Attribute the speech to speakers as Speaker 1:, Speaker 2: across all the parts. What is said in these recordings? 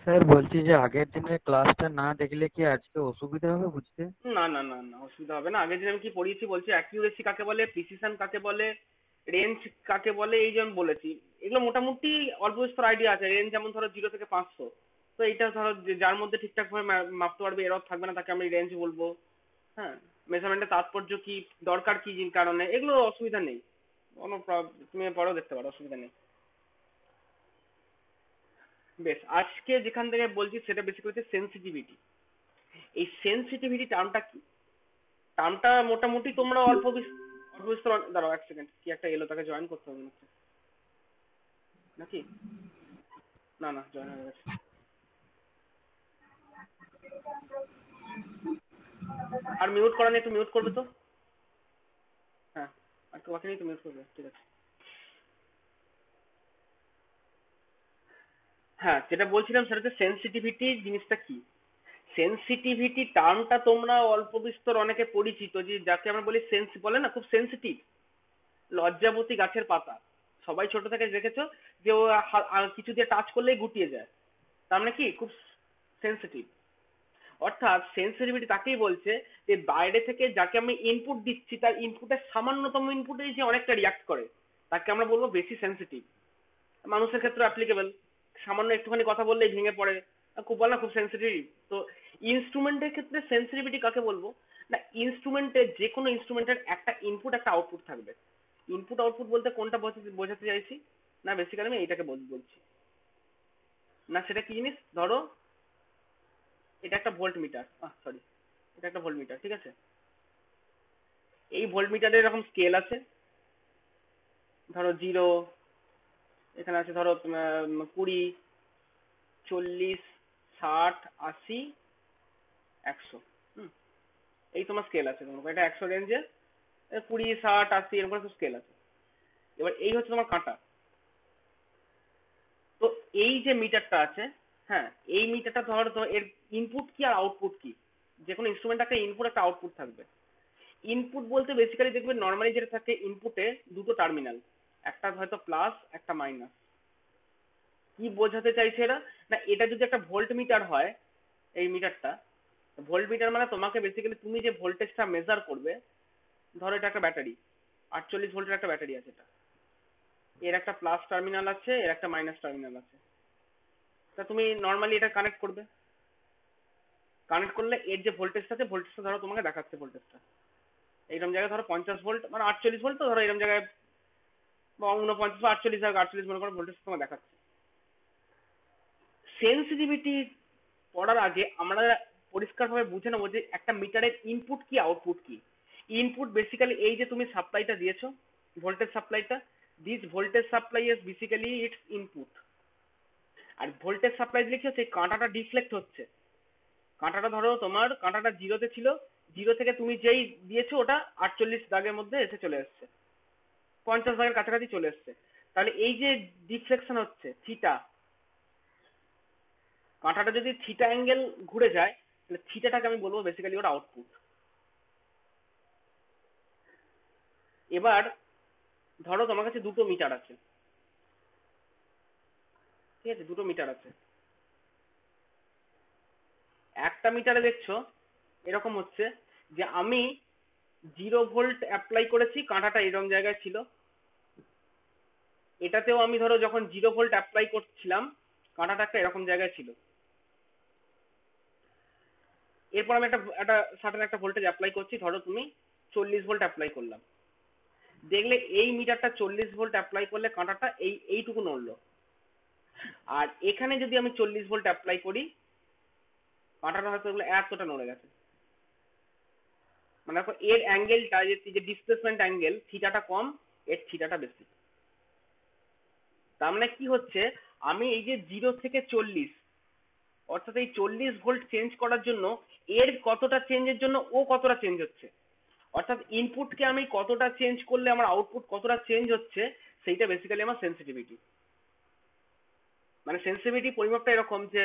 Speaker 1: Sir বলছি যে আগের দিনের ক্লাসটা না দেখলে কি আজকে অসুবিধা হবে বুঝতে?
Speaker 2: না না না না, অসুবিধা হবে না। আগের দিন আমি কি পড়িয়েছি বলছি, অ্যাকিউরেসি কাকে বলে, প্রিসিশন কাকে বলে, রেঞ্জ কাকে বলে, এই যেমন বলেছি। এগুলো মোটামুটি অল্প বিস্তর আইডিয়া আছে। রেঞ্জ যেমন ধরো 0 থেকে 500, তো এইটা ধরো যার মধ্যে ঠিকঠাক ভাবে মাপতে পারবে, এরর থাকবে না, তাকে আমি রেঞ্জ বলবো। হ্যাঁ, মেজারমেন্টের তাৎপর্য কি, দরকার কি কারণে, এগুলো অসুবিধা নেই। তুমি পরেও দেখতে পারো, অসুবিধা নেই। বেশ, আজকে যেখান থেকে বলছি সেটা বেসিক্যালি হচ্ছে সেন্সিটিভিটি। এই সেন্সিটিভিটি টার্মটা কি? টার্মটা মোটামুটি তোমরা অল্প বিস্তর দাঁড়াও এক সেকেন্ড, কি একটা এলো, তাকে জয়েন করতে হবে নাকি? নাকি? না না, জয়েন হয়ে গেছে। আর মিউট করা নেই, একটু মিউট করবে তো। হ্যাঁ, আর একটু বাকি নেই, তো মিউট করবে, ঠিক আছে। হ্যাঁ, যেটা বলছিলাম সেটা হচ্ছে সেন্সিটিভিটি জিনিসটা কি। সেন্সিটিভিটি টার্মটা তোমরা অল্প বিস্তর অনেকে পরিচিত, যে যাকে আমরা বলি সেন্স, বলে না খুব সেন্সিটিভ, লজ্জাবতী গাছের পাতা। সবাই ছোট থেকে দেখেছো যে ও কিছু দিয়ে টাচ করলেই গুটিয়ে যায়, তার মানে কি খুব সেন্সিটিভ। অর্থাৎ সেন্সিটিভিটি তাকেই বলছে যে বাইরে থেকে যাকে আমি ইনপুট দিচ্ছি, তার ইনপুটের সামান্যতম ইনপুটেই যে অনেকটা রিয়াক্ট করে, তাকে আমরা বলবো বেশি সেন্সিটিভ। মানুষের ক্ষেত্রে অ্যাপ্লিকেবল, সামান্য একটুখানি কথা বললেই ভেঙে পড়ে, খুব বল না খুব সেন্সিটিভ। তো ইনস্ট্রুমেন্টের ক্ষেত্রে সেন্সিটিভিটি কাকে বলবো না, ইনস্ট্রুমেন্টের যে কোনো ইনস্ট্রুমেন্টের একটা ইনপুট একটা আউটপুট থাকবে। ইনপুট আউটপুট বলতে কোনটা বোঝাতে চাইছি, না বেসিক্যালি আমি এইটাকে বলছি। না সেটা কি জিনিস, ধরো এটা একটা ভোল্ট মিটার, সরি, এটা একটা ভোল্ট মিটার, ঠিক আছে। এই ভোল্ট মিটারের এরকম স্কেল আছে, ধরো 0, এখানে আছে ধরো 20, 40, 60, 80, 100। হুম, এই তোমার স্কেল আছে, তোমার এটা 100 রেঞ্জে, 20, 60, 80 এরকম করে স্কেল আছে। এবার এই হচ্ছে তোমার কাঁটা। তো এই যে মিটারটা আছে, হ্যাঁ, এই মিটারটা ধরো তো এর ইনপুট কি আর আউটপুট কি। যে কোনো ইনস্ট্রুমেন্ট একটা ইনপুট একটা আউটপুট থাকবে। ইনপুট বলতে বেসিক্যালি দেখবে নর্মালি যেটা থাকে, ইনপুটে দুটো টার্মিনাল, একটা হয়তো প্লাস একটা মাইনাস। কি বোঝাতে চাইছে এরা, না এটা যদি একটা ভোল্ট মিটার হয়, এই মিটারটা ভোল্ট মিটার মানে তোমাকে বেসিক্যালি তুমি যে ভোল্টেজটা মেজার করবে, ধরো এটা একটা ব্যাটারি, 48 ভোল্টের একটা ব্যাটারি আছে, এটা এর একটা প্লাস টার্মিনাল আছে, এর একটা মাইনাস টার্মিনাল আছে। তা তুমি নর্মালি এটা কানেক্ট করবে, কানেক্ট করলে এর যে ভোল্টেজটা আছে, ভোল্টেজটা ধরো তোমাকে দেখাচ্ছে, ভোল্টেজটা এইরকম জায়গায় ধরো 50 ভোল্ট, মানে 48 ভোল্ট, তো ধরো এরকম জায়গায় বা 49 বা 48, 48 মনে করো ভোল্টেজ তোমাকে দেখাচ্ছে। সেন্সিটিভিটি পড়ার আগে আমরা পরিষ্কারভাবে বুঝে নেবো যে একটা মিটারের ইনপুট কি আউটপুট কি। ইনপুট বেসিক্যালি এই যে তুমি সাপ্লাইটা দিয়েছো, ভোল্টেজ সাপ্লাইটা, this voltage supply is basically it's input. আর ভোল্টেজ সাপ্লাই দিলে কি হচ্ছে, কাঁটাটা ডিফ্লেক্ট হচ্ছে। কাঁটাটা ধরো তোমার কাঁটাটা 0-তে ছিল, 0 থেকে তুমি যেই দিয়েছো ওটা 48 দাগের মধ্যে এসে চলে এসছে, 50 দাগের কাছাকাছি চলে এসছে। তাহলে এই যে ডিফ্লেকশন হচ্ছে থিটা, কাঁটাটা যদি থিটা অ্যাঙ্গেল ঘুরে যায়, তাহলে থিটাটাকে আমি বলবো বেসিক্যালি ওর আউটপুট। এবার ধরো তোমার কাছে দুটো মিটার আছে, ঠিক আছে, দুটো মিটার আছে। একটা মিটারে দেখছো এরকম হচ্ছে যে আমি 0 ভোল্ট অ্যাপ্লাই করেছি, কাঁটাটা এরকম জায়গায় ছিল। এটাতেও আমি ধরো যখন 0 ভোল্ট অ্যাপ্লাই করছিলাম, কাঁটাটা একটা এরকম জায়গায় ছিল। এরপর আমি একটা একটা সার্টেন একটা ভোল্টেজ অ্যাপ্লাই করছি, ধরো তুমি 40 ভোল্ট অ্যাপ্লাই করলাম। দেখলে এই মিটারটা 40 ভোল্ট অ্যাপ্লাই করলে কাঁটাটা এইটুকু নড়লো। আর এখানে যদি আমি 40 ভোল্ট অ্যাপ্লাই করি, কাঁটাটা হয়তো এতটা নড়ে গেছে। মানে দেখো এর অ্যাঙ্গেলটা, যে ডিসপ্লেসমেন্ট অ্যাঙ্গেল, থিটাটা কম, এর থিটাটা বেশি। তার মানে কি হচ্ছে, আমি এই যে 0 থেকে 40, অর্থাৎ এই 40 ভোল্ট চেঞ্জ করার জন্য এর কতটা চেঞ্জের জন্য ও কতটা চেঞ্জ হচ্ছে, অর্থাৎ ইনপুটকে আমি কতটা চেঞ্জ করলে আমার আউটপুট কতটা চেঞ্জ হচ্ছে, সেইটা বেসিক্যালি আমার সেন্সিটিভিটি। মানে সেন্সিটিভিটি পরিমাপটা এরকম যে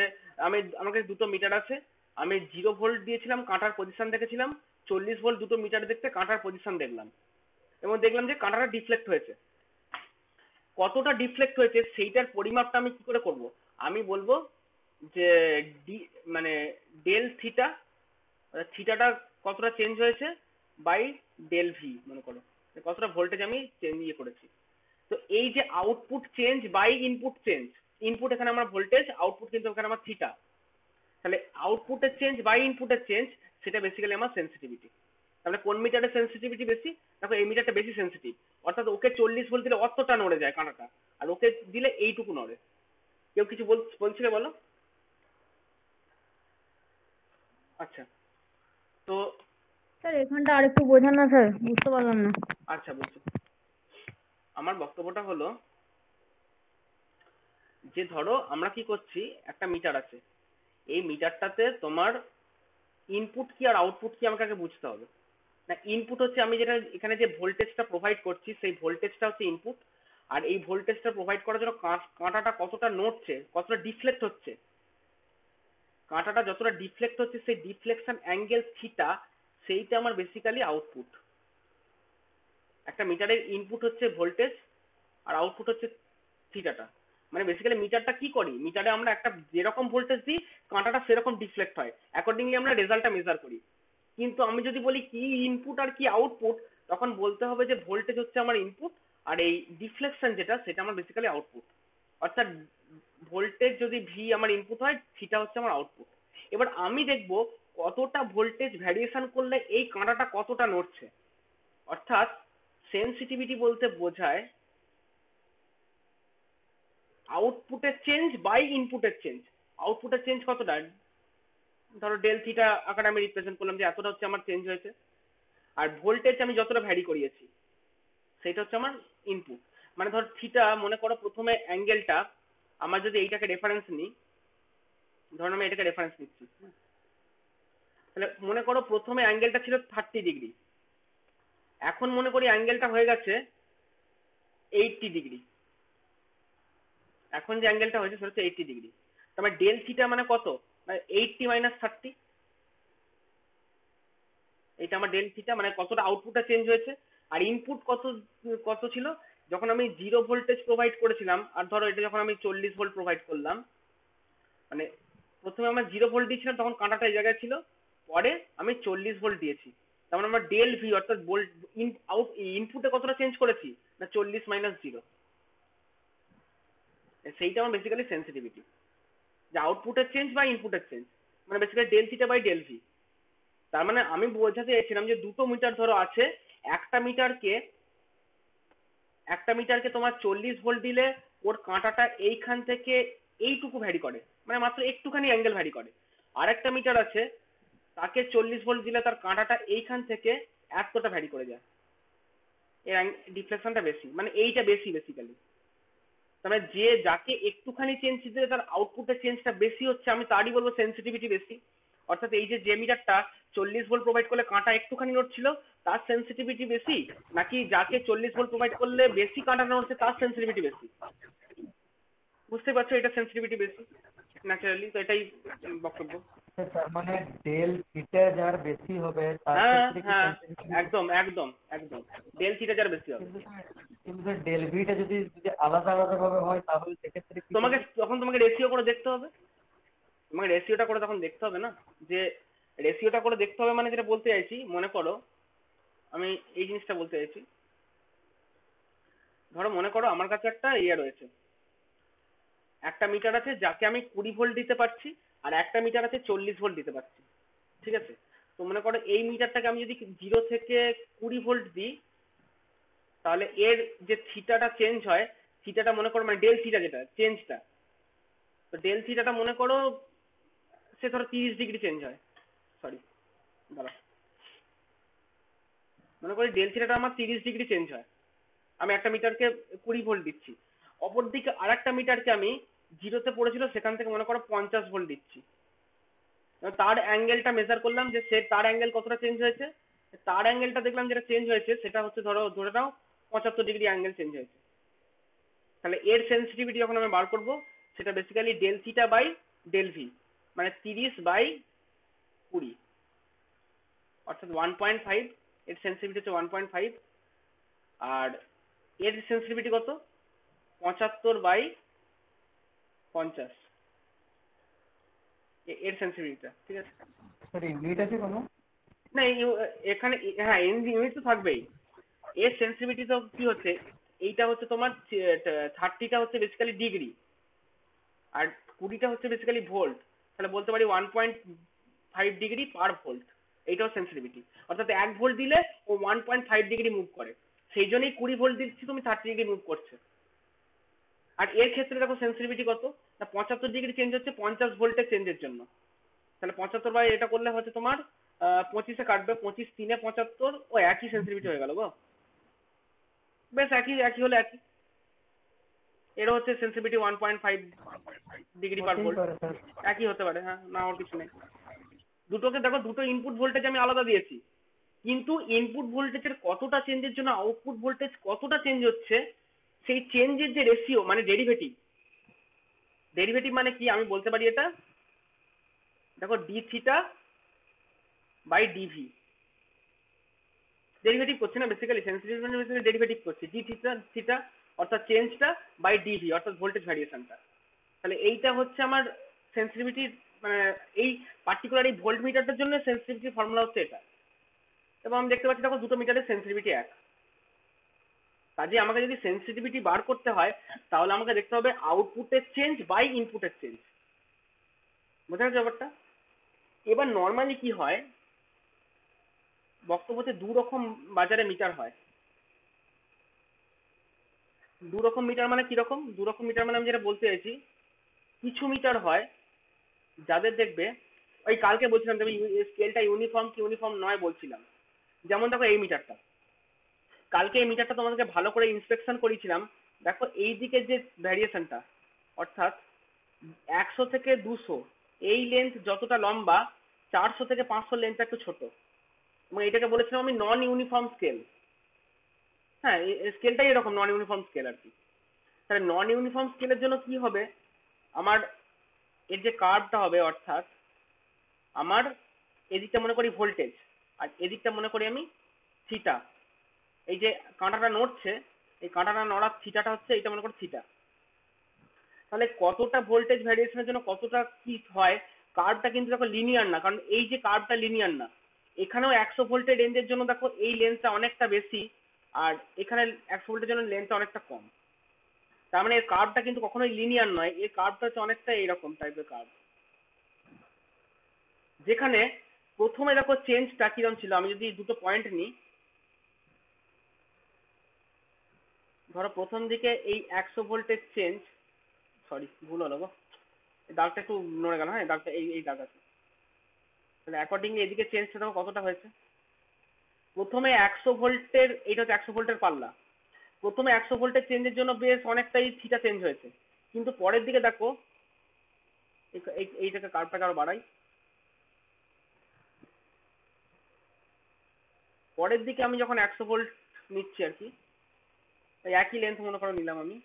Speaker 2: আমার কাছে দুটো মিটার আছে, আমি 0 ভোল্ট দিয়েছিলাম, কাঁটার পজিশন দেখেছিলাম, 40 ভোল্ট দুটো মিটার দেখতে কাঁটার পজিশন দেখলাম, এবং দেখলাম যে কাঁটাটা ডিফ্লেক্ট হয়েছে। কতটা ডিফ্লেক্ট হয়েছে সেইটার পরিমাপটা আমি কি করে করব, আমি বলবো যে ডি মানে ডেল থিটা, থিটাটা কতটা চেঞ্জ হয়েছে বাই ডেল ভি, মনে করো কতটা ভোল্টেজ আমি চেঞ্জ করেছি। তো এই যে output change by input change, input এখানে আমার ভোল্টেজ, আউটপুট কিন্তু এখানে আমার থিটা, তাহলে আউটপুটের চেঞ্জ বাই ইনপুটের চেঞ্জ, সেটা বেসিক্যালি আমার সেন্সিটিভিটি। তাহলে কোন মিটারের সেন্সিটিভিটি বেশি? দেখো এই মিটারটা বেশি সেন্সিটিভ, অর্থাৎ ওকে 40 ভোল্ট দিলে অতটা নড়ে যায় কাঁটাটা, আর ওকে দিলে এইটুকু নড়ে। কেউ কিছু বলছিলে বলো। আচ্ছা, তো
Speaker 3: স্যার এখানটা আরেকটু বোঝান না স্যার, বুঝতে পারলাম না।
Speaker 2: আচ্ছা বলছি, আমার বক্তব্যটা হলো যে ধরো আমরা কি করছি, একটা মিটার আছে, এই মিটারটাতে তোমার ইনপুট কি আর আউটপুট কি আমাকে আগে বুঝতে হবে। না, ইনপুট হচ্ছে আমি যেটা এখানে যে ভোল্টেজটা প্রোভাইড করছি সেই ভোল্টেজটা হচ্ছে ইনপুট, আর এই ভোল্টেজটা প্রোভাইড করার জন্য কাঁটাটা কতটা নড়ছে, কতটা ডিফ্লেক্ট হচ্ছে, কাঁটাটা যতটা ডিফ্লেক্ট হচ্ছে সেই ডিফ্লেকশন অ্যাঙ্গেল থিটা, সেইটা আমার বেসিক্যালি আউটপুট। একটা মিটারের ইনপুট হচ্ছে ভোল্টেজ আর আউটপুট হচ্ছে থিটাটা। মানে বেসিক্যালি মিটারটা কি করি, মিটারে আমরা একটা যেরকম ভোল্টেজ দিই কাঁটাটা সেরকম ডিফ্লেক্ট হয়, অ্যাকর্ডিংলি আমরা রেজাল্টটা মেজার করি। কিন্তু আমি যদি বলি কি ইনপুট আর কি আউটপুট, তখন বলতে হবে যে ভোল্টেজ হচ্ছে আমার ইনপুট আর এই ডিফ্লেকশন যেটা সেটা আমার বেসিক্যালি আউটপুট। অর্থাৎ ভোল্টেজ যদি ভি আমার ইনপুট হয়, থিটা হচ্ছে আমার আউটপুট। এবার আমি দেখবো কতটা ভোল্টেজ ভ্যারিয়েশন করলে এই কাঁটাটা কতটা নড়ছে। অর্থাৎ সেন্সিটিভিটি বলতে বোঝায় আউটপুটের চেঞ্জ বাই ইনপুটের চেঞ্জ। আউটপুটের চেঞ্জ কতটা, ধরো ডেল থিটা আকারে আমি রিপ্রেজেন্ট করলাম যে এতটা হচ্ছে আমার চেঞ্জ হয়েছে, আর ভোল্টেজ আমি যতটা ভ্যারি করিয়েছি সেটা হচ্ছে আমার ইনপুট। মানে ধর থিটা, মনে করো প্রথমে অ্যাঙ্গেলটা, আমার যদি এইটাকে রেফারেন্স নিই, ধরুন আমি এটাকে রেফারেন্স নিচ্ছি, তাহলে মনে করো প্রথমে অ্যাঙ্গেলটা ছিল 30 ডিগ্রি, এখন মনে করি অ্যাঙ্গেলটা হয়ে গেছে 80 ডিগ্রি। এখন যে অ্যাঙ্গেলটা হয়েছে সেটা হচ্ছে 80 ডিগ্রি। তার মানে ডেল থিটা মানে কত, 80 - 30, এটা আমার ডেল থিটা, মানে কতটা আউটপুটটা চেঞ্জ হয়েছে। আর ইনপুট কত কত ছিল, যখন আমি 0 ভোল্টেজ প্রোভাইড করেছিলাম, আর ধরো এটা যখন আমি 40 ভোল্ট প্রোভাইড করলাম, মানে প্রথমে আমরা 0 ভোল্ট দিয়েছিলাম তখন কাঁটাটা এই জায়গায় ছিল, পরে আমি 40 ভোল্ট দিয়েছি, তার মানে আমরা ডেল ভি অর্থাৎ ভোল্ট ইনপুটে কতটা চেঞ্জ করেছি, না 40 - 0, সেইটা আমার বেসিক্যালি সেন্সিটিভিটি, যে আউটপুটের চেঞ্জ বা ইনপুটের চেঞ্জ, মানে basically del theta by del V. তার মানে আমি বোঝাতে চাইছিলাম যে দুটো মিটার ধরো আছে, একটা মিটারকে একটা মিটারকে তোমার 40 ভোল্ট দিলে ওর কাঁটাটা এইখান থেকে এইটুকু ভ্যারি করে, মানে মাত্র একটুখানি অ্যাঙ্গেল ভ্যারি করে। আর একটা মিটার আছে, তাকে 40 ভোল্ট দিলে তার কাঁটাটা এইখান থেকে এতটা ভ্যারি করে যায়, এর ডিফ্লেকশনটা বেশি, মানে এইটা বেশি বেসিক্যালি। তার মানে যে যাকে একটুখানি চেঞ্জ দিলে তার আউটপুটের চেঞ্জটা বেশি হচ্ছে, আমি তারই বলবো সেন্সিটিভিটি বেশি। অর্থাৎ এই যে যে মিটারটা 40 ভোল্ট প্রোভাইড করলে কাঁটা একটুখানি নড়ছিল, তার সেন্সিটিভিটি বেশি, নাকি যাকে 40 ভোল্ট প্রোভাইড করলে বেশি কাঁটা নড়ছে তার সেন্সিটিভিটি বেশি। বুঝতে পারছো, এটা সেন্সিটিভিটি বেশি ন্যাচারালি, তো এটাই বক্তব্য।
Speaker 1: তার মানে ডেল থিটা যার বেশি হবে তার
Speaker 2: হ্যাঁ
Speaker 1: ক্ষেত্রে কি
Speaker 2: হ্যাঁ,
Speaker 1: সেন্সিটিভিটি?
Speaker 2: একদম একদম একদম, ডেল থিটা যার বেশি হবে।
Speaker 1: কিন্তু ডেল ভিটা যদি যদি আলাদা আলাদা ভাবে হয় তাহলে সেক্ষেত্রে কি
Speaker 2: তোমাকে
Speaker 1: হবে?
Speaker 2: তখন তোমাকে রেশিও করে দেখতে হবে, তোমাকে রেশিওটা করে তখন দেখতে হবে না, যে রেশিওটা করে দেখতে হবে, মানে যেটা বলতে চাইছি, মনে করো আমি এই জিনিসটা বলতে চাইছি, ধরো মনে করো আমার কাছে একটা ইয়ে রয়েছে, একটা মিটার আছে যাকে আমি 20 ভোল্ট দিতে পারছি, আর একটা মিটার আছে 40 ভোল্ট দিতে পারছি, ঠিক আছে। তো মনে করো এই মিটারটাকে আমি যদি 0 থেকে 20 ভোল্ট দিই, তাহলে এর যে থিটাটা চেঞ্জ হয়, থিটাটা মনে করো মানে ডেল থিটা যেটা চেঞ্জটা, তো ডেল থিটাটা মনে করো সে ধরো 30 ডিগ্রি চেঞ্জ হয়, সরি দাঁড়া, মনে করি ডেল থিটাটা আমার 30 ডিগ্রি চেঞ্জ হয়, আমি একটা মিটারকে 20 ভোল্ট দিচ্ছি। অপরদিকে আর একটা মিটারকে আমি জিরোতে পড়েছিল সেখান থেকে মনে করো 50 ভোল্ট দিচ্ছি, এবার তার অ্যাঙ্গেলটা মেজার করলাম যে সে তার অ্যাঙ্গেল কতটা চেঞ্জ হয়েছে, তার অ্যাঙ্গেলটা দেখলাম যেটা চেঞ্জ হয়েছে সেটা হচ্ছে ধরো ধরে নাও 75 ডিগ্রি অ্যাঙ্গেল চেঞ্জ হয়েছে। তাহলে এর সেন্সিটিভিটি যখন আমি বার করব, সেটা basically del theta by del V, মানে 30/20, অর্থাৎ 1.5, এর সেন্সিটিভিটি হচ্ছে 1.5। আর এর সেন্সিটিভিটি কত, 75/50, এর সেন্সিটিভিটিটা, ঠিক আছে?
Speaker 1: স্যার ইউনিট আছে কোনো?
Speaker 2: না এখানে হ্যাঁ ইউনিট তো থাকবেই। এর সেন্সিটিভিটি তো কি হচ্ছে, এইটা হচ্ছে তোমার 30টা হচ্ছে বেসিক্যালি ডিগ্রি, আর 20টা হচ্ছে বেসিক্যালি ভোল্ট। তাহলে বলতে পারি 1.5 ডিগ্রি পার ভোল্ট, এইটাও সেন্সিটিভিটি। অর্থাৎ 1 ভোল্ট দিলে ও 1.5 ডিগ্রি মুভ করে, সেই জন্যই 20 ভোল্ট দিচ্ছি তুমি 30 ডিগ্রি মুভ করছে। আর এর ক্ষেত্রে দেখো সেন্সিটিভিটি কত, না 75 ডিগ্রি চেঞ্জ হচ্ছে 50 ভোল্টের চেঞ্জের জন্য। তাহলে 75 বাই এটা করলে হচ্ছে তোমার 25-এ কাটবে, 25 3 75, ও একই সেন্সিটিভিটি হয়ে গেল গো। বেশ একই একই হলে একই, এরও হচ্ছে সেন্সিটিভিটি 1.5 ডিগ্রি পার
Speaker 1: হতেই
Speaker 2: ভোল্ট,
Speaker 1: পারে স্যার।
Speaker 2: একই হতে পারে, হ্যাঁ, না ওর কিছু নেই। দুটোকে দেখো, দুটো ইনপুট ভোল্টেজ আমি আলাদা দিয়েছি, কিন্তু ইনপুট ভোল্টেজের কতটা চেঞ্জের জন্য আউটপুট ভোল্টেজ কতটা চেঞ্জ হচ্ছে, সেই চেঞ্জের যে রেশিও মানে ডেরিভেটিভ, ডেরিভেটিভ মানে কি আমি বলতে পারি এটা, দেখো D theta by DV, derivative করছে না বেসিক্যালি, সেন্সিটিভ মানে বেসিক্যালি ডেরিভেটিভ করছে ডি থিটা থিটা, অর্থাৎ চেঞ্জটা, বাই ডিভি অর্থাৎ ভোল্টেজ ভ্যারিয়েশনটা। তাহলে এইটা হচ্ছে আমার সেন্সিটিভিটি, মানে এই পার্টিকুলার এই ভোল্ট মিটারটার জন্য সেন্সিটিভিটি ফর্মুলা হচ্ছে এটা। এবং আমি দেখতে পাচ্ছি দেখো দুটো মিটারের সেন্সিটিভিটি এক, কাজে আমাকে যদি সেন্সিটিভিটি বার করতে হয় তাহলে আমাকে দেখতে হবে আউটপুটের চেঞ্জ বাই ইনপুটের চেঞ্জ। বোঝা যাচ্ছে ব্যাপারটা? এবার নর্মালি কি হয়, বক্তব্যতে দু রকম বাজারে মিটার হয়। দু রকম মিটার মানে কিরকম, দু রকম মিটার মানে আমি যেটা বলতে চাইছি, কিছু মিটার হয় যাদের দেখবে, ওই কালকে বলছিলাম তুমি স্কেলটা ইউনিফর্ম কি ইউনিফর্ম নয় বলছিলাম। যেমন দেখো এই মিটারটা, কালকে এই মিটারটা তোমাদেরকে ভালো করে ইন্সপেকশন করেছিলাম। দেখো এই দিকে যে ভ্যারিয়েশনটা, অর্থাৎ 100 থেকে 200, এই লেন্থ যতটা লম্বা, 400 থেকে 500 লেন্থটা একটু ছোট, এবং এটাকে বলেছিলাম আমি নন ইউনিফর্ম স্কেল। হ্যাঁ, স্কেলটাই এরকম নন ইউনিফর্ম স্কেল আর কি। তাহলে নন ইউনিফর্ম স্কেলের জন্য কি হবে, আমার এর যে কার্ভটা হবে, অর্থাৎ আমার এদিকটা মনে করি ভোল্টেজ, আর এদিকটা মনে করি আমি থিটা। এই যে কাঁটাটা নড়ছে, এই কাঁটাটা নড়ার থিটাটা হচ্ছে, এটা মনে করো থিটা। তাহলে কতটা ভোল্টেজ ভ্যারিয়েশনের জন্য কতটা কি হয়, কার্ভটা কিন্তু দেখো লিনিয়ার না, কারণ এই যে কার্ভটা লিনিয়ার না। এখানেও 100 ভোল্টের রেঞ্জের জন্য দেখো এই লেন্থটা অনেকটা বেশি, আর এখানে 100 ভোল্টের জন্য লেন্থটা অনেকটা কম। তার মানে এর কার্ভটা কিন্তু কখনোই লিনিয়ার নয়, এর কার্ভটা হচ্ছে অনেকটা এইরকম টাইপের কার্ভ। যেখানে প্রথমে দেখো চেঞ্জটা কিরকম ছিল, আমি যদি দুটো পয়েন্ট নিই, ধরো প্রথম দিকে এই 100 ভোল্টের চেঞ্জ, সরি ভুল হলো গো, এই দাগটা একটু নড়ে গেল, হ্যাঁ দাগটা এই এই দাগ আছে। তাহলে অ্যাকর্ডিংলি এদিকে চেঞ্জটা দেখো কতটা হয়েছে। প্রথমে 100 ভোল্টের, এইটা হচ্ছে 100 ভোল্টের পাল্লা, প্রথমে 100 ভোল্টের চেঞ্জের জন্য বেশ অনেকটাই থিটা চেঞ্জ হয়েছে, কিন্তু পরের দিকে দেখো এইটাকে কার্ভটাকে আরো বাড়াই, পরের দিকে আমি যখন 100 ভোল্ট নিচ্ছি আর কি, এই একই লেন্থ মনে করো নিলাম আমি,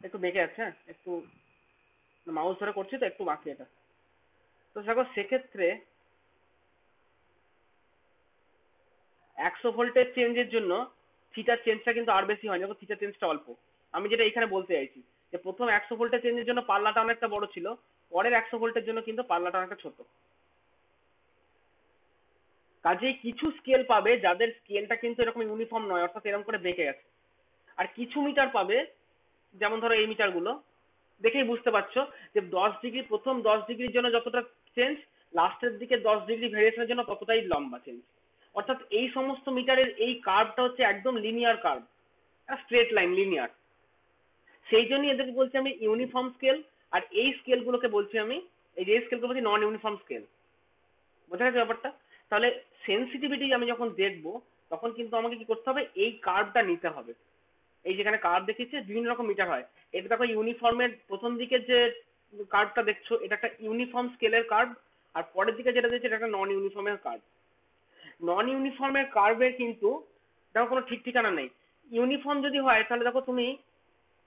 Speaker 2: একটু বেঁকে যাচ্ছে, হ্যাঁ একটু মাউস ধরে করছি তো একটু বাঁকি এটা। তো দেখো সেক্ষেত্রে 100 ভোল্টের চেঞ্জের জন্য থিটার চেঞ্জটা কিন্তু আর বেশি হয়নি, দেখো থিটার চেঞ্জটা অল্প। আমি যেটা এখানে বলতে চাইছি যে প্রথম 100 ভোল্টের চেঞ্জের জন্য পাল্লাটা অনেকটা বড় ছিল, পরের 100 ভোল্টের জন্য কিন্তু পাল্লাটা অনেকটা ছোট। কাজেই কিছু স্কেল পাবে যাদের স্কেলটা কিন্তু এরকম ইউনিফর্ম নয়, অর্থাৎ এরকম করে বেঁকে গেছে। আর কিছু মিটার পাবে, যেমন ধরো এই মিটারগুলো দেখেই বুঝতে পারছো যে 10 ডিগ্রি, প্রথম 10 ডিগ্রির জন্য যতটা চেঞ্জ, লাস্টের দিকে 10 ডিগ্রি ভেরিয়েশনের জন্য ততটাই লম্বা চেঞ্জ। অর্থাৎ এই সমস্ত মিটারের এই কার্ভটা হচ্ছে একদম linear curve, straight line linear. সেই জন্যই এদেরকে বলছি আমি ইউনিফর্ম স্কেল, আর এই স্কেলগুলোকে বলছি আমি, এই যে স্কেলগুলো বলছি নন ইউনিফর্ম স্কেল। বোঝা গেছে ব্যাপারটা? তাহলে সেন্সিটিভিটি আমি যখন দেখবো তখন কিন্তু আমাকে কি করতে হবে, এই কার্ভটা নিতে হবে। এই যেখানে কার্ভ দেখিয়েছে বিভিন্ন রকম মিটার হয়, এটা দেখো ইউনিফর্মের প্রথম দিকে যে কার্ভটা দেখছো এটা একটা ইউনিফর্ম স্কেলের কার্ভ, আর পরের দিকে যেটা দেখছো এটা একটা নন ইউনিফর্মের কার্ভ। নন ইউনিফর্মের কার্ভের কিন্তু দেখো কোনো ঠিক ঠিকানা নেই। ইউনিফর্ম যদি হয় তাহলে দেখো তুমি,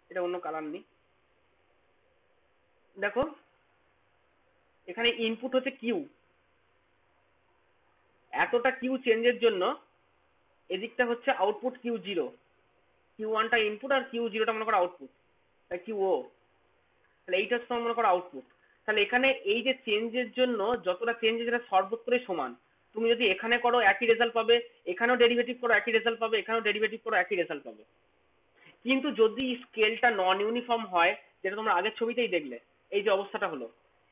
Speaker 2: এটা অন্য কালার নেই, দেখো এখানে ইনপুট হচ্ছে কিউ, এতটা কিউ চেঞ্জের জন্য এদিকটা হচ্ছে আউটপুট Q0, Q1টা ইনপুট আর Q0টা মনে করো আউটপুট, তাই কিউ ও, তাহলে এইটা হচ্ছে তোমার মনে করো আউটপুট। তাহলে এখানে এই যে চেঞ্জের জন্য যতটা চেঞ্জ যেটা সর্বত্রই সমান, তুমি যদি এখানে করো একই রেজাল্ট পাবে, এখানেও ডেরিভেটিভ করো একই রেজাল্ট পাবে, এখানেও ডেরিভেটিভ করো একই রেজাল্ট পাবে। কিন্তু যদি স্কেলটা নন ইউনিফর্ম হয়, যেটা তোমরা আগের ছবিতেই দেখলে, এই যে অবস্থাটা হলো,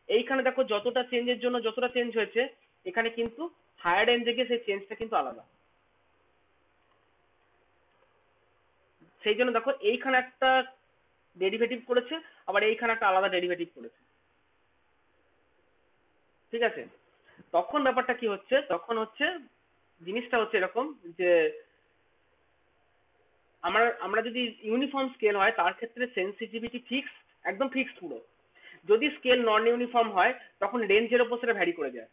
Speaker 2: এইখানে দেখো যতটা চেঞ্জের জন্য যতটা চেঞ্জ হয়েছে, এখানে কিন্তু হায়ার রেঞ্জে গিয়ে সেই চেঞ্জটা কিন্তু আলাদা। সেই জন্য দেখো এইখানে একটা ডেরিভেটিভ করেছে, আবার এইখানে একটা আলাদা ডেরিভেটিভ করেছে, ঠিক আছে? তখন ব্যাপারটা কি হচ্ছে, তখন হচ্ছে জিনিসটা হচ্ছে এরকম যে আমরা আমরা যদি ইউনিফর্ম স্কেল হয় তার ক্ষেত্রে সেন্সিটিভিটি ফিক্স, একদম ফিক্সড পুরো। যদি স্কেল নন ইউনিফর্ম হয় তখন রেঞ্জের উপর সেটা ভ্যারি করে যায়,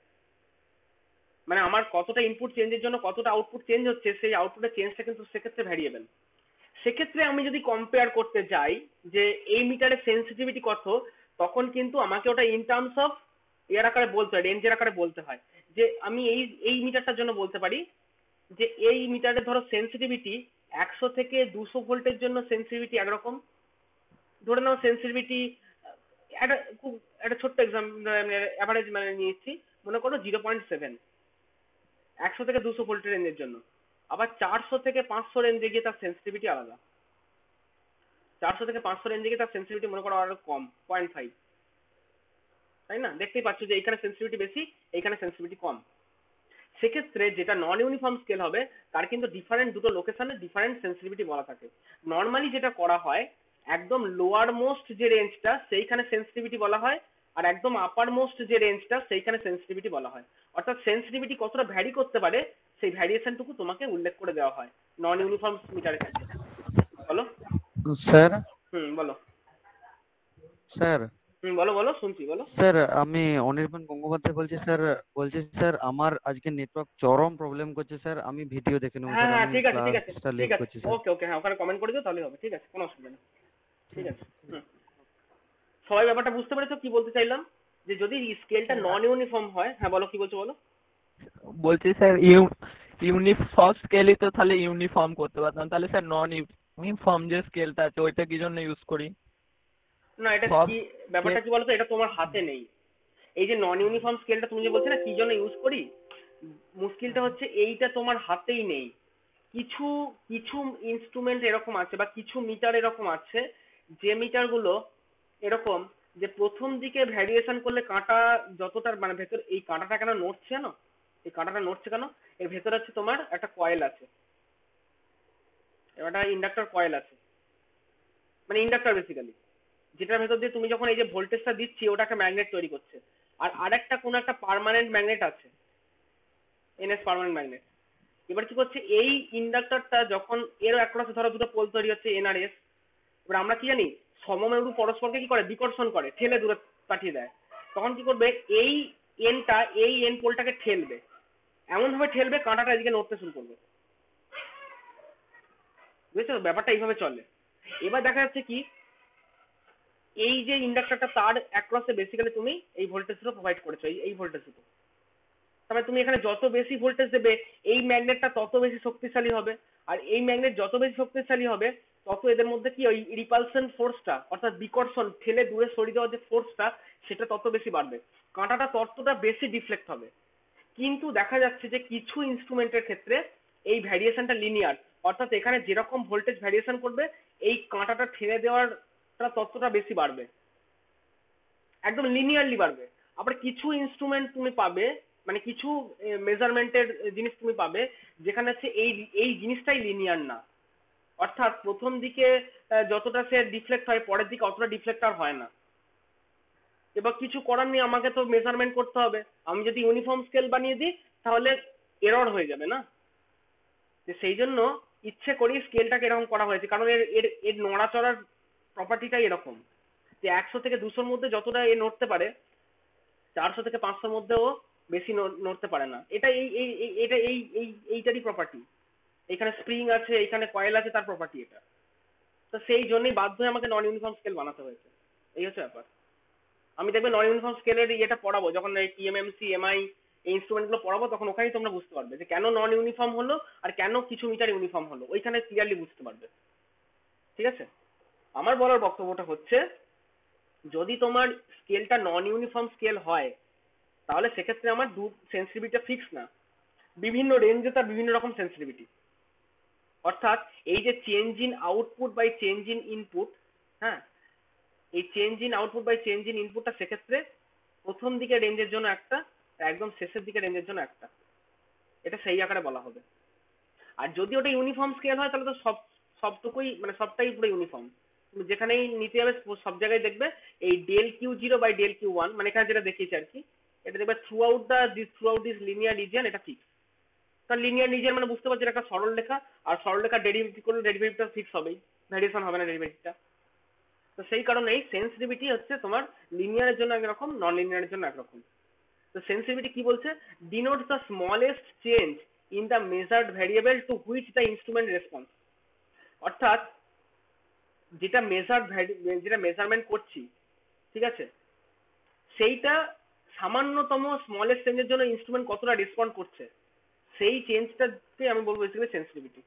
Speaker 2: মানে আমার কতটা ইনপুট চেঞ্জের জন্য কতটা আউটপুট চেঞ্জ হচ্ছে, সেই আউটপুটের চেঞ্জটা কিন্তু সেক্ষেত্রে ভ্যারিয়েবল। সেক্ষেত্রে আমি যদি কম্পেয়ার করতে যাই যে এই মিটারের সেন্সিটিভিটি কত, তখন কিন্তু আমাকে ওটা ইন টার্মস অফ এর আকারে বলতে হয়, রেঞ্জের আকারে বলতে হয়। যে আমি এই এই মিটারটার জন্য বলতে পারি যে এই মিটারে ধরো সেন্সিটিভিটি 100 থেকে 200 ভোল্টের জন্য সেন্সিটিভিটি একরকম, ধরে নাও সেন্সিটিভিটি একটা খুব একটা ছোট্ট অ্যাভারেজ মানে নিয়েছি, মনে করো 0.7, 100 থেকে 200 ভোল্টের রেঞ্জের জন্য। আবার 400 থেকে 500 রেঞ্জে গিয়ে তার সেন্সিটিভিটি আলাদা, 400 থেকে 500 রেঞ্জে গিয়ে তার সেন্সিটিভিটি মনে করো আরো কম, 0.5, তাই না? দেখতেই পাচ্ছ যে এইখানে সেন্সিটিভিটি বেশি, এইখানে সেন্সিটিভিটি কম। সেক্ষেত্রে যেটা নন ইউনিফর্ম স্কেল হবে তার কিন্তু ডিফারেন্ট দুটো লোকেশনে ডিফারেন্ট সেন্সিটিভিটি বলা থাকে। নর্মালি যেটা করা হয়, একদম লোয়ার মোস্ট যে রেঞ্জটা সেইখানে সেন্সিটিভিটি বলা হয়, আর একদম আপার মোস্ট যে রেঞ্জটা সেইখানে সেন্সিটিভিটি বলা হয়। অর্থাৎ সেন্সিটিভিটি কতটা ভ্যারি করতে পারে সেই ভ্যারিয়েশনটুকু তোমাকে উল্লেখ করে দেওয়া হয় নন ইউনিফর্ম মিটারের ক্ষেত্রে। বলো।
Speaker 1: স্যার
Speaker 2: বলো।
Speaker 1: স্যার
Speaker 2: বলো বলো, শুনছি, বলো।
Speaker 1: স্যার আমি অনির্বাণ গঙ্গোপাধ্যায় বলছি স্যার। বলছি স্যার আমার আজকে নেটওয়ার্ক চরম প্রবলেম করছে স্যার, আমি ভিডিও দেখে নেবো
Speaker 2: হ্যাঁ
Speaker 1: স্যার,
Speaker 2: হ্যাঁ,
Speaker 1: আমি
Speaker 2: ঠিক আছে ঠিক আছে
Speaker 1: ক্লাসটা
Speaker 2: ঠিক
Speaker 1: লেট
Speaker 2: আছে,
Speaker 1: করছি স্যার।
Speaker 2: ওকে ওকে, হ্যাঁ ওখানে কমেন্ট করে দিও তাহলে হবে, ঠিক আছে, কোনো অসুবিধা নেই। ঠিক আছে। সবাই ব্যাপারটা বুঝতে পেরেছো কি বলতে চাইলাম? যে যদি স্কেলটা নন ইউনিফর্ম হয়, হ্যাঁ বলো কি বলছো বলো।
Speaker 4: বলছি স্যার ইউনিফর্ম স্কেলই তো তাহলে ইউনিফর্ম করতে পারতাম, তাহলে স্যার নন ইউনিফর্ম যে স্কেলটা আছে ওইটা কি জন্য ইউজ করি?
Speaker 2: না এটা
Speaker 4: সব
Speaker 2: কি ব্যাপারটা কি বলতো, এটা তোমার হাতে নেই। এই যে নন ইউনিফর্ম স্কেলটা তুমি যে বলছো না কি জন্য ইউজ করি, মুশকিলটা হচ্ছে এইটা তোমার হাতেই নেই। কিছু কিছু ইনস্ট্রুমেন্ট এরকম আছে বা কিছু মিটার এরকম আছে যে মিটারগুলো এরকম যে প্রথম দিকে ভ্যারিয়েশন করলে কাঁটা যতটার মানে ভেতর, এই কাঁটাটা কেন নড়ছে না, এই কাঁটাটা নড়ছে কেন, এর ভেতরে হচ্ছে তোমার একটা কয়েল আছে, একটা ইন্ডাক্টর কয়েল আছে, মানে ইন্ডাক্টর বেসিক্যালি, যেটার ভেতর দিয়ে তুমি যখন এই যে ভোল্টেজটা দিচ্ছি ওটাকে ম্যাগনেট তৈরি করছে। আর আরেকটা কোন একটা পার্মানেন্ট ম্যাগনেট আছে, এনএস পার্মানেন্ট ম্যাগনেট। এবার কি করছে, এই ইন্ডাক্টরটা যখন এর অ্যাক্রসে ধরো দুটো পোল তৈরি হচ্ছে এনআরএস, এবার আমরা কি জানি সমমেরু পরস্পরকে কি করে বিকর্ষণ করে, ঠেলে দূরে পাঠিয়ে দেয়। তখন কি করবে, এই এনটা এই এন পোলটাকে ঠেলবে, এমন ভাবে ঠেলবে কাঁটাটা এদিকে নড়তে শুরু করবে। বুঝেছো ব্যাপারটা এইভাবে চলে। এবার দেখা যাচ্ছে কি, এই যে ইন্ডাক্টরটা তার অ্যাক্রসে বেসিক্যালি তুমি এই ভোল্টেজটা প্রোভাইড করেছো, এই ভোল্টেজটা। তাহলে তুমি এখানে যত বেশি ভোল্টেজ দেবে এই ম্যাগনেটটা তত বেশি শক্তিশালী হবে, আর এই ম্যাগনেট যত বেশি শক্তিশালী হবে তত এদের মধ্যে কি ওই রিপালশন ফোর্সটা অর্থাৎ বিকর্ষণ ঠেলে দূরে সরিয়ে দেওয়ার যে ফোর্সটা সেটা তত বেশি বাড়বে, কাঁটাটা ততটা বেশি ডিফ্লেক্ট হবে। কিন্তু দেখা যাচ্ছে যে কিছু ইনস্ট্রুমেন্টের ক্ষেত্রে এই ভ্যারিয়েশনটা লিনিয়ার, অর্থাৎ এখানে যেরকম ভোল্টেজ ভ্যারিয়েশন করবে এই কাঁটাটা ঠেলে দেওয়ারটা ততটা বেশি বাড়বে, একদম লিনিয়ারলি বাড়বে। আবার কিছু ইনস্ট্রুমেন্ট তুমি পাবে, মানে কিছু মেজারমেন্টের জিনিস তুমি পাবে যেখানে হচ্ছে এই এই জিনিসটাই লিনিয়ার না, অর্থাৎ প্রথম দিকে যতটা সে ডিফ্লেক্ট হয় পরের দিকে অতটা ডিফ্লেক্ট আর হয় না। এবার কিছু করার নেই, আমাকে তো মেজারমেন্ট করতে হবে। আমি যদি ইউনিফর্ম স্কেল বানিয়ে দিই তাহলে এরর হয়ে যাবে না, যে সেই জন্য ইচ্ছে করি স্কেলটাকে এরকম করা হয়েছে, কারণ এর এর এর নড়াচড়ার প্রপার্টিটাই এরকম যে 100 থেকে 200-র মধ্যে যতটা এ নড়তে পারে 400 থেকে 500-র মধ্যেও বেশি নড়তে পারে না। এটা এই এই এই- এটা এই এই এইটারই প্রপার্টি। এখানে স্প্রিং আছে, এখানে কয়েল আছে, তার প্রপার্টি এটা। তো সেই জন্যই বাধ্য হয়ে আমাকে নন ইউনিফর্ম স্কেল বানাতে হয়েছে, এই হচ্ছে ব্যাপার। আমি দেখবে নন ইউনিফর্ম স্কেলের ইয়েটা পড়াবো যখন এই টিএমএমসি এমআই এই ইনস্ট্রুমেন্ট গুলো পড়াবো, তখন ওখানেই তোমরা বুঝতে পারবে যে কেন নন ইউনিফর্ম হলো আর কেন কিছু মিটার ইউনিফর্ম হলো, ওইখানে ক্লিয়ারলি বুঝতে পারবে। ঠিক আছে, আমার বলার বক্তব্যটা হচ্ছে যদি তোমার স্কেলটা নন ইউনিফর্ম স্কেল হয় তাহলে সেক্ষেত্রে আমার সেন্সিটিভিটিটা ফিক্স না, বিভিন্ন রেঞ্জে তার বিভিন্ন রকম সেন্সিটিভিটি। অর্থাৎ এই যে change in output by change in input, হ্যাঁ, এই change in output by change in ইনপুটটা সেক্ষেত্রে প্রথম দিকে রেঞ্জের জন্য একটা, একদম শেষের দিকে রেঞ্জের জন্য একটা, এটা সেই আকারে বলা হবে। আর যদি ওটা ইউনিফর্ম স্কেল হয় তাহলে তো সবটুকুই মানে সবটাই পুরো ইউনিফর্ম, তুমি যেখানেই নিতে যাবে সব জায়গায় দেখবে এই del Q0 by del Q1, মানে এখানে যেটা দেখিয়েছি আর কি, এটা দেখবে through out this linear region এটা ফিক্স। কারণ লিনিয়ার রিজিয়ন মানে বুঝতে পারছি এটা একটা সরল রেখা, আর সরল রেখা ডেরিভেটিভ করলে ডেরিভেটিভটা ফিক্স হবেই, ভ্যারিয়েশন হবে না ডেরিভেটিভটা। তো সেই কারণেই সেন্সিটিভিটি হচ্ছে তোমার লিনিয়ারের জন্য একরকম, নন লিনিয়ারের জন্য একরকম। তো সেন্সিটিভিটি কি বলছে, denotes the smallest change in the measured variable to which the instrument response. অর্থাৎ যেটা যেটা মেজারমেন্ট করছি, ঠিক আছে, সেইটা সামান্যতম স্মলেস্ট চেঞ্জের জন্য ইনস্ট্রুমেন্ট কতটা রেসপন্ড করছে, সেই চেঞ্জটাকে আমি বলবো বেসিক্যালি সেন্সিটিভিটি।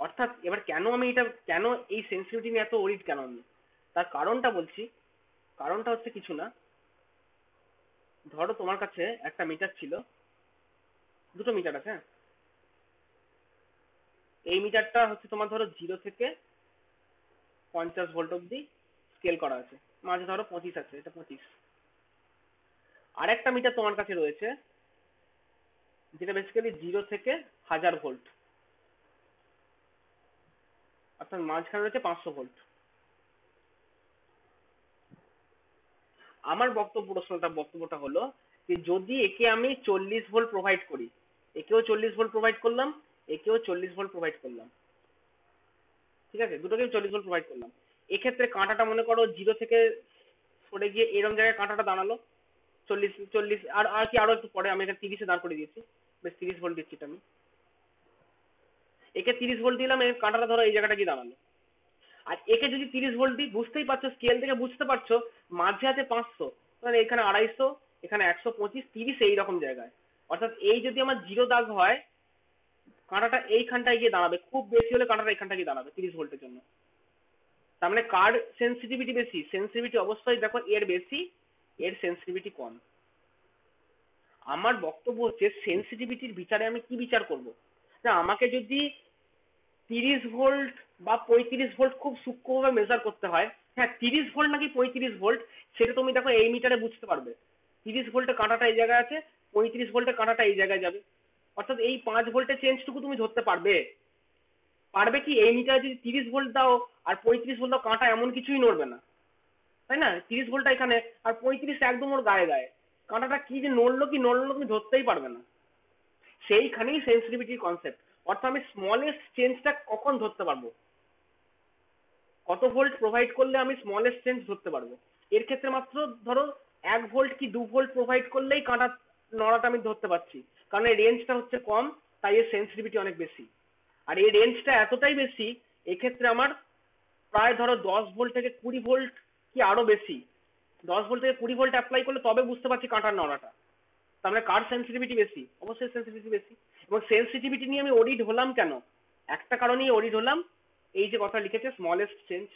Speaker 2: অর্থাৎ এবার কেন এই সেন্সিটিভিটি নিয়ে এত ওরিড কেন আমি, তার কারণটা বলছি। কারণটা হচ্ছে কিছু না, ধরো তোমার কাছে একটা মিটার ছিল, দুটো মিটার আছে, হ্যাঁ, এই মিটারটা হচ্ছে তোমার ধরো 0 থেকে 50 ভোল্ট অব্দি স্কেল করা আছে, মাঝে ধরো 25 আছে, এটা 25। আর একটা মিটার তোমার কাছে রয়েছে যেটা বেসিক্যালি 0 থেকে 1000 ভোল্ট, অর্থাৎ মাঝখানে রয়েছে 500 ভোল্ট। আমার বক্তব্যটা হলো যে যদি একে আমি 40 ভোল্ট প্রোভাইড করি, একেও 40 ভোল্ট প্রোভাইড করলাম, একেও 40 ভোল্ট প্রোভাইড করলাম, ঠিক আছে, দুটোকেই 40 ভোল্ট প্রোভাইড করলাম, এক্ষেত্রে কাঁটাটা মনে করো 0 থেকে সরে গিয়ে এরকম জায়গায় কাঁটাটা দাঁড়ালো 40 আর আর কি আরো একটু পরে আমি এটা 30-এ দাঁড় করে দিয়েছি, বেশ 30 ভোল্ট দিচ্ছি এটা আমি, একে 30 ভোল্ট দিলাম, এর কাঁটাটা ধরো এই জায়গাটা গিয়ে দাঁড়ালো। আর একে যদি 30 ভোল্ট দিই, বুঝতেই পারছো স্কেল থেকে বুঝতে পারছো মাঝে আছে 500, মানে এখানে 250, এখানে 125, 30 এইরকম জায়গায়। অর্থাৎ এই যদি আমার 0 দাগ হয়, কাঁটাটা এইখানটায় গিয়ে দাঁড়াবে, খুব বেশি হলে কাঁটাটা এইখানটা গিয়ে দাঁড়াবে 30 ভোল্টের জন্য। তার মানে কার সেন্সিটিভিটি বেশি, সেন্সিটিভিটি অবশ্যই দেখো এর বেশি, এর সেন্সিটিভিটি কম। আমার বক্তব্য হচ্ছে সেন্সিটিভিটির বিচারে আমি কি বিচার করব, না আমাকে যদি 30 ভোল্ট বা 35 ভোল্ট খুব সূক্ষ্মভাবে মেজার করতে হয়, হ্যাঁ 30 ভোল্ট নাকি 35 ভোল্ট সেটা তুমি দেখো এই মিটারে বুঝতে পারবে, 30 ভোল্টের কাঁটাটা এই জায়গায় আছে, 35 ভোল্টের কাঁটাটা এই জায়গায় যাবে, অর্থাৎ এই 5 ভোল্টের চেঞ্জটুকু তুমি ধরতে পারবে। পারবে কি, এই মিটারে যদি 30 ভোল্ট দাও আর 35 ভোল্ট দাও, কাঁটা এমন কিছুই নড়বে না, তাই না? 30 ভোল্টটা এখানে আর 35 একদম ওর গায়ে গায়ে, কাঁটাটা কি যে নড়লো কি নড়লো তুমি ধরতেই পারবে না। সেইখানেই সেন্সিটিভিটির কনসেপ্ট। অর্থাৎ আমি স্মলেস্ট চেঞ্জটা কখন ধরতে পারবো, কত ভোল্ট প্রোভাইড করলে আমি স্মলেস্ট চেঞ্জ ধরতে পারবো। এর ক্ষেত্রে মাত্র ধরো 1 ভোল্ট কি 2 ভোল্ট প্রোভাইড করলেই কাঁটা নড়াটা আমি ধরতে পারছি, কারণ এই রেঞ্জটা হচ্ছে কম, তাই এর সেন্সিটিভিটি অনেক বেশি। আর এই রেঞ্জটা এতটাই বেশি, এক্ষেত্রে আমার প্রায় ধরো 10 ভোল্ট থেকে 20 ভোল্ট কি আরো বেশি, 10 ভোল্ট থেকে 20 ভোল্ট অ্যাপ্লাই করলে তবে বুঝতে পারছি কাঁটার নড়াটা। তার মানে কার সেন্সিটিভিটি বেশি, অবশ্যই সেন্সিটিভিটি বেশি। এবং সেন্সিটিভিটি নিয়ে আমি অডিট হলাম কেন, একটা কারণেই অডিট হলাম, এই যে কথা লিখেছে স্মলেস্ট চেঞ্জ।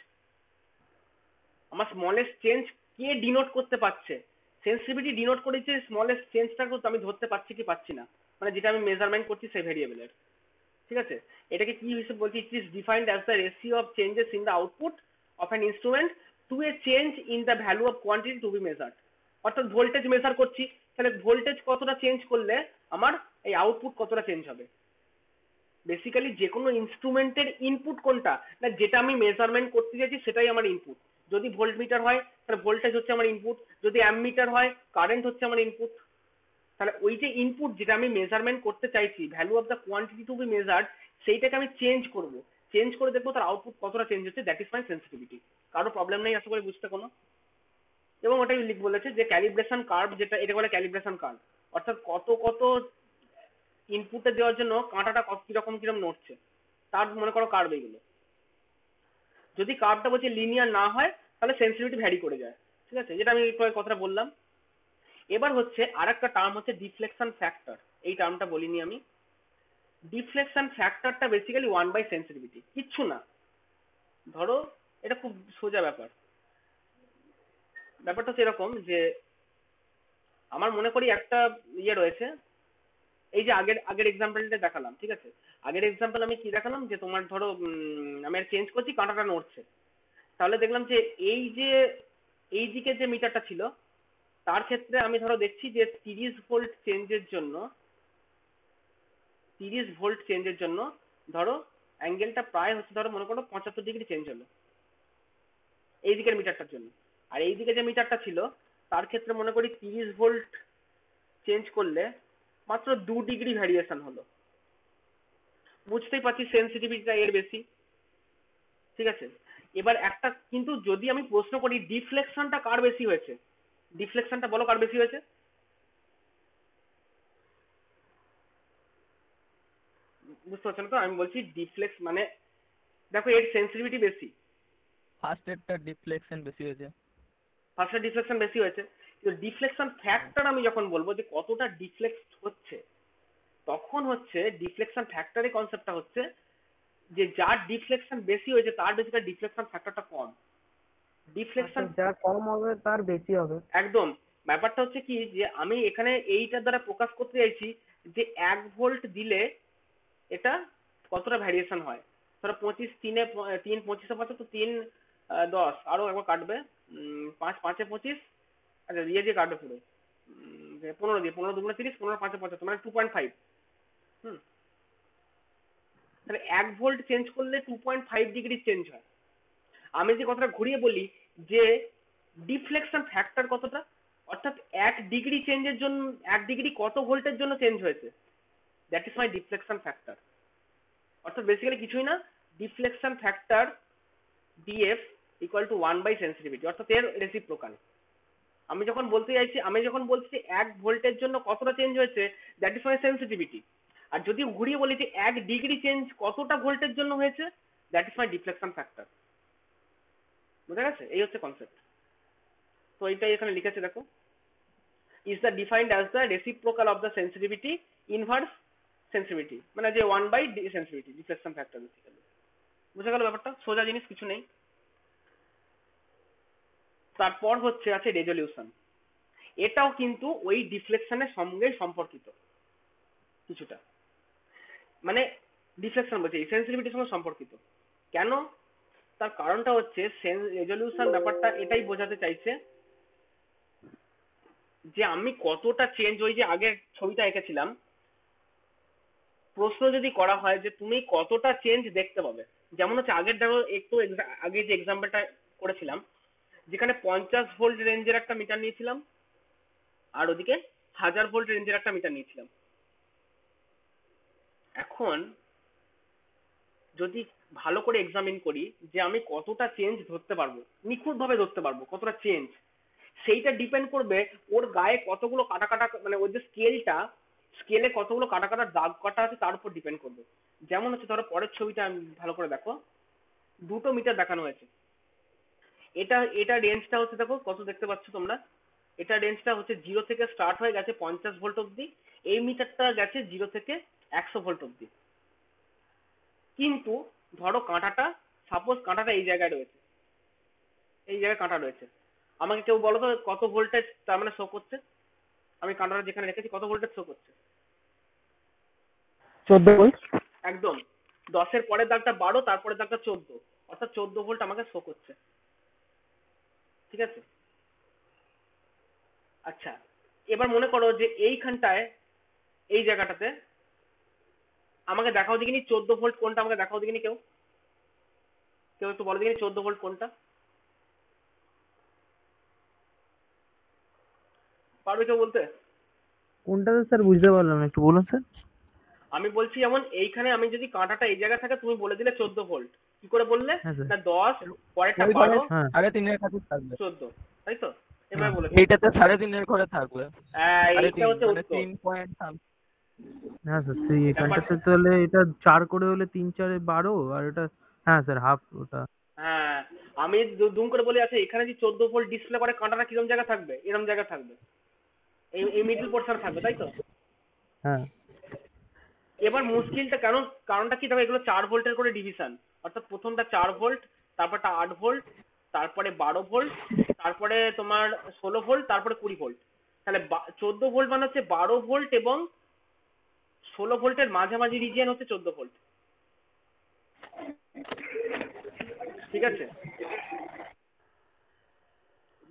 Speaker 2: আমার স্মলেস্ট চেঞ্জ কে ডিনোট করতে পারছে, সেন্সিটিভিটি ডিনোট করেছে স্মলেস্ট চেঞ্জটাকে আমি ধরতে পারছি কি পাচ্ছি না, মানে যেটা আমি মেজারমেন্ট করছি সেই ভেরিয়েবলের, ঠিক আছে। এটাকে কি হিসেবে বলছি, it is defined as the ratio of changes in the output of an instrument to a change in the value of quantity to be measured. অর্থাৎ ভোল্টেজ মেজার করছি, তাহলে ভোল্টেজ কতটা চেঞ্জ করলে আমার এই আউটপুট কতটা চেঞ্জ হবে। Basically যে কোনো ইনস্ট্রুমেন্টের ইনপুট কোনটা, না যেটা আমি মেজারমেন্ট করতে চাইছি সেটাই আমার ইনপুট। যদি ভোল্ট মিটার হয় তাহলে ভোল্টেজ হচ্ছে আমার ইনপুট, যদি অ্যামমিটার হয় কারেন্ট হচ্ছে আমার ইনপুট। তাহলে ওই যে ইনপুট যেটা আমি মেজারমেন্ট করতে চাইছি, value of the quantity to be measured, সেইটাকে আমি চেঞ্জ করব, চেঞ্জ করে দেখবো তার আউটপুট কতটা চেঞ্জ হচ্ছে, দ্যাট ইজ মাই সেন্সিটিভিটি। কারো প্রবলেম নেই আশা করি বুঝতে কোনো। এবং ওটাই লিখ বলেছে যে ক্যালিব্রেশন কার্ভ, যেটা এটা বলে ক্যালিব্রেশন কার্ভ, অর্থাৎ কত কত ইনপুটে দেওয়ার জন্য কাঁটাটা কিরকম কিরকম নড়ছে, তার মনে করো কার্ভ এইগুলো। যদি কার্ভটা বলছে লিনিয়ার না হয় তাহলে সেন্সিটিভিটি ভ্যারি করে যায়, ঠিক আছে, যেটা আমি কথাটা বললাম। এবার হচ্ছে আরেকটা টার্ম হচ্ছে ডিফ্লেকশন ফ্যাক্টর, এই টার্মটা বলিনি আমি। ডিফ্লেকশন ফ্যাক্টরটা বেসিক্যালি 1 বাই সেন্সিটিভিটি, কিচ্ছু না। ধরো এটা খুব সোজা ব্যাপার, ব্যাপারটা হচ্ছে এরকম যে আমার মনে করি একটা ইয়ে রয়েছে, এই যে আগের আগের এক্সাম্পলটা দেখালাম, ঠিক আছে, আগের এক্সাম্পল আমি কি দেখালাম যে তোমার ধরো আমি চেঞ্জ করছি, কাঁটাটা নড়ছে, তাহলে দেখলাম যে এই যে এই দিকে যে মিটারটা ছিল তার ক্ষেত্রে আমি ধরো দেখছি যে 30 ভোল্ট চেঞ্জের জন্য 30 ভোল্ট চেঞ্জের জন্য ধরো অ্যাঙ্গেলটা প্রায় হচ্ছে ধরো মনে করো 75 ডিগ্রি চেঞ্জ হলো এই দিকের মিটারটার জন্য। আর এই দিকে যে মিটারটা ছিল তার ক্ষেত্রে মনে করি 30 ভোল্ট চেঞ্জ করলে মাত্র 2 ডিগ্রি ভ্যারিয়েশন হলো। বুঝতেই পারছি সেন্সিটিভিটিটা এর বেশি, ঠিক আছে। এবার একটা কিন্তু যদি আমি প্রশ্ন করি ডিফ্লেকশনটা কার বেশি হয়েছে, ডিফ্লেকশনটা বলো কার বেশি হয়েছে? বুঝতে পারছো না তো? আমি বলছি ডিফ্লেক্স মানে দেখো এর সেন্সিটিভিটি বেশি,
Speaker 4: ফার্স্ট এরটা ডিফ্লেকশন বেশি হয়েছে।
Speaker 2: ফার্স্টে ডিফ্লেকশন বেশি হয়েছে, কিন্তু ডিফ্লেকশন ফ্যাক্টর আমি যখন বলবো যে কতটা ডিফ্লেক্ট হচ্ছে, তখন হচ্ছে ডিফ্লেকশন ফ্যাক্টরের কনসেপ্টটা হচ্ছে যে যার ডিফ্লেকশন বেশি হয়েছে তার বেসিক্যালি ডিফ্লেকশন ফ্যাক্টরটা কম। ডিফ্লেকশন
Speaker 5: যা কম হবে তার বেশি হবে।
Speaker 2: একদম। ব্যাপারটা হচ্ছে কি যে আমি এখানে এইটার দ্বারা প্রকাশ করতে চাইছি যে 1 ভোল্ট দিলে এটা কতটা ভ্যারিয়েশন হয়। ধরো 25 3 25 তো 3 10 আরো একবার কাটবে 5 5 25, আচ্ছা দিয়ে দিয়ে কাটবে পুরো 15 দিয়ে 15 দুগুণে 30 15 5 75 মানে 2.5। হুম, তাহলে 1 ভোল্ট চেঞ্জ করলে 2.5 ডিগ্রি চেঞ্জ হয়। আমি যে কথাটা ঘুরিয়ে বলি যে ডিফ্লেকশন ফ্যাক্টর কতটা, অর্থাৎ 1 ডিগ্রি চেঞ্জের জন্য 1 ডিগ্রি কত ভোল্টের জন্য চেঞ্জ হয়েছে, that is my deflection factor. অর্থাৎ বেসিক্যালি কিছুই না, deflection factor DF equal to 1/সেন্সিটিভিটি, অর্থাৎ এর রেসিপ্রোকাল। আমি যখন বলছি 1 ভোল্টের জন্য কতটা চেঞ্জ হয়েছে, দ্যাট ইজ মাই সেন্সিটিভিটি। আর যদি ঘুরিয়ে বলি যে 1 ডিগ্রি চেঞ্জ কতটা ভোল্টের জন্য হয়েছে, that is my deflection factor. বুঝা গেছে? এই হচ্ছে কনসেপ্ট। তো এইটাই এখানে লিখেছে দেখো, is the defined as the reciprocal of the sensitivity inverse sensitivity, মানে যে 1/sensitivity ডিফ্লেকশন ফ্যাক্টর বেসিক্যালি। বুঝা গেল ব্যাপারটা? সোজা জিনিস, কিছু নেই। তারপর হচ্ছে আছে রেজলিউশন। এটাও কিন্তু ওই ডিফ্লেকশনের সঙ্গে সম্পর্কিত কিছুটা, মানে ডিফ্লেকশন বলছে এই সেন্সিটিভিটির সঙ্গে সম্পর্কিত। কেন? তার কারণটা হচ্ছে রেজলিউশন ব্যাপারটা এটাই বোঝাতে চাইছে যে আমি কতটা চেঞ্জ, ওই যে আগে ছবিটা এঁকেছিলাম, প্রশ্ন যদি করা হয় যে তুমি কতটা চেঞ্জ দেখতে পাবে, যেমন হচ্ছে আগের ধরো একটু আগে যে এক্সাম্পলটা করেছিলাম যেখানে 50 ভোল্ট রেঞ্জের একটা মিটার নিয়েছিলাম আর ওদিকে 1000 ভোল্ট রেঞ্জের একটা মিটার নিয়েছিলাম। এখন যদি ভালো করে এক্সামিন করি যে আমি কতটা চেঞ্জ ধরতে পারবো, নিখুঁত ভাবে ধরতে পারবো কতটা চেঞ্জ, সেইটা ডিপেন্ড করবে ওর গায়ে কতগুলো কাটা কাটা, মানে ওর যে স্কেলে কতগুলো কাটা কাটা দাগ কাটা আছে তার উপর ডিপেন্ড করবে। যেমন হচ্ছে ধরো পরের ছবিটা আমি ভালো করে দেখো, দুটো মিটার দেখানো হয়েছে। এটা রেঞ্জটা হচ্ছে দেখো কত দেখতে পাচ্ছ তোমরা, এটা রেঞ্জটা হচ্ছে 0 থেকে স্টার্ট হয়ে গেছে 50 ভোল্ট অব্দি, এই মিটারটা গেছে 0 থেকে 100 ভোল্ট অব্দি। কিন্তু ধরো কাঁটাটা, সাপোজ কাঁটাটা এই জায়গায় রয়েছে, এই জায়গায় কাঁটা রয়েছে, আমাকে কেউ বলো তো কত ভোল্টেজ তার মানে শো করছে, আমি কাঁটাটা যেখানে রেখেছি কত ভোল্টেজ শো করছে?
Speaker 5: 14 ভোল্ট।
Speaker 2: একদম। 10-এর পরের দাগটা 12, তারপরের দাগটা 14, অর্থাৎ 14 ভোল্ট আমাকে শো করছে, ঠিক আছে। আচ্ছা, এবার মনে করো যে এইখানটায় এই জায়গাটাতে আমাকে দেখাও দেখিনি 14 ভোল্ট কোনটা, আমাকে দেখাও দেখিনি কেউ, কেউ একটু বলো দেখিনি 14 ভোল্ট কোনটা, পারবে কেউ বলতে?
Speaker 5: কোনটাতে স্যার বুঝতে পারলাম না, একটু বলুন স্যার।
Speaker 2: আমি বলছি যেমন এইখানে আমি যদি কাঁটাটা এই জায়গায় থাকে তুমি বলে দিলে 14 ভোল্ট, কি করে বললে?
Speaker 5: হ্যাঁ স্যার।
Speaker 2: না 10, পরেরটা
Speaker 4: ওই ঘরে
Speaker 2: 12,
Speaker 5: হ্যাঁ
Speaker 4: 3.5-এর কাছে থাকবে।
Speaker 2: 14, তাই তো? এভাবে
Speaker 5: হ্যাঁ।
Speaker 2: বলেছে।
Speaker 4: এইটাতে 3.5-এর ঘরে থাকবে।
Speaker 2: এইটা হচ্ছে
Speaker 4: মানে
Speaker 2: উত্তর।
Speaker 4: 3 পয়েন্ট
Speaker 5: হ্যাঁ স্যার, সেই এখানটাতে তাহলে এটা 4 করে হলে 3 4 12, আর এটা হ্যাঁ স্যার হাফ ওটা।
Speaker 2: হ্যাঁ, আমি দুম করে বলি আচ্ছা এখানে যে 14 ভোল্ট ডিসপ্লে করে কাঁটাটা কিরম জায়গা থাকবে, এরম জায়গা থাকবে, এই মিডল পোর্শনে থাকবে, তাই তো?
Speaker 5: হ্যাঁ
Speaker 2: এবার মুশকিলটা কেন, কারণটা কি, দেখো এগুলো 4 ভোল্টের করে ডিভিশন, অর্থাৎ প্রথমটা 4 ভোল্ট, তারপরটা 8 ভোল্ট, তারপরে 12 ভোল্ট, তারপরে তোমার 16 ভোল্ট, তারপরে 20 ভোল্ট। তাহলে 14 ভোল্ট মানে হচ্ছে 12 ভোল্ট এবং 16 ভোল্টের মাঝামাঝি রিজিয়ন হচ্ছে 14 ভোল্ট। ঠিক আছে,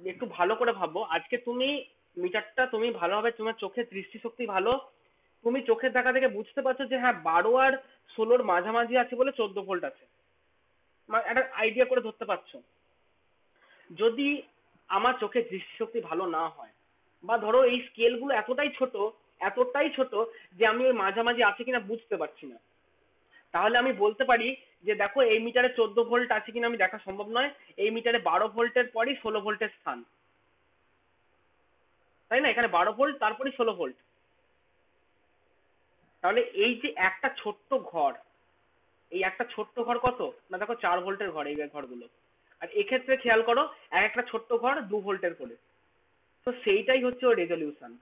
Speaker 2: একটু ভালো করে ভাবো। আজকে তুমি মিটারটা তুমি ভালোভাবে, তোমার চোখের দৃষ্টিশক্তি ভালো, তুমি চোখের দেখা দেখে বুঝতে পারছো যে হ্যাঁ 12 আর 16-র মাঝামাঝি আছে বলে 14 ভোল্ট আছে, একটা আইডিয়া করে ধরতে পারছো। যদি আমার চোখের দৃষ্টিশক্তি ভালো না হয়, বা ধরো এই স্কেলগুলো এতটাই ছোট যে আমি ওই মাঝামাঝি আছে কিনা বুঝতে পারছি না, তাহলে আমি বলতে পারি যে দেখো এই মিটারে 14 ভোল্ট আছে কিনা আমি দেখা সম্ভব নয়, এই মিটারে 12 ভোল্টের পরই 16 ভোল্টের স্থান, তাই না? এখানে 12 ভোল্ট তারপরে 16 ভোল্ট। তাহলে এই যে একটা ছোট্ট ঘর, এই একটা ছোট্ট ঘর কত না, দেখো 4 ভোল্টের ঘর এই ঘরগুলো। আর এক্ষেত্রে খেয়াল করো এক একটা ছোট্ট ঘর 2 ভোল্টের করে। তো সেইটাই হচ্ছে ওর রেজলিউশন,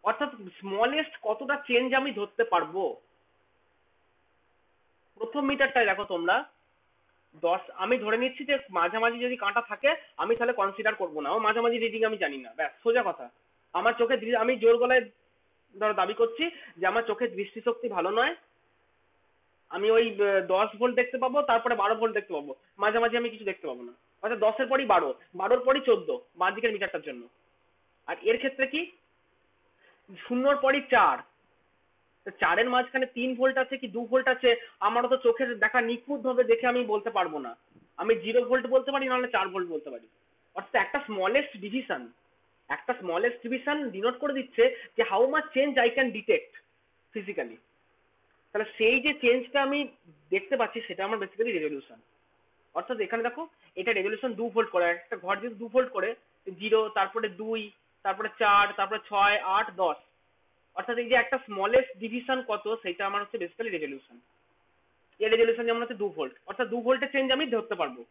Speaker 2: অর্থাৎ স্মলেস্ট কতটা চেঞ্জ আমি ধরতে পারবো। প্রথম মিটারটায় দেখো তোমরা 10, আমি ধরে নিচ্ছি যে মাঝামাঝি যদি কাঁটা থাকে আমি তাহলে কনসিডার করবো না, ও মাঝামাঝি রিডিং আমি জানি না, ব্যাস সোজা কথা। আমার আমি জোর গলায় ধরো দাবি করছি যে আমার চোখের দৃষ্টিশক্তি ভালো নয়, আমি ওই 10 ভোল্ট দেখতে পাবো, তারপরে 12 ভোল্ট দেখতে পাবো, মাঝামাঝি আমি কিছু দেখতে পাবো না। অর্থাৎ 10-এর পরই 12, 12-র পরই 14 বাঁ দিকের মিটারটার জন্য। আর এর ক্ষেত্রে কি 0-র পরই 4, 4-এর মাঝখানে 3 ভোল্ট আছে কি 2 ভোল্ট আছে আমারও তো চোখের দেখা নিখুঁত ভাবে দেখে আমি বলতে পারবো না। আমি 0 ভোল্ট বলতে পারি, নাহলে 4 ভোল্ট বলতে পারি। অর্থাৎ একটা স্মলেস্ট ডিভিশন ডিনোট করে দিচ্ছে যে how much change I can detect physically. তাহলে সেই যে চেঞ্জটা আমি দেখতে পাচ্ছি সেটা আমার বেসিক্যালি রেজলিউশন। অর্থাৎ এখানে দেখো এটা রেজলিউশন 2 ভোল্ট করে, একটা ঘর যদি 2 ভোল্ট করে, 0, তারপরে 2, তারপরে 4, তারপরে 6, 8, 10, অর্থাৎ এই যে একটা স্মলেস্ট ডিভিশন কত সেটা আমার হচ্ছে বেসিক্যালি রেজলিউশন। এর রেজলিউশন যেমন হচ্ছে 2 ভোল্ট, অর্থাৎ 2 ভোল্টের চেঞ্জ আমি ধরতে পারবো।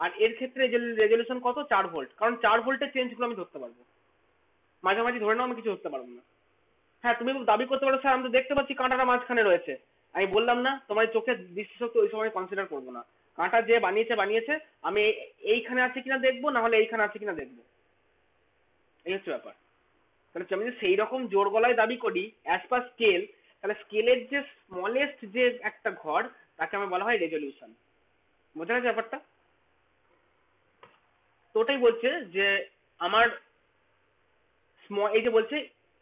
Speaker 2: আর এর ক্ষেত্রে রেজলিউশন কত 4 ভোল্ট, কারণ 4 ভোল্টের চেঞ্জগুলো আমি ধরতে পারবো, মাঝামাঝি ধরে নাও আমি কিছু ধরতে পারবো না। হ্যাঁ তুমি দাবি করতে পারো স্যার আমি তো দেখতে পাচ্ছি কাঁটাটা মাঝখানে রয়েছে, আমি বললাম না তোমার চোখের দৃষ্টিশক্তি ওই সময় কনসিডার করবো না, কাঁটা যে বানিয়েছে আমি এইখানে আছে কিনা দেখবো, না হলে এইখানে আছে কিনা দেখবো, এই হচ্ছে ব্যাপার। তাহলে আমি যদি সেই রকম জোর গলায় দাবি করি অ্যাজ পার স্কেল, তাহলে স্কেলের যে স্মলেস্ট যে একটা ঘর তাকে আমার বলা হয় রেজলিউশন। বোঝা গেছে ব্যাপারটা? তো ওটাই বলছে যে আমার এই যে বলছে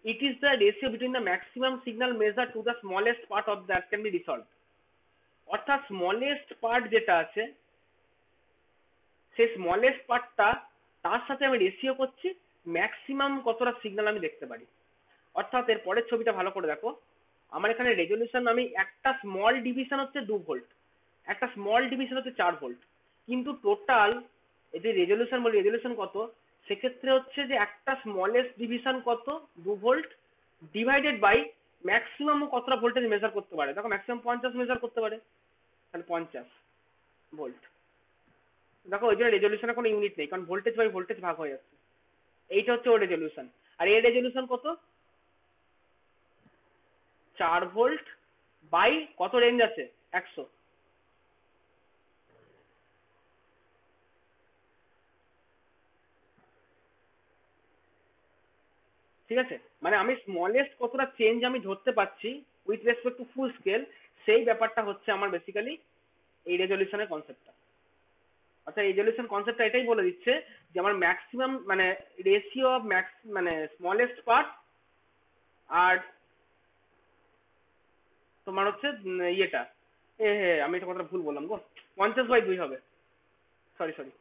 Speaker 2: ইট is the ratio between the maximum signal measure to the smallest part of that can be resolved. অর্থাৎ স্মলেস্ট পার্ট যেটা আছে সেই স্মলেস্ট পার্টটা তার সাথে আমি রেশিও করছি ম্যাক্সিমাম কতটা সিগন্যাল আমি দেখতে পারি। অর্থাৎ এর পরের ছবিটা ভালো করে দেখো, আমার এখানে রেজলিউশন আমি একটা স্মল ডিভিশন হচ্ছে 2 ভোল্ট, একটা স্মল ডিভিশন হচ্ছে 4 ভোল্ট, কিন্তু টোটাল এই যে রেজলিউশন বলি রেজলিউশন কত, সেক্ষেত্রে হচ্ছে যে একটা স্মলেস্ট ডিভিশন কত 2 ভোল্ট ডিভাইডেড বাই ম্যাক্সিমাম কতটা ভোল্টেজ মেজার করতে পারে। দেখো ম্যাক্সিমাম 50 মেজার করতে পারে, তাহলে 50 ভোল্ট। দেখো ওই জন্য রেজলিউশনের কোনো ইউনিট নেই, কারণ ভোল্টেজ বাই ভোল্টেজ ভাগ হয়ে যাচ্ছে। এইটা হচ্ছে ওর রেজলিউশন। আর এর রেজলিউশন কত 4 ভোল্ট বাই কত রেঞ্জ আছে 100। ঠিক আছে, মানে আমি স্মলেস্ট কতটা চেঞ্জ আমি ধরতে পারছি with respect to full scale, সেই ব্যাপারটা হচ্ছে আমার বেসিক্যালি এই রেজলিউশনের কনসেপ্টটা। অর্থাৎ রেজলিউশন কনসেপ্টটা এটাই বলে দিচ্ছে যে আমার ম্যাক্সিমাম মানে রেশিও অফ মানে স্মলেস্ট পার্ট আর তোমার হচ্ছে ইয়েটা আমি এটা কথাটা ভুল বললাম গো, 50/2 হবে, সরি।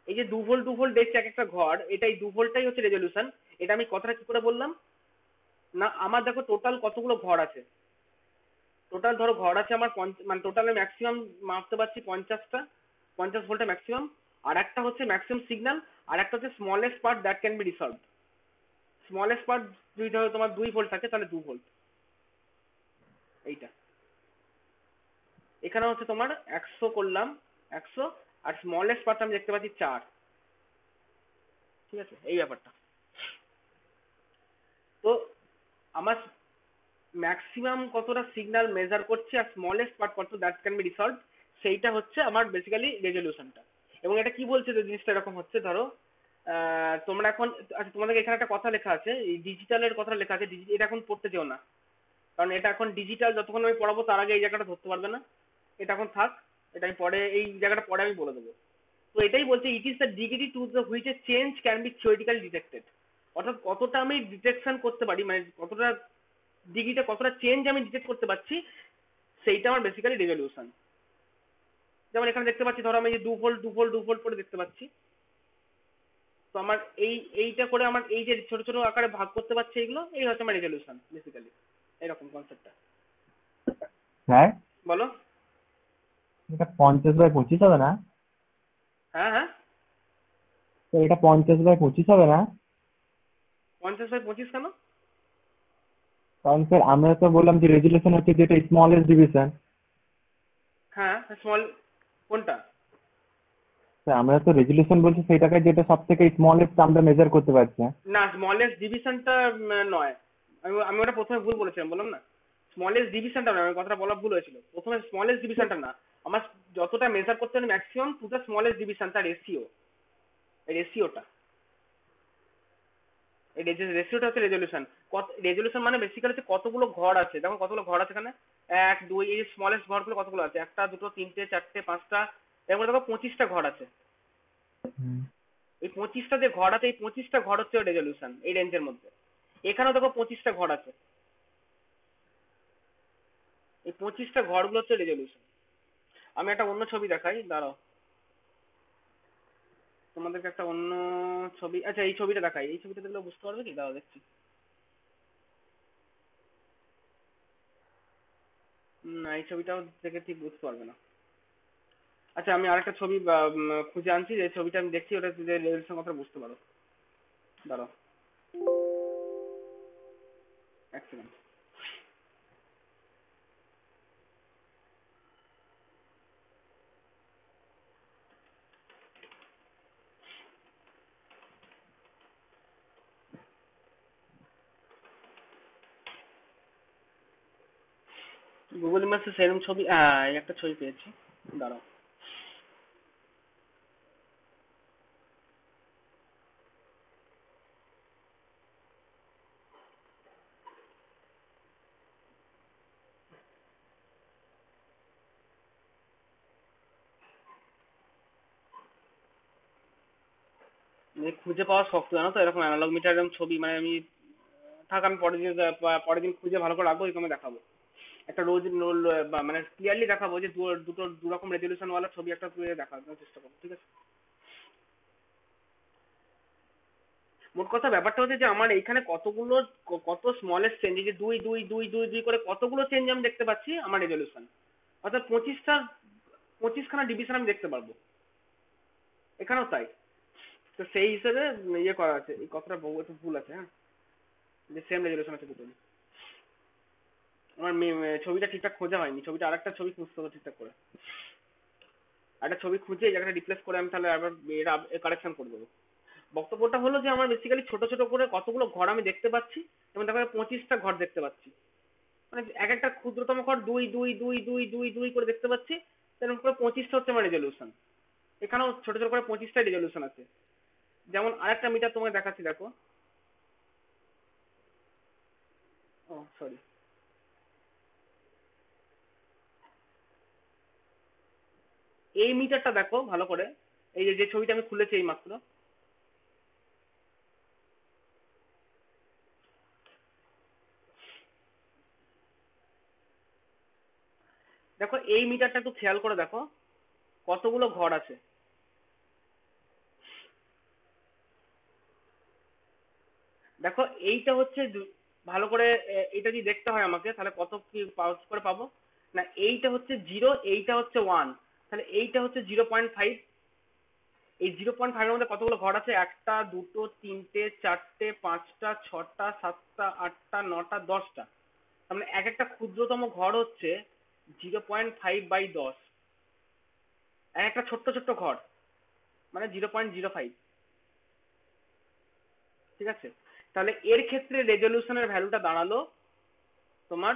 Speaker 2: এই যে 2 ভোল্ট দেখছি এক একটা ঘর, এটাই 2 ভোল্টটাই হচ্ছে রেজলিউশন। এটা আমি কথাটা কি করে বললাম না, আমার দেখো টোটাল কতগুলো ঘর আছে, টোটাল ধরো ঘর আছে আমার মানে টোটালে ম্যাক্সিমাম মাপতে পারছি 50টা, 50 ভোল্টের ম্যাক্সিমাম। আর একটা হচ্ছে ম্যাক্সিমাম সিগন্যাল, আর একটা হচ্ছে smallest part that can be resolved. Smallest part যদি ধরো তোমার 2 ভোল্ট থাকে তাহলে 2 ভোল্ট, এইটা এখানে হচ্ছে তোমার 100 করলাম 100, আর স্মলেস্ট পার্ট আমি দেখতে পাচ্ছি 4। ঠিক আছে, এই ব্যাপারটা। তো আমার ম্যাক্সিমাম কতটা সিগন্যাল মেজার করছে আর স্মলেস্ট পার্ট কত দ্যাট ক্যান বি রিসলভড, সেইটা হচ্ছে আমার বেসিক্যালি রেজলিউশনটা। এবং এটা কি বলছে যে জিনিসটা এরকম হচ্ছে, ধরো তোমরা এখন, আচ্ছা তোমাদের এখানে একটা কথা লেখা আছে, এই ডিজিটালের কথা লেখা আছে, এটা এখন পড়তে যেও না, কারণ এটা এখন ডিজিটাল, যতক্ষণ আমি পড়াবো তার আগে এই জায়গাটা ধরতে পারবে না, এটা এখন থাক, এটা আমি পরে, এই জায়গাটা পরে আমি বলে দেবো। তো এটাই বলছে, ইট is the degree to the which a change can be theoretically detected, অর্থাৎ কতটা আমি ডিটেকশন করতে পারি, মানে কতটা ডিগ্রিটা, কতটা চেঞ্জ আমি ডিটেক্ট করতে পারছি, সেইটা আমার বেসিক্যালি রেজলিউশন। যেমন এখানে দেখতে পাচ্ছি, ধরো আমি যে 2 ভোল্ট করে দেখতে পাচ্ছি, তো আমার এইটা করে আমার এই যে ছোট ছোট আকারে ভাগ করতে পারছি, এগুলো এই হচ্ছে আমার রেজলিউশন বেসিক্যালি, এরকম কনসেপ্টটা।
Speaker 6: স্যার
Speaker 2: বলো।
Speaker 6: এটা 50/25 হবে না?
Speaker 2: হ্যাঁ হ্যাঁ,
Speaker 6: তো এটা 50/25 হবে না?
Speaker 2: 50/25 কেন?
Speaker 6: কারণ স্যার আমরা তো বললাম যে রেজুলেশন হচ্ছে যেটা স্মলেস্ট ডিভিশন।
Speaker 2: হ্যাঁ, স্মল কোনটা?
Speaker 6: স্যার আমরা তো রেজুলেশন বলছি সেটাকে যেটা সব থেকে স্মলেস্ট আমরা মেজার করতে পারছি।
Speaker 2: না, স্মলেস্ট ডিভিশনটা নয়, আমি আমি ওটা প্রথমে ভুল বলেছিলাম, বললাম না, স্মলেস্ট ডিভিশনটা নয়, আমার কথাটা বলা ভুল হয়েছিল, প্রথমে স্মলেস্ট ডিভিশনটা না, আমার যতটা মেজার করতে হবে maximum to the smallest division, তার রেশিওটা, এই রেশিওটা হচ্ছে রেজলিউশন। রেজলিউশন মানে বেসিক্যালি হচ্ছে কতগুলো ঘর আছে, দেখো কতগুলো ঘর আছে এখানে, 1 2, এই স্মলেস্ট ঘরগুলো কতগুলো আছে, 1টা 2টো 3টে 4টে 5টা, এরপরে দেখো 25টা ঘর আছে। এই 25টা যে ঘর আছে, এই 25টা ঘর হচ্ছে রেজলিউশন এই রেঞ্জের মধ্যে। এখানেও দেখো 25টা ঘর আছে, এই 25টা ঘরগুলো হচ্ছে রেজলিউশন। আমি একটা অন্য ছবি দেখাই, দাঁড়াও তোমাদেরকে একটা অন্য ছবি, আচ্ছা এই ছবিটা দেখাই, এই ছবিটা দেখলে বুঝতে পারবে কি, দাঁড়াও দেখছি। না, এই ছবিটাও দেখে ঠিক বুঝতে পারবে না। আচ্ছা আমি আরেকটা ছবি খুঁজে আনছি, যে ছবিটা আমি দেখছি ওটা যে রেজলিউশন কথা বুঝতে পারো, দাঁড়াও এক সেকেন্ড। গুগল ইমেজে সেরকম ছবি, হ্যাঁ এই একটা ছবি পেয়েছি, দাঁড়াও। খুঁজে পাওয়া শক্ত, জানো তো, এরকম অ্যানালগ মিটার এরকম ছবি, মানে আমি থাক, আমি পরের দিন খুঁজে ভালো করে রাখবো, এরকম দেখাবো একটা রোজ মানে ক্লিয়ারলি দেখাবো, যে দুটো দু রকম রেজলিউশন ওয়ালা ছবি একটা তুলে দেখার চেষ্টা করবো, ঠিক আছে। মোট কথা ব্যাপারটা হচ্ছে যে আমার এইখানে কতগুলো, কত স্মলেস্ট চেঞ্জ, যে 2 2 2 2 2 করে কতগুলো চেঞ্জ আমি দেখতে পাচ্ছি, আমার রেজলিউশন, অর্থাৎ 25খানা ডিভিশন আমি দেখতে পারবো, এখানেও তাই। তো সেই হিসেবে ইয়ে করা আছে, এই কথাটা একটু ভুল আছে, হ্যাঁ, যে সেম রেজলিউশন আছে দুটো। আমার ছবিটা ঠিকঠাক খোঁজা হয়নি, ছবিটা আরেকটা ছবি খুঁজতে হবে ঠিকঠাক করে, একটা ছবি খুঁজে এই জায়গাটা রিপ্লেস করে আমি তাহলে আবার এটা কারেকশন করে দেবো। বক্তব্যটা হলো যে আমার বেসিক্যালি ছোট ছোট করে কতগুলো ঘর আমি দেখতে পাচ্ছি, এবং দেখো 25টা ঘর দেখতে পাচ্ছি, মানে এক একটা ক্ষুদ্রতম ঘর 2 2 2 2 2 2 করে দেখতে পাচ্ছি, এরকম করে 25টা হচ্ছে আমার রেজলিউশন। এখানেও ছোট ছোট করে 25টা রেজলিউশন আছে। যেমন আরেকটা মিটার তোমাকে দেখাচ্ছি, দেখো, ও সরি, এই মিটারটা দেখো ভালো করে, এই যে যে ছবিটা আমি খুলেছি এই মাত্র, দেখো এই মিটারটা একটু খেয়াল করে দেখো কতগুলো ঘর আছে। দেখো এইটা হচ্ছে ভালো করে এটা যদি দেখতে হয় আমাকে, তাহলে কত কি পাউচ করে পাবো, না এইটা হচ্ছে 0, এইটা হচ্ছে 1, তাহলে এইটা হচ্ছে 0.5। এই 0.5 এর মধ্যে কতগুলো ঘর আছে, 1টা 2টো 3টে 4টে 5টা 6টা 7টা 8টা 9টা 10টা, তার মানে এক একটা ক্ষুদ্রতম ঘর হচ্ছে 0.5/10, এক একটা ছোট্ট ছোট্ট ঘর মানে 0.05, ঠিক আছে। তাহলে এর ক্ষেত্রে রেজলিউশনের ভ্যালুটা দাঁড়ালো তোমার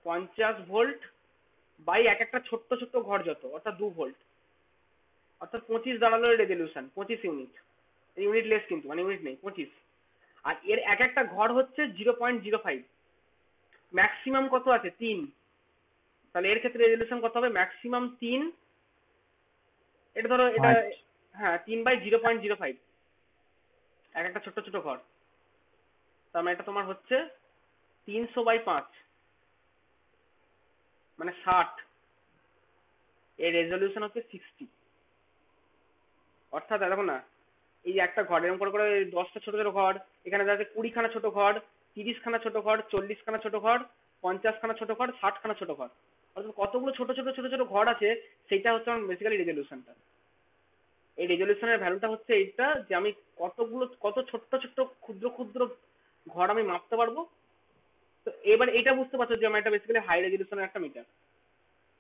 Speaker 2: 50 ভোল্ট বাই এক একটা ছোট্ট ছোট্ট ঘর যত, অর্থাৎ 2 ভোল্ট, অর্থাৎ 25 দাঁড়ালো রেজলিউশন, 25 ইউনিট, ইউনিট লেস কিন্তু, মানে ইউনিট নেই, 25। আর এর এক একটা ঘর হচ্ছে 0.05, ম্যাক্সিমাম কত আছে 3, তাহলে এর ক্ষেত্রে রেজলিউশন কত হবে, ম্যাক্সিমাম 3, এটা ধরো এটা,
Speaker 6: আচ্ছা।
Speaker 2: হ্যাঁ 3/0.05, এক একটা ছোট্ট ছোট ঘর, তার মানে এটা তোমার হচ্ছে 300/5, মানে 60, এর রেজলিউশন হচ্ছে 60। অর্থাৎ দেখো না, এই যে একটা ঘর এরকম করে করে 10টা ছোট ছোট ঘর, এখানে দেখা যাচ্ছে 20খানা ছোট ঘর, 30খানা ছোট ঘর, 40খানা ছোট ঘর, 50খানা ছোট ঘর, 60খানা ছোট ঘর, অর্থাৎ কতগুলো ছোট ছোট ছোট ছোট ঘর আছে, সেটা হচ্ছে আমার বেসিক্যালি রেজলিউশনটা। এই রেজলিউশনের ভ্যালুটা হচ্ছে এইটা, যে আমি কত ছোট্ট ছোট্ট ক্ষুদ্র ক্ষুদ্র ঘর আমি মাপতে পারবো। তো এবার এটা বুঝতে পারছো যে আমার এটা বেসিক্যালি হাই রেজলিউশনের একটা মিটার।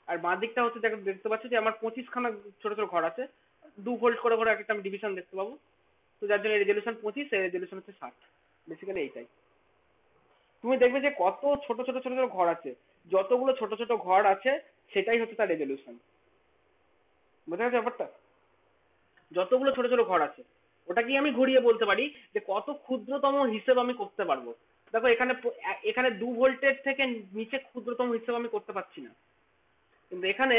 Speaker 2: আর বাঁ দিকটা হচ্ছে দেখতে পাচ্ছ যে আমার 25খানা ছোট ছোট ঘর আছে, 2 ভোল্ট করে করে একটা আমি ডিভিশন দেখতে পাবো। তো যার জন্য রেজলিউশন 25, এর রেজলিউশন হচ্ছে 60, বেসিক্যালি এইটাই। তুমি দেখবে যে কত ছোট ছোট ছোট ছোট ঘর আছে, যতগুলো ছোট ছোট ঘর আছে সেটাই হচ্ছে তার রেজলিউশন। বোঝা গেছে ব্যাপারটা? যতগুলো ছোট ছোট ঘর আছে ওটা কি আমি ঘুরিয়ে বলতে পারি যে কত ক্ষুদ্রতম হিসেব আমি করতে পারবো। দেখো এখানে এখানে 2 ভোল্টের থেকে নিচে ক্ষুদ্রতম হিসেব আমি করতে পারছি না, কিন্তু এখানে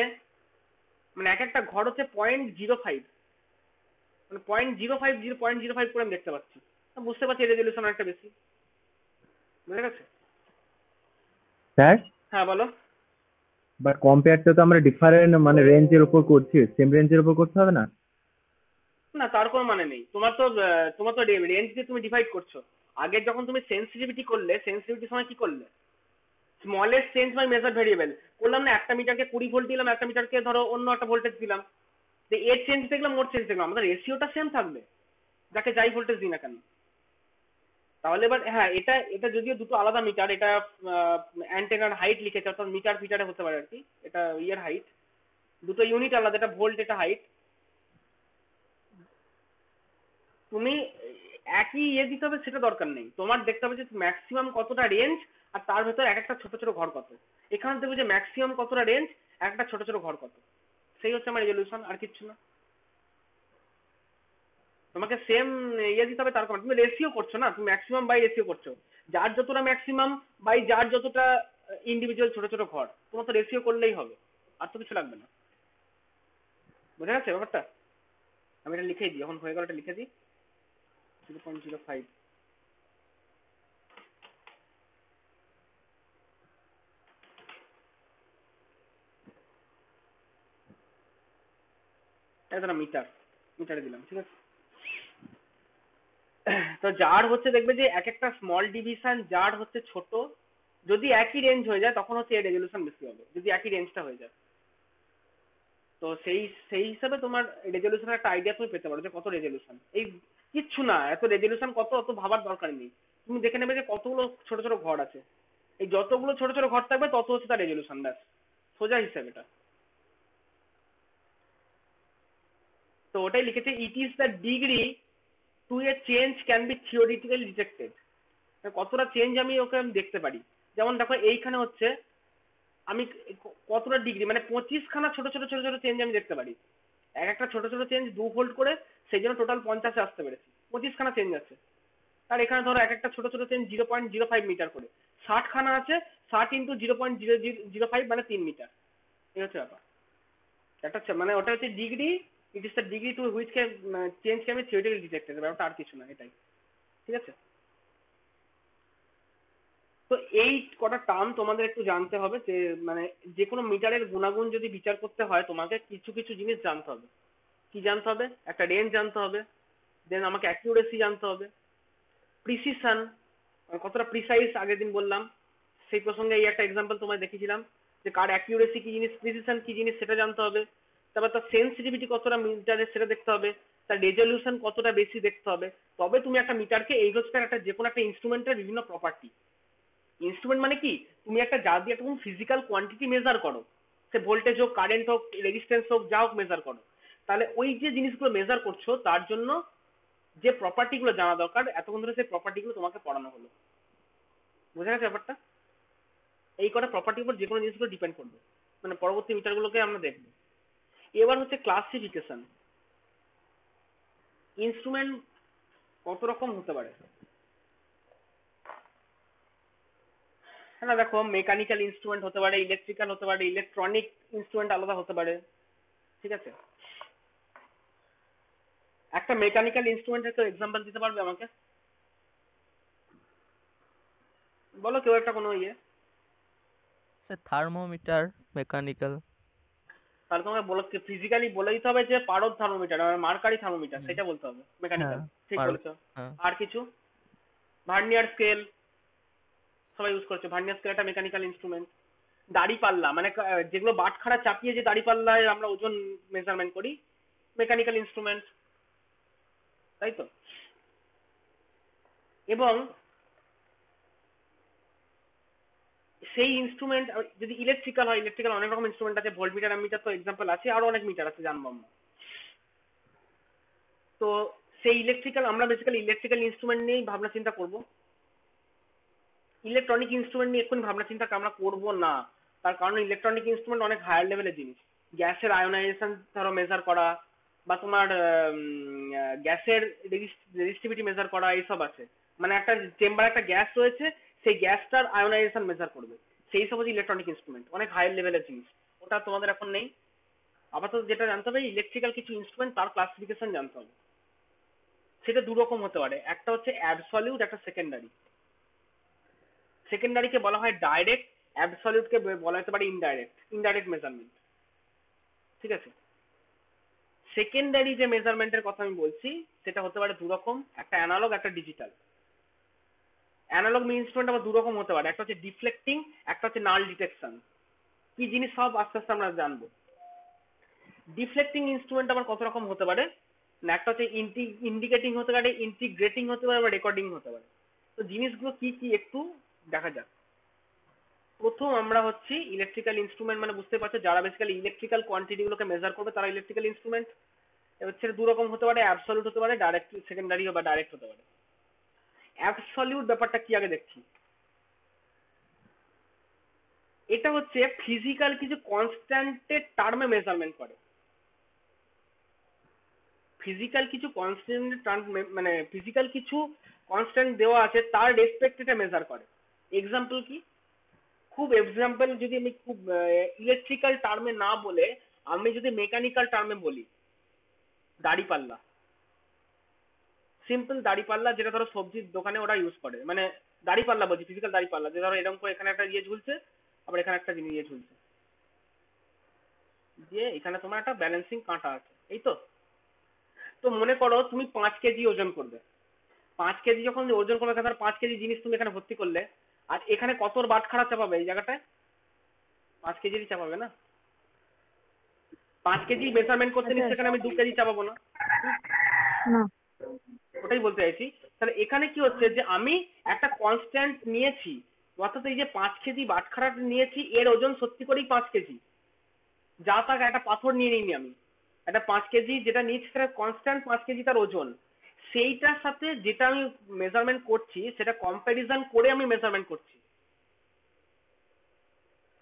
Speaker 2: মানে এক একটা ঘর হচ্ছে 0.05, মানে 0.05 করে আমি দেখতে পাচ্ছি। বুঝতে পারছি রেজলিউশন অনেকটা বেশি। বুঝে গেছে?
Speaker 6: স্যার,
Speaker 2: হ্যাঁ বলো।
Speaker 6: বাট কম্পেয়ারটা তো আমরা ডিফারেন্ট মানে রেঞ্জের উপর করছি, সেম রেঞ্জের উপর করতে হবে না?
Speaker 2: না, তার কোনো মানে নেই। তোমার তো রেঞ্জ দিয়ে তুমি ডিভাইড করছো। আগে যখন তুমি সেন্সিটিভিটি করলে, সেন্সিটিভিটির সময় কি করলে, smallest change by measure variable করলাম না, একটা মিটারকে 20 ভোল্ট দিলাম, একটা মিটারকে ধরো অন্য একটা ভোল্টেজ দিলাম, তো এর চেঞ্জ দেখলাম ওর চেঞ্জ দেখলাম, আমাদের রেশিওটা সেম থাকবে যাকে যাই ভোল্টেজ দিই না কেন। তাহলে এবার হ্যাঁ, এটা এটা যদিও দুটো আলাদা মিটার, এটা অ্যান্টেনার হাইট লিখেছে, অর্থাৎ মিটার ফিটারে হতে পারে আর কি, এটা ইয়ের হাইট, দুটো ইউনিট আলাদা, এটা ভোল্ট এটা হাইট। তুমি একই ইয়ে দিতে হবে সেটা দরকার নেই, তোমার দেখতে হবে যে ম্যাক্সিমাম কতটা রেঞ্জ, আর তার ভেতর এক একটা ছোট ছোট ঘর কত। এখানে দেখবে যে ম্যাক্সিমাম কতটা রেঞ্জ, একটা ছোট ছোট ঘর কত, সেই হচ্ছে আমার রেজলিউশন, আর কিচ্ছু না। তোমাকে সেম ইয়ে দিতে হবে, তার কারণ তুমি রেশিও করছো না, তুমি ম্যাক্সিমাম বাই রেশিও করছো, যার যতটা ম্যাক্সিমাম বাই যার যতটা ইন্ডিভিজুয়াল ছোট ছোট ঘর, তোমার তো রেশিও করলেই হবে, আর তো কিছু লাগবে না। বোঝা গেছে ব্যাপারটা? আমি এটা লিখে দিই, এখন হয়ে গেল, এটা লিখে দিই 0.05। এটা না মিটার, মিটারে দিলাম, ঠিক আছে। তো যার হচ্ছে দেখবে যে এক একটা স্মল ডিভিশন যার হচ্ছে ছোট, যদি একই রেঞ্জ হয়ে যায় তখন হচ্ছে এর রেজলিউশন বেশি হবে, যদি একই রেঞ্জটা হয়ে যায়। তো সেই সেই হিসাবে তোমার রেজলিউশনের একটা আইডিয়া তুমি পেতে পারো যে কত রেজলিউশন। এই কিচ্ছু না, এত রেজলিউশন কত অত ভাবার দরকার নেই, তুমি দেখে নেবে যে কতগুলো ছোট ছোট ঘর আছে, এই যতগুলো ছোট ছোট ঘর থাকবে তত হচ্ছে তার রেজলিউশন, ব্যাস, সোজা হিসাব এটা। তো ওটাই লিখেছে, it is the degree to a change can be theoretically detected, কতটা চেঞ্জ আমি দেখতে পারি। যেমন দেখো এইখানে হচ্ছে আমি কতটা ডিগ্রি, মানে 25খানা ছোট ছোট ছোট ছোট চেঞ্জ আমি দেখতে পারি, এক একটা ছোট ছোট চেঞ্জ 2 ভোল্ট করে, সেই জন্য টোটাল 50-এ আসতে পেরেছি, 25খানা চেঞ্জ আছে। আর এখানে ধরো এক একটা ছোট ছোট চেঞ্জ 0.05 মিটার করে, 60খানা আছে, 60 ইন্টু 0.005 মানে 3 মিটার। এই হচ্ছে ব্যাপার। মানে ওটা হচ্ছে degree, it is the degree to which change can be theoretically detected, ব্যাপারটা আর কিছু না, এটাই, ঠিক আছে। তো এই কটা টার্ম তোমাদের একটু জানতে হবে, যে মানে যে কোনো মিটারের গুণাগুণ যদি বিচার করতে হয় তোমাকে কিছু কিছু জিনিস জানতে হবে। কি জানতে হবে? একটা রেঞ্জ জানতে হবে, দেন আমাকে অ্যাকিউরেসি জানতে হবে, প্রিসিশন, কতটা প্রিসাইজ আগের দিন বললাম, সেই প্রসঙ্গে এই একটা এক্সাম্পল তোমায় দেখিয়েছিলাম যে কার অ্যাকিউরেসি কি জিনিস, প্রিসিশন কি জিনিস সেটা জানতে হবে। তারপর তার সেন্সিটিভিটি কতটা মিটারের সেটা দেখতে হবে, তার রেজলিউশন কতটা বেশি দেখতে হবে। তবে তুমি একটা মিটারকে, এই হচ্ছে একটা যে কোনো একটা ইনস্ট্রুমেন্টের বিভিন্ন প্রপার্টি। ইনস্ট্রুমেন্ট মানে কি, তুমি একটা যা দিয়ে একটা ফিজিক্যাল কোয়ান্টিটি মেজার করো, সে ভোল্টেজ হোক, কারেন্ট হোক, রেজিস্ট্যান্স হোক, যা হোক মেজার করো, তাহলে ওই যে জিনিসগুলো মেজার করছো তার জন্য যে প্রপার্টি গুলো জানা দরকার, এতক্ষণ ধরে সেই প্রপার্টি গুলো তোমাকে পড়ানো হলো। বোঝা গেছে ব্যাপারটা? এই কটা প্রপার্টির উপর যে কোনো জিনিসগুলো ডিপেন্ড করবে। মানে পরবর্তী মিটারগুলোকে আমরা দেখবো। এবার হচ্ছে ক্লাসিফিকেশন। ইনস্ট্রুমেন্ট কত রকম হতে পারে? হ্যাঁ না, দেখো মেকানিক্যাল ইনস্ট্রুমেন্ট হতে পারে, ইলেকট্রিক্যাল হতে পারে, ইলেকট্রনিক ইনস্ট্রুমেন্ট আলাদা হতে পারে, ঠিক আছে? একটা মেকানিক্যাল ইনস্ট্রুমেন্টের কেউ এক্সাম্পল দিতে পারবে আমাকে? বলো কেউ একটা কোনো ইয়ে।
Speaker 4: Sir thermometer mechanical.
Speaker 2: তাহলে তোমাকে বলো, ফিজিক্যালি বলে দিতে হবে যে পারদ থার্মোমিটার, মার্কারি থার্মোমিটার, সেটা বলতে হবে মেকানিক্যাল।
Speaker 5: হ্যাঁ,
Speaker 2: ঠিক
Speaker 4: পারদ,
Speaker 2: বলেছো।
Speaker 4: হ্যাঁ।
Speaker 2: আর কিছু? ভার্নিয়ার স্কেল সবাই ইউজ করছে, ভার্নিয়ার স্কেল একটা মেকানিক্যাল ইনস্ট্রুমেন্ট। দাড়ি পাল্লা, মানে যেগুলো বাটখারা চাপিয়ে যে দাড়ি পাল্লায় আমরা ওজন মেজারমেন্ট করি, মেকানিক্যাল ইনস্ট্রুমেন্ট, তাই তো? এবং সেই ইনস্ট্রুমেন্ট যদি ইলেকট্রিক্যাল হয়, ইলেকট্রিক্যাল অনেক রকম ইনস্ট্রুমেন্ট আছে, ভোল্টমিটার, অ্যামিটার তো এক্সাম্পল আছে, আরো অনেক মিটার আছে জানবো আমরা। তো সেই ইলেকট্রিক্যাল, আমরা বেসিক্যালি ইলেকট্রিক্যাল ইনস্ট্রুমেন্ট নিয়েই ভাবনা চিন্তা করব। ইলেকট্রনিক ইনস্ট্রুমেন্ট নিয়ে এক্ষুনি ভাবনা চিন্তা আমরা করবো না, তার কারণ ইলেকট্রনিক ইনস্ট্রুমেন্ট অনেক হায়ার লেভেলের জিনিস। গ্যাসের আয়োনাইজেশন ধরো মেজার করা, বা তোমার গ্যাসের রেজিস্টিভিটি মেজার করা, এইসব আছে। মানে একটা চেম্বারে একটা গ্যাস রয়েছে, সেই গ্যাসটার আয়োনাইজেশন মেজার করবে, সেই সব হচ্ছে ইলেকট্রনিক ইনস্ট্রুমেন্ট, অনেক হায়ার লেভেলের জিনিস। ওটা তোমাদের এখন নেই। আপাতত যেটা জানতে হবে, ইলেকট্রিক্যাল কিছু ইনস্ট্রুমেন্ট, তার ক্লাসিফিকেশন জানতে হবে। সেটা দু রকম হতে পারে, একটা হচ্ছে অ্যাবসলিউট, একটা সেকেন্ডারি। সেকেন্ডারিকে বলা হয় ডাইরেক্ট, অ্যাবসলিউটকে বলা যেতে পারে ইনডাইরেক্ট, ইনডাইরেক্ট মেজারমেন্ট, ঠিক আছে? সেকেন্ডারি যে মেজারমেন্টের কথা আমি বলছি সেটা হতে পারে দু রকম, একটা অ্যানালগ, একটা ডিজিটাল। অ্যানালগ ইনস্ট্রুমেন্ট আবার দু রকম হতে পারে, একটা হচ্ছে ডিফ্লেক্টিং, একটা হচ্ছে নাল ডিটেকশন। কি জিনিস সব আস্তে আস্তে আমরা জানবো। ডিফ্লেক্টিং ইনস্ট্রুমেন্ট আবার কত রকম হতে পারে না, একটা হচ্ছে ইন্ডিকেটিং হতে পারে, ইন্টিগ্রেটিং হতে পারে, বা রেকর্ডিং হতে পারে। তো জিনিসগুলো কি কি একটু দেখা যাক। প্রথম আমরা হচ্ছি ইলেকট্রিক্যাল ইনস্ট্রুমেন্ট, মানে বুঝতে পারছো যারা বেসিক্যালি ইলেকট্রিক্যাল কোয়ান্টিটি গুলোকে মেজার করবে তারা ইলেকট্রিক্যাল ইনস্ট্রুমেন্ট। হচ্ছে দু রকম হতে পারে, অ্যাবসলিউট হতে পারে, ডাইরেক্ট সেকেন্ডারি বা ডাইরেক্ট হতে পারে। অ্যাবসলিউট ব্যাপারটা কি আগে দেখছি। এটা হচ্ছে ফিজিক্যাল কিছু কনস্ট্যান্টের টার্মে মেজারমেন্ট করে। ফিজিক্যাল কিছু কনস্ট্যান্ট টার্ম, মানে ফিজিক্যাল কিছু কনস্ট্যান্ট দেওয়া আছে, তার রেসপেক্ট এটা মেজার করে। এক্সাম্পল কি? খুব এক্সাম্পল যদি আমি খুব ইলেকট্রিক্যাল টার্মে না বলে আমি যদি মেকানিক্যাল টার্মে বলি, দাড়িপাল্লা, সিম্পল দাড়িপাল্লা, যেটা ধরো সবজির দোকানে ওরা ইউজ করে, মানে দাড়িপাল্লা বলছি, ফিজিক্যাল দাড়িপাল্লা, যে ধরো এরকম করে এখানে একটা ইয়ে ঝুলছে, আবার এখানে একটা জিনিস ইয়ে ঝুলছে, যে এখানে তোমার একটা ব্যালেন্সিং কাঁটা আছে, এই তো। তো মনে করো তুমি 5 কেজি ওজন করবে, 5 কেজি যখন ওজন করবে, ধর 5 কেজি জিনিস তুমি এখানে ভর্তি করলে, আর এখানে কত বাটখারা চাপাবে এই জায়গাটায়? 5 কেজিরই চাপাবে না? 5 কেজি মেজারমেন্ট করতে নিচ্ছে, সেখানে আমি 2 কেজি চাপাবো না?
Speaker 3: না।
Speaker 2: ওটাই বলতে চাইছি। তাহলে এখানে কি হচ্ছে যে আমি একটা কনস্ট্যান্ট নিয়েছি, অর্থাৎ এই যে 5 কেজি বাটখারা নিয়েছি, এর ওজন সত্যি করেই 5 কেজি। যা তাক একটা পাথর নিয়ে নিইনি আমি, একটা 5 কেজি যেটা নিচ্ছি সেটা কনস্ট্যান্ট 5 কেজি তার ওজন, সেইটার সাথে যেটা আমি মেজারমেন্ট করছি সেটা কম্প্যারিজন করে আমি মেজারমেন্ট করছি।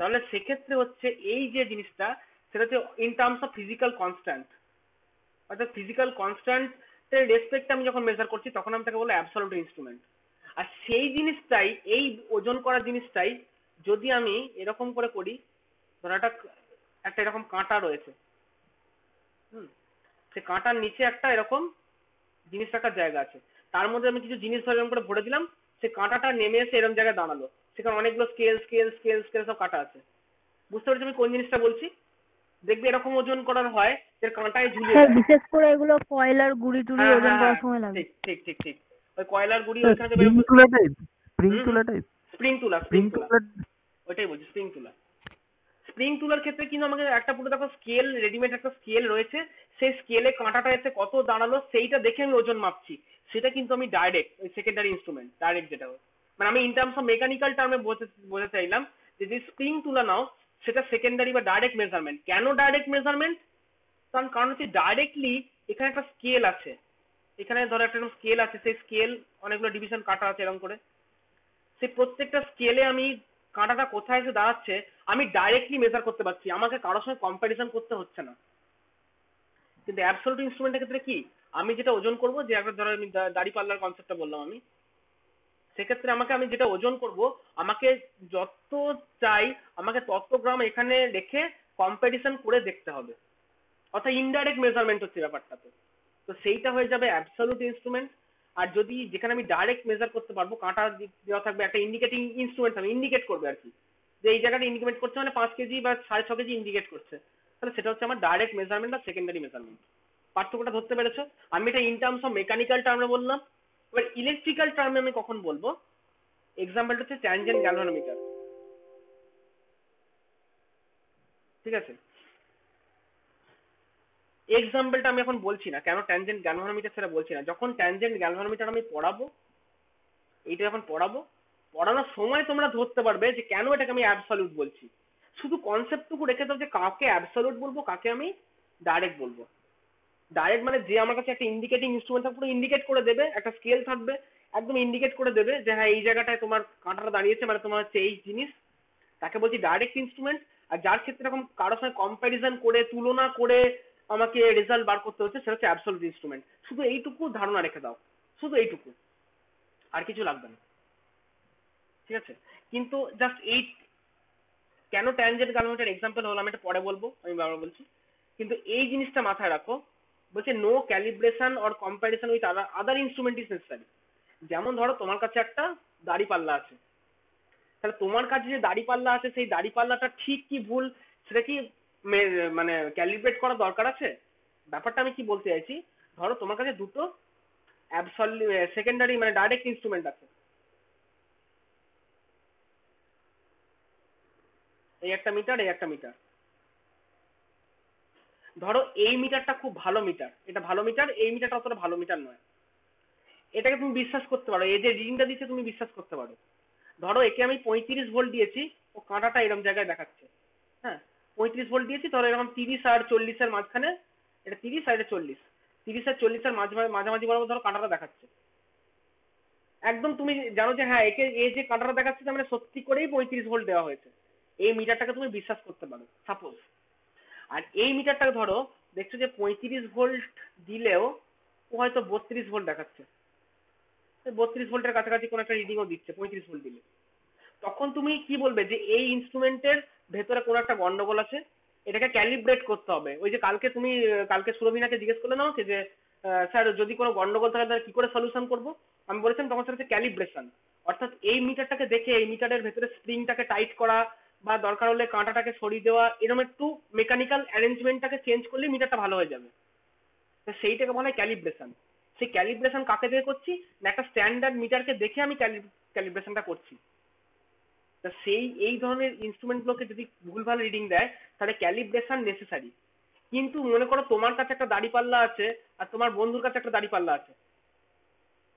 Speaker 2: তাহলে সেক্ষেত্রে হচ্ছে এই যে জিনিসটা, সেটা হচ্ছে in terms of physical constant. অর্থাৎ ফিজিক্যাল কনস্ট্যান্টের রেসপেক্টে আমি যখন মেজার করছি তখন আমি তাকে বলবো অ্যাবসলিউট ইনস্ট্রুমেন্ট। আর সেই জিনিসটাই, এই ওজন করা জিনিসটাই যদি আমি এরকম করে করি, ধরো একটা এরকম কাঁটা রয়েছে, সে কাঁটার নিচে একটা এরকম জিনিস রাখার জায়গা আছে, তার মধ্যে আমি কিছু জিনিস ধরে এরকম করে ভরে দিলাম, সে কাঁটাটা নেমে এসে এরকম জায়গায় দাঁড়ালো, সেখানে অনেকগুলো স্কেল স্কেল স্কেল স্কেল সব কাটা আছে। বুঝতে পারছি আমি কোন জিনিসটা বলছি? দেখবে এরকম ওজন করার হয় যে কাঁটায় ঝুলিয়ে
Speaker 3: স্যার
Speaker 2: দেয়।
Speaker 3: বিশেষ করে এগুলো কয়লার গুড়ি টুড়ি
Speaker 2: হ্যাঁ
Speaker 3: ওজন
Speaker 2: হ্যাঁ
Speaker 3: করার
Speaker 2: হ্যাঁ,
Speaker 3: সময় লাগে।
Speaker 2: ঠিক ঠিক ঠিক ঠিক। ওই কয়লার গুড়ি
Speaker 5: স্যার
Speaker 2: ওইখানে
Speaker 5: স্প্রিং তুলা টাইপ, স্প্রিং তুলা টাইপ,
Speaker 2: স্প্রিং তুলা,
Speaker 5: স্প্রিং
Speaker 2: স্প্রিং তুলা,
Speaker 5: তুলা।
Speaker 2: ওইটাই বলছি, স্প্রিং তুলা। স্প্রিং তুলার ক্ষেত্রে কিন্তু আমাকে একটা পুরো দেখো স্কেল, রেডিমেড একটা স্কেল রয়েছে, সেই স্কেলে কাঁটাটা এসে কত দাঁড়ালো সেইটা দেখে আমি ওজন মাপছি, সেটা কিন্তু আমি ডাইরেক্ট, ওই সেকেন্ডারি ইনস্ট্রুমেন্ট ডাইরেক্ট, যেটা মানে আমি ইন টার্মস অফ মেকানিক্যাল টার্মে বোঝাতে চাইলাম যে যে স্প্রিং তুলা নাও সেটা সেকেন্ডারি বা ডাইরেক্ট মেজারমেন্ট। কেন ডাইরেক্ট মেজারমেন্ট? কারণ হচ্ছে ডাইরেক্টলি এখানে একটা স্কেল আছে, এখানে ধরো একটা স্কেল আছে, সেই স্কেল অনেকগুলো ডিভিশন কাটা আছে এরকম করে, সেই প্রত্যেকটা স্কেলে আমি কাঁটাটা কোথায় এসে দাঁড়াচ্ছে আমি ডাইরেক্টলি মেজার করতে পারছি, আমাকে কারোর সঙ্গে কম্প্যারিজন করতে হচ্ছে না। কিন্তু অ্যাবসলিউট ইনস্ট্রুমেন্টের ক্ষেত্রে কি, আমি যেটা ওজন করব, যে একটা ধরো আমি দাড়ি পাল্লার কনসেপ্টটা বললাম আমি, সেক্ষেত্রে আমি যেটা ওজন করব, আমাকে যত চাই আমাকে তত গ্রাম এখানে রেখে কম্পারিজন করে দেখতে হবে, অর্থাৎ ইনডাইরেক্ট মেজারমেন্ট হচ্ছে ব্যাপারটা। তো তো সেইটা হয়ে যাবে অ্যাবসলিউট ইনস্ট্রুমেন্ট। আর যদি যেখানে আমি ডাইরেক্ট মেজার করতে পারবো, কাঁটা দেওয়া থাকবে, একটা ইন্ডিকেটিং ইনস্ট্রুমেন্ট থাকবে, ইন্ডিকেট করবে আর কি, যে এই জায়গাটা ইন্ডিকেট করছে মানে 5 কেজি বা 6.5 কেজি ইন্ডিকেট করছে, তাহলে সেটা হচ্ছে আমার ডাইরেক্ট মেজারমেন্ট আর সেকেন্ডারি মেজারমেন্ট। পার্থক্যটা ধরতে পেরেছো? আমি এটা ইন টার্মস অফ মেকানিক্যাল টার্মে বললাম। এবার ইলেকট্রিক্যাল টার্মে আমি কখন বলবো, এক্সাম্পলটা হচ্ছে ট্যানজেন্ট গ্যালভানোমিটার। ঠিক আছে, এক্সাম্পলটা আমি এখন বলছি না, কেন ট্যানজেন্ট গ্যালভানোমিটার সেটা বলছি না। যখন ট্যানজেন্ট গ্যালভানোমিটার আমি পড়াবো, এইটা যখন পড়াবো, পড়ানোর সময় তোমরা ধরতে পারবে যে কেন এটাকে আমি অ্যাবসলিউট বলছি। শুধু কনসেপ্টটুকু রেখে দাও যে কাকে অ্যাবসলিউট বলবো, কাকে আমি ডাইরেক্ট বলবো। ডাইরেক্ট মানে যে আমার কাছে একটা ইন্ডিকেটিং ইনস্ট্রুমেন্ট থাকবে, পুরো ইন্ডিকেট করে দেবে, একটা স্কেল থাকবে, একদম ইন্ডিকেট করে দেবে যে হ্যাঁ এই জায়গাটায় তোমার কাঁটাটা দাঁড়িয়েছে, মানে তোমার হচ্ছে এই জিনিস, তাকে বলছি ডাইরেক্ট ইনস্ট্রুমেন্ট। আর যার ক্ষেত্রে এরকম কারোর সঙ্গে কম্প্যারিজন করে, তুলনা করে আমাকে রেজাল্ট বার করতে হচ্ছে, সেটা হচ্ছে অ্যাবসলিউট ইনস্ট্রুমেন্ট। শুধু এইটুকু ধারণা রেখে দাও, শুধু এইটুকু, আর কিছু লাগবে না। ঠিক আছে, কিন্তু জাস্ট এই কেন ট্যানজেন্ট গ্যালভানোমিটার এক্সাম্পল হলো আমি এটা পরে বলবো, আমি বারবার বলছি, কিন্তু এই জিনিসটা মাথায় রাখো। বলছে no calibration or comparison with other instrument is necessary. যেমন ধরো তোমার কাছে একটা দাড়ি পাল্লা আছে, তাহলে তোমার কাছে যে দাড়ি পাল্লা আছে, সেই দাড়ি পাল্লাটা ঠিক কি ভুল সেটা কি মানে ক্যালিব্রেট করা দরকার আছে? ব্যাপারটা আমি কি বলতে চাইছি, ধরো তোমার কাছে দুটো সেকেন্ডারি মানে ডাইরেক্ট ইনস্ট্রুমেন্ট আছে, এই একটা মিটার, এই একটা মিটার। ধরো এই মিটারটা খুব ভালো মিটার, এটা ভালো মিটার, এই মিটারটা অতটা ভালো মিটার নয়, এটাকে তুমি বিশ্বাস করতে পারো, এই যে রিডিংটা দিচ্ছে তুমি বিশ্বাস করতে পারো। ধরো একে আমি 35 ভোল্ট দিয়েছি, ও কাঁটাটা এরকম জায়গায় দেখাচ্ছে, হ্যাঁ 35 ভোল্ট দিয়েছি, ধরো এরকম 30 আর 40-এর মাঝখানে, এটা 30 আর এটা 40, 30 আর 40-এর মাঝামাঝি বরাবর ধরো কাঁটাটা দেখাচ্ছে। একদম তুমি জানো যে হ্যাঁ একে এই যে কাঁটাটা দেখাচ্ছে তার মানে সত্যি করেই 35 ভোল্ট দেওয়া হয়েছে, এই মিটারটাকে তুমি বিশ্বাস করতে পারো সাপোজ। আর এই মিটারটাকে ধরো দেখছো যে 35 ভোল্ট দিলেও ও হয়তো 32 ভোল্ট দেখাচ্ছে, 32 ভোল্টের কাছাকাছি কোনো একটা রিডিংও দিচ্ছে 35 ভোল্ট দিলে, তখন তুমি কি বলবে যে এই ইনস্ট্রুমেন্টের ভেতরে কোনো একটা গন্ডগোল আছে, এটাকে ক্যালিব্রেট করতে হবে। ওই যে কালকে সুরভিনাকে জিজ্ঞেস করলে না আমাকে যে স্যার যদি কোনো গন্ডগোল থাকে তাহলে কি করে সলিউশন করব, আমি বলেছিলাম তখন সেটা হচ্ছে ক্যালিব্রেশন। অর্থাৎ এই মিটারটাকে দেখে এই মিটারের ভেতরে স্প্রিংটাকে টাইট করা, বা দরকার হলে কাঁটাটাকে সরিয়ে দেওয়া, এরকম একটু মেকানিক্যাল অ্যারেঞ্জমেন্টটাকে চেঞ্জ করলে মিটারটা ভালো হয়ে যাবে, তো সেইটাকে বলা হয় ক্যালিব্রেশন। সেই ক্যালিব্রেশন কাকে দিয়ে করছি না, একটা স্ট্যান্ডার্ড মিটারকে দেখে আমি ক্যালিব্রেশনটা করছি। তা সেই এই ধরনের ইনস্ট্রুমেন্টগুলোকে যদি ভুলভাল রিডিং দেয় তাহলে ক্যালিব্রেশন নেসেসারি। কিন্তু মনে করো তোমার কাছে একটা দাড়িপাল্লা আছে আর তোমার বন্ধুর কাছে একটা দাড়িপাল্লা আছে,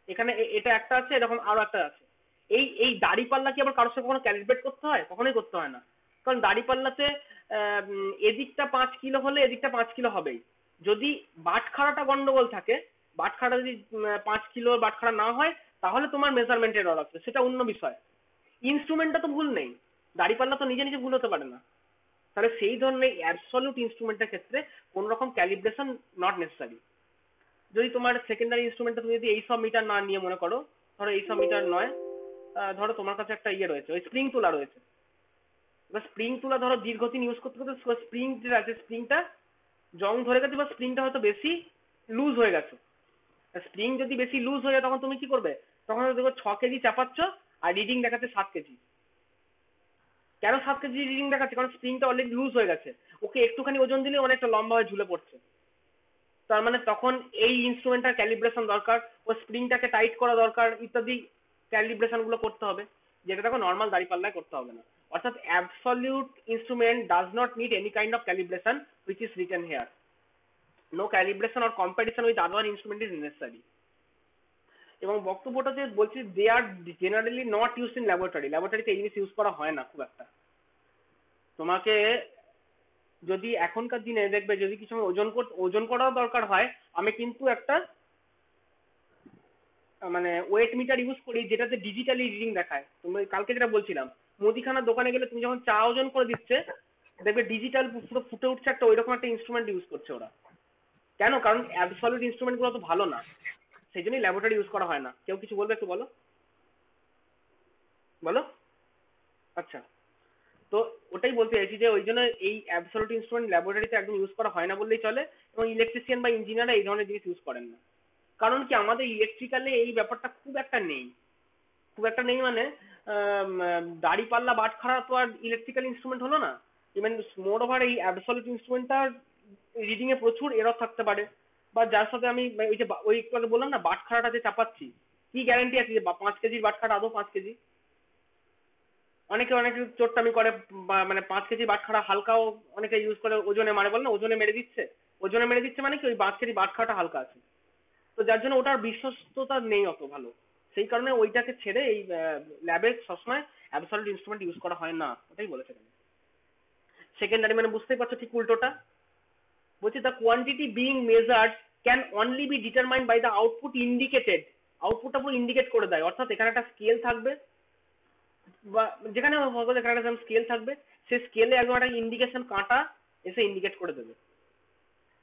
Speaker 2: এখানে এটা একটা আছে, এরকম আরো একটা আছে, এই এই দাড়িপাল্লা কি আবার কারোর সাথে কখনো ক্যালিব্রেট করতে হয়? কখনোই করতে হয় না, কারণ দাড়িপাল্লাতে এদিকটা 5 কিলো হলে এদিকটা 5 কিলো হবেই। যদি বাটখারাটা গন্ডগোল থাকে, বাটখারা যদি 5 কিলো বাটখারা না হয়, তাহলে তোমার মেজারমেন্ট এরর আছে, সেটা অন্য বিষয়। ইনস্ট্রুমেন্টটা তো ভুল নেই, দাড়িপাল্লা তো নিজে নিজে ভুল হতে পারে না। তাহলে সেই ধরনের অ্যাবসলিউট ইনস্ট্রুমেন্টের ক্ষেত্রে কোন রকম ক্যালিব্রেশন নট নেসেসারি। যদি তোমার সেকেন্ডারি ইনস্ট্রুমেন্টটা তুমি যদি এইসব মিটার না নিয়ে মনে করো, ধরো এইসব মিটার নয়, ধরো তোমার কাছে একটা ইয়ে রয়েছে, ওই স্প্রিং তোলা রয়েছে, এবার স্প্রিং তোলা ধরো দীর্ঘদিন ইউজ করতে করতে স্প্রিং যেটা আছে স্প্রিংটা জং ধরে গেছে, বা স্প্রিংটা হয়তো বেশি লুজ হয়ে গেছে। স্প্রিং যদি বেশি লুজ হয়ে যায় তখন তুমি কি করবে, তখন দেখো 6 কেজি চাপাচ্ছ আর রিডিং দেখাচ্ছে 7 কেজি। কেন 7 কেজি রিডিং দেখাচ্ছে? কারণ স্প্রিংটা অলরেডি লুজ হয়ে গেছে, ওকে একটুখানি ওজন দিলে অনেকটা লম্বা হয়ে ঝুলে পড়ছে। তার মানে তখন এই ইনস্ট্রুমেন্টটার ক্যালিব্রেশন দরকার, ও স্প্রিংটাকে টাইট করা দরকার, ইত্যাদি ক্যালিব্রেশন গুলো করতে হবে, যেটা দেখো নর্মাল দাড়িপাল্লায় করতে হবে না। অর্থাৎ absolute instrument does not need any kind of calibration which is written here. No calibration or comparison with other instrument is necessary. এবং বক্তব্যটা যে বলছি, they are generally not use in laboratory, ল্যাবরেটরিতে এই জিনিস ইউজ করা হয় না খুব একটা। তোমাকে যদি এখনকার দিনে দেখবে যদি কিছু ওজন করাও দরকার হয়, আমি কিন্তু একটা মানে ওয়েট মিটার ইউজ করি যেটাতে ডিজিটালি রিডিং দেখায়। তুমি কালকে যেটা বলছিলাম মুদিখানার দোকানে গেলে তুমি যখন চা ওজন করে দিচ্ছে দেখবে ডিজিটাল পুরো ফুটে উঠছে একটা ওইরকম একটা ইনস্ট্রুমেন্ট ইউজ করছে ওরা। কেন? কারণ অ্যাবসলিউট ইনস্ট্রুমেন্ট গুলো তো ভালো না, সেই জন্যই ল্যাবরেটরি ইউজ করা হয় না। কেউ কিছু বলবে? একটু বলো বলো। আচ্ছা, তো ওটাই বলতে চাইছি যে ওই জন্য এই অ্যাবসলিউট ইনস্ট্রুমেন্ট ল্যাবরেটরিতে একদম ইউজ করা হয় না বললেই চলে, এবং ইলেকট্রিশিয়ান বা ইঞ্জিনিয়াররা এই ধরনের জিনিস ইউজ করেন না। কারণ কি আমাদের ইলেকট্রিক্যালে এই ব্যাপারটা খুব একটা নেই, খুব একটা নেই মানে দাড়ি পাল্লা বাটখারা তো আর ইলেকট্রিক্যাল ইনস্ট্রুমেন্ট হলো না। ইভেন মোর ওভার এই অ্যাবসলিউট ইনস্ট্রুমেন্টটা রিডিং এ প্রচুর এরর থাকতে পারে, বা যার সাথে আমি ওই যে ওই একটু আগে বললাম না বাটখারাটা যে চাপাচ্ছি, কি গ্যারান্টি আছে যে 5 কেজির বাটখারা আদৌ 5 কেজি? অনেকে অনেকে চোট্টামি করে, মানে 5 কেজি বাটখারা হালকাও অনেকে ইউজ করে ওজনে মারে, বলে না ওজনে মেরে দিচ্ছে। ওজনে মেরে দিচ্ছে মানে কি ওই 5 কেজি বাটখারাটা হালকা আছে, তো যার জন্য ওটার বিশ্বস্ততা নেই অত ভালো। সেই কারণে ওইটাকে ছেড়ে এই ল্যাবে সবসময় অ্যাবসলিউট ইনস্ট্রুমেন্ট ইউজ করা হয় না, ওটাই বলেছে। সেকেন্ডারি মানে বুঝতেই পারছো ঠিক উল্টোটা। বলছি the quantity being measured can only be determined by the output indicated. আউটপুটটা পুরো ইন্ডিকেট করে দেয়, অর্থাৎ এখানে একটা স্কেল থাকবে, বা যেখানে এখানে একটা স্কেল থাকবে, সেই স্কেলে একদম একটা ইন্ডিকেশন কাঁটা এসে ইন্ডিকেট করে দেবে।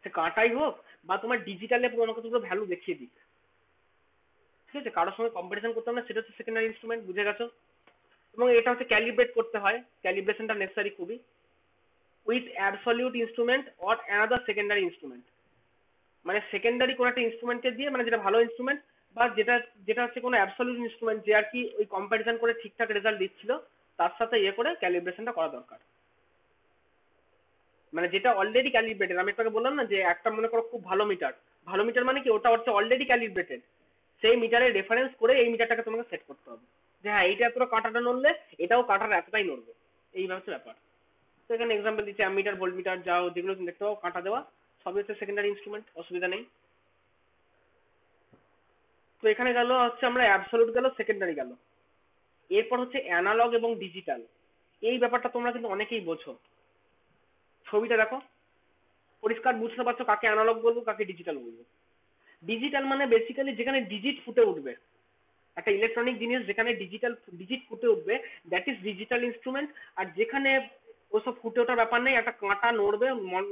Speaker 2: সে কাঁটাই হোক বা তোমার ডিজিটালে তোমাকে পুরো ভ্যালু দেখিয়ে দিক, ঠিক আছে? কারোর সঙ্গে কম্পারিজন করতে হবে না, সেটা হচ্ছে সেকেন্ডারি ইনস্ট্রুমেন্ট, বুঝে গেছো? এবং এটা হচ্ছে ক্যালিব্রেট করতে হয়, ক্যালিব্রেশনটা নেসেসারি খুবই, with absolute instrument or another secondary instrument. মানে সেকেন্ডারি কোনো একটা ইনস্ট্রুমেন্টকে দিয়ে, মানে যেটা ভালো ইনস্ট্রুমেন্ট বা যেটা যেটা হচ্ছে কোনো অ্যাবসলিউট ইনস্ট্রুমেন্ট যে আর কি ওই কম্পারিজন করে ঠিকঠাক রেজাল্ট দিচ্ছিল, তার সাথে ইয়ে করে ক্যালিব্রেশনটা করা দরকার। মানে যেটা অলরেডি ক্যালিব্রেটেড, আমি একটু বললাম না যে একটা মনে করো খুব ভালো মিটার, ভালো মিটার মানে কি ওটা হচ্ছে অলরেডি ক্যালিব্রেটেড, সেই মিটারের রেফারেন্স করে এই মিটারটাকে তোমাকে সেট করতে হবে যে হ্যাঁ এইটা এতটা কাঁটাটা নড়লে এটাও কাঁটার এতটাই নড়বে, এই হচ্ছে ব্যাপার। তো এখানে এক্সাম্পল দিচ্ছি অ্যামিটার, ভোল্টমিটার, যাও যেগুলো তুমি দেখতে পাও কাঁটা দেওয়া, সবই হচ্ছে সেকেন্ডারি ইনস্ট্রুমেন্ট, অসুবিধা নেই। তো এখানে গেল হচ্ছে আমরা অ্যাবসলিউট গেল, সেকেন্ডারি গেল, এরপর হচ্ছে অ্যানালগ এবং ডিজিটাল। এই ব্যাপারটা তোমরা কিন্তু অনেকেই বোঝো। ছবিটা দেখো, পরিষ্কার বুঝতে পারছো কাকে অ্যানালগ বলবো কাকে ডিজিটাল বলবো। ডিজিটাল মানে বেসিক্যালি যেখানে ডিজিট ফুটে উঠবে, একটা ইলেকট্রনিক জিনিস যেখানে ডিজিট ফুটে উঠবে, দ্যাট ইজ ডিজিটাল ইনস্ট্রুমেন্ট। আর যেখানে ওসব ফুটে ওঠার ব্যাপার নেই, একটা কাঁটা নড়বে,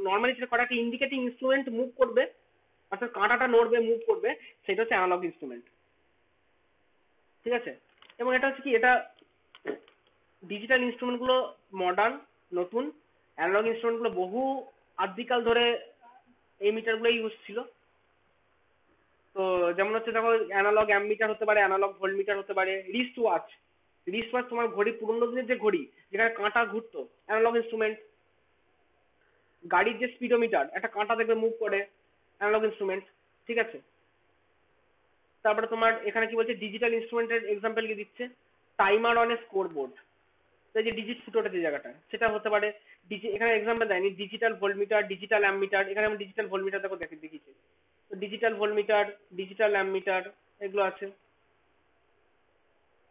Speaker 2: নর্মালি যেটা করা একটা ইন্ডিকেটিং ইনস্ট্রুমেন্ট মুভ করবে, অর্থাৎ কাঁটাটা নড়বে মুভ করবে, সেটা হচ্ছে অ্যানালগ ইনস্ট্রুমেন্ট, ঠিক আছে? এবং এটা হচ্ছে কি, এটা ডিজিটাল ইনস্ট্রুমেন্ট গুলো মডার্ন নতুন, অ্যানালগ ইনস্ট্রুমেন্ট গুলো বহু আদিকাল ধরে এই মিটার গুলো ইউজ ছিল। তো যেমন হচ্ছে দেখো অ্যানালগ অ্যামমিটার হতে পারে, অ্যানালগ ভোল্টমিটার হতে পারে, রিস্ট ওয়াচ। রিস্ট ওয়াচ তোমার ঘড়ি, পুরোনো দিনের যে ঘড়ি যেখানে কাঁটা ঘুরতো, অ্যানালগ ইনস্ট্রুমেন্ট। গাড়ির যে স্পিডোমিটার, একটা কাঁটা দেখবে মুভ করে, অ্যানালগ ইনস্ট্রুমেন্ট, ঠিক আছে? তারপরে তোমার এখানে কি বলছে ডিজিটাল ইনস্ট্রুমেন্টের এক্সাম্পল কি দিচ্ছে, timer on a score board, এই যে ডিজিট ফুটে ওঠে যে জায়গাটা, সেটা হতে পারে। এখানে এক্সাম্পল দেয়নি, ডিজিটাল ভোল্টমিটার, ডিজিটাল অ্যামমিটার, এখানে আমি ডিজিটাল ভোল্টমিটার দেখো দেখিয়েছি, তো ডিজিটাল ভোল্টমিটার, ডিজিটাল অ্যামমিটার এগুলো আছে।